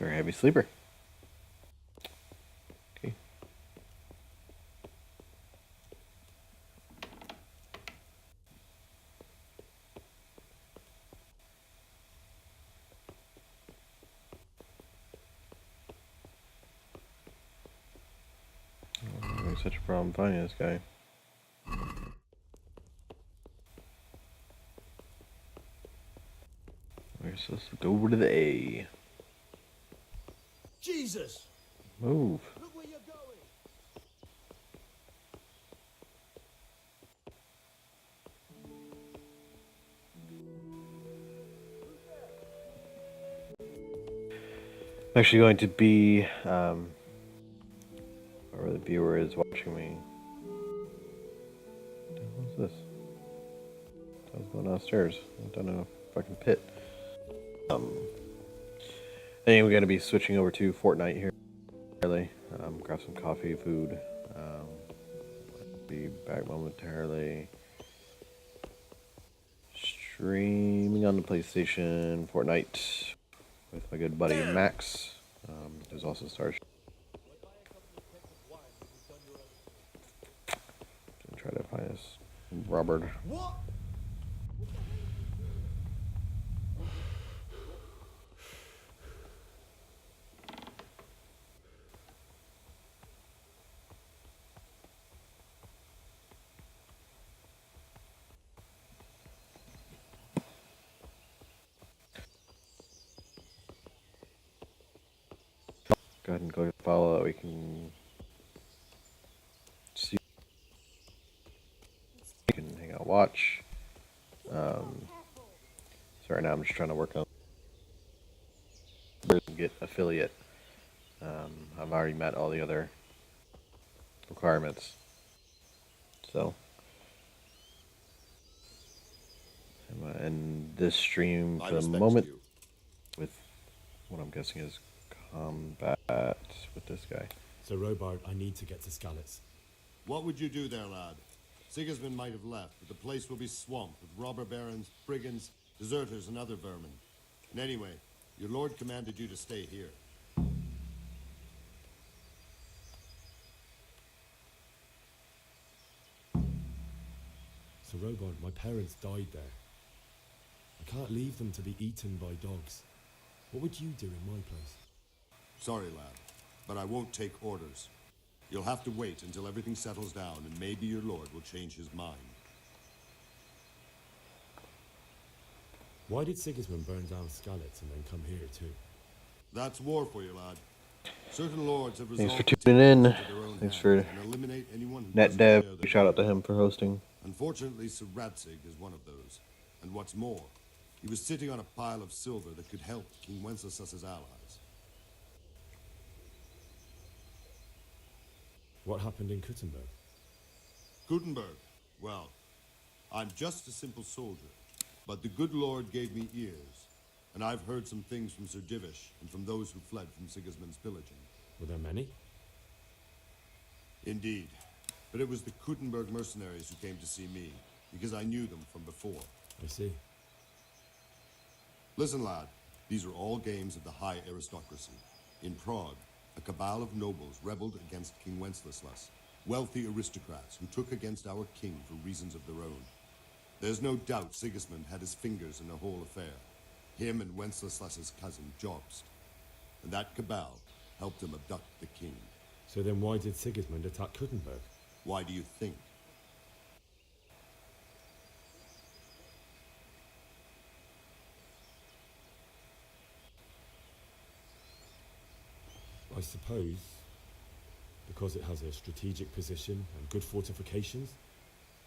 Very heavy sleeper. Okay. Oh, such a problem finding this guy. We're supposed to go over to the A. Jesus! Move. Look where you're going! I'm actually going to be, wherever the viewer is watching me. What's this? I was going downstairs. I've done a fucking pit. I think we're going to be switching over to Fortnite here. Grab some coffee, food. Be back momentarily. Streaming on the PlayStation, Fortnite with my good buddy Max. There's also Star. Try to find this Robert. What? Go ahead and go follow that we can see. We can hang out, watch. So right now I'm just trying to work on get affiliate. I've already met all the other requirements. So I'm gonna end this stream for the moment with what I'm guessing is combat with this guy. So, Robard, I need to get to Skalitz. What would you do there, lad? Sigismund might have left, but the place will be swamped with robber barons, brigands, deserters, and other vermin. And anyway, your lord commanded you to stay here. So, Robard, my parents died there. I can't leave them to be eaten by dogs. What would you do in my place? Sorry, lad, but I won't take orders. You'll have to wait until everything settles down, and maybe your lord will change his mind. Why did Sigismund burn down Skalitz and then come here too? That's war for you, lad. Certain lords have Thanks resolved for to take tuning in. matters into their own Thanks hands for and eliminate anyone who Net doesn't Dev. share their Shout out to vision. him for hosting. Unfortunately, Sir Radzig is one of those. And what's more, he was sitting on a pile of silver that could help King Wenceslas's allies. What happened in Kuttenberg? Gutenberg, well, I'm just a simple soldier, but the good Lord gave me ears, and I've heard some things from Sir Divish and from those who fled from Sigismund's pillaging. Were there many? Indeed, but it was the Kuttenberg mercenaries who came to see me, because I knew them from before. I see. Listen, lad, these are all games of the high aristocracy. In Prague, a cabal of nobles rebelled against King Wenceslas, wealthy aristocrats who took against our king for reasons of their own. There's no doubt Sigismund had his fingers in the whole affair. Him and Wenceslas's cousin, Jobst. And that cabal helped him abduct the king. So then why did Sigismund attack Kuttenberg? Why do you think? I suppose because it has a strategic position and good fortifications,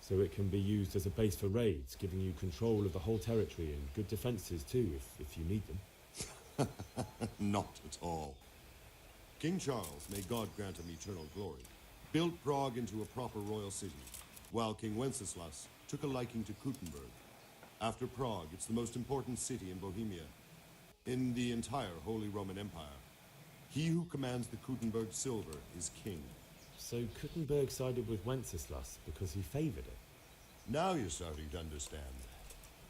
so it can be used as a base for raids, giving you control of the whole territory and good defenses too, if you need them. Not at all. King Charles, may God grant him eternal glory, built Prague into a proper royal city, while King Wenceslas took a liking to Kuttenberg. After Prague, it's the most important city in Bohemia, in the entire Holy Roman Empire. He who commands the Kuttenberg silver is king. So Kuttenberg sided with Wenceslas because he favoured it? Now you're starting to understand.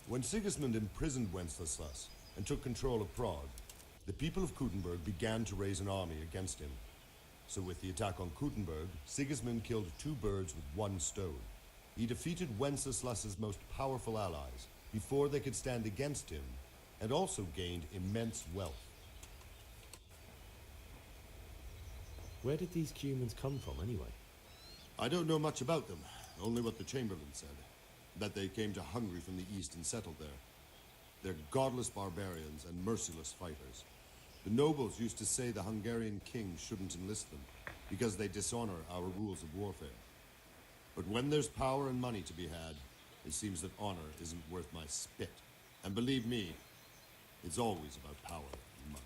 When Sigismund imprisoned Wenceslas and took control of Prague, The people of Kuttenberg began to raise an army against him. So with the attack on Kuttenberg, Sigismund killed 2 birds with 1 stone. He defeated Wenceslas's most powerful allies before they could stand against him, and also gained immense wealth. Where did these humans come from, anyway? I don't know much about them, only what the Chamberlain said. That they came to Hungary from the east and settled there. They're godless barbarians and merciless fighters. The nobles used to say the Hungarian king shouldn't enlist them, because they dishonor our rules of warfare. But when there's power and money to be had, it seems that honor isn't worth my spit. And believe me, it's always about power and money.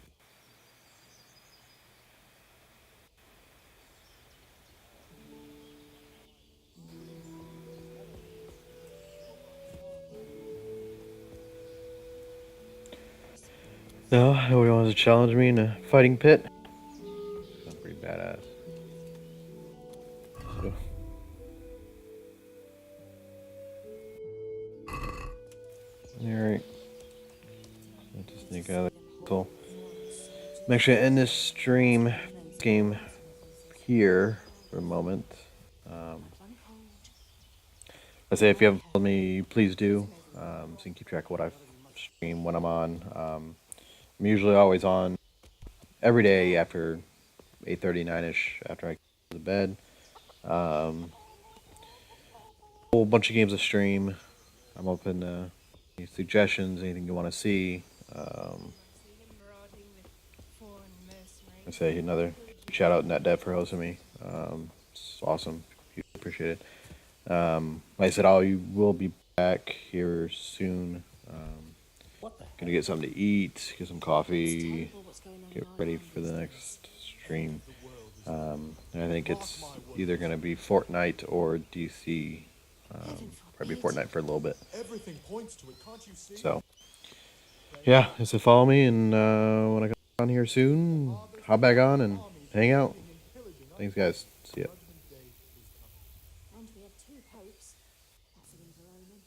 No, nobody wants to challenge me in a fighting pit. Sounds pretty badass. So. Alright. Just sneak out of the castle. I'm actually gonna end this game here for a moment. I say if you haven't followed me, please do. So you can keep track of what I stream when I'm on. I'm usually always on every day after 8:39ish after I go to bed. Whole bunch of games to stream. I'm open to any suggestions, anything you want to see. I say another shout out NetDev for hosting me. It's awesome. Appreciate it. Like I said, I will be back here soon. Gonna get something to eat, get some coffee, get ready for the next stream. And I think it's either gonna be Fortnite or DC. Probably Fortnite for a little bit. Everything points to it, can't you see? So, yeah, so follow me, and when I come on here soon, hop back on and hang out. Thanks, guys. See ya. And we have 2 popes. That's an evil omen.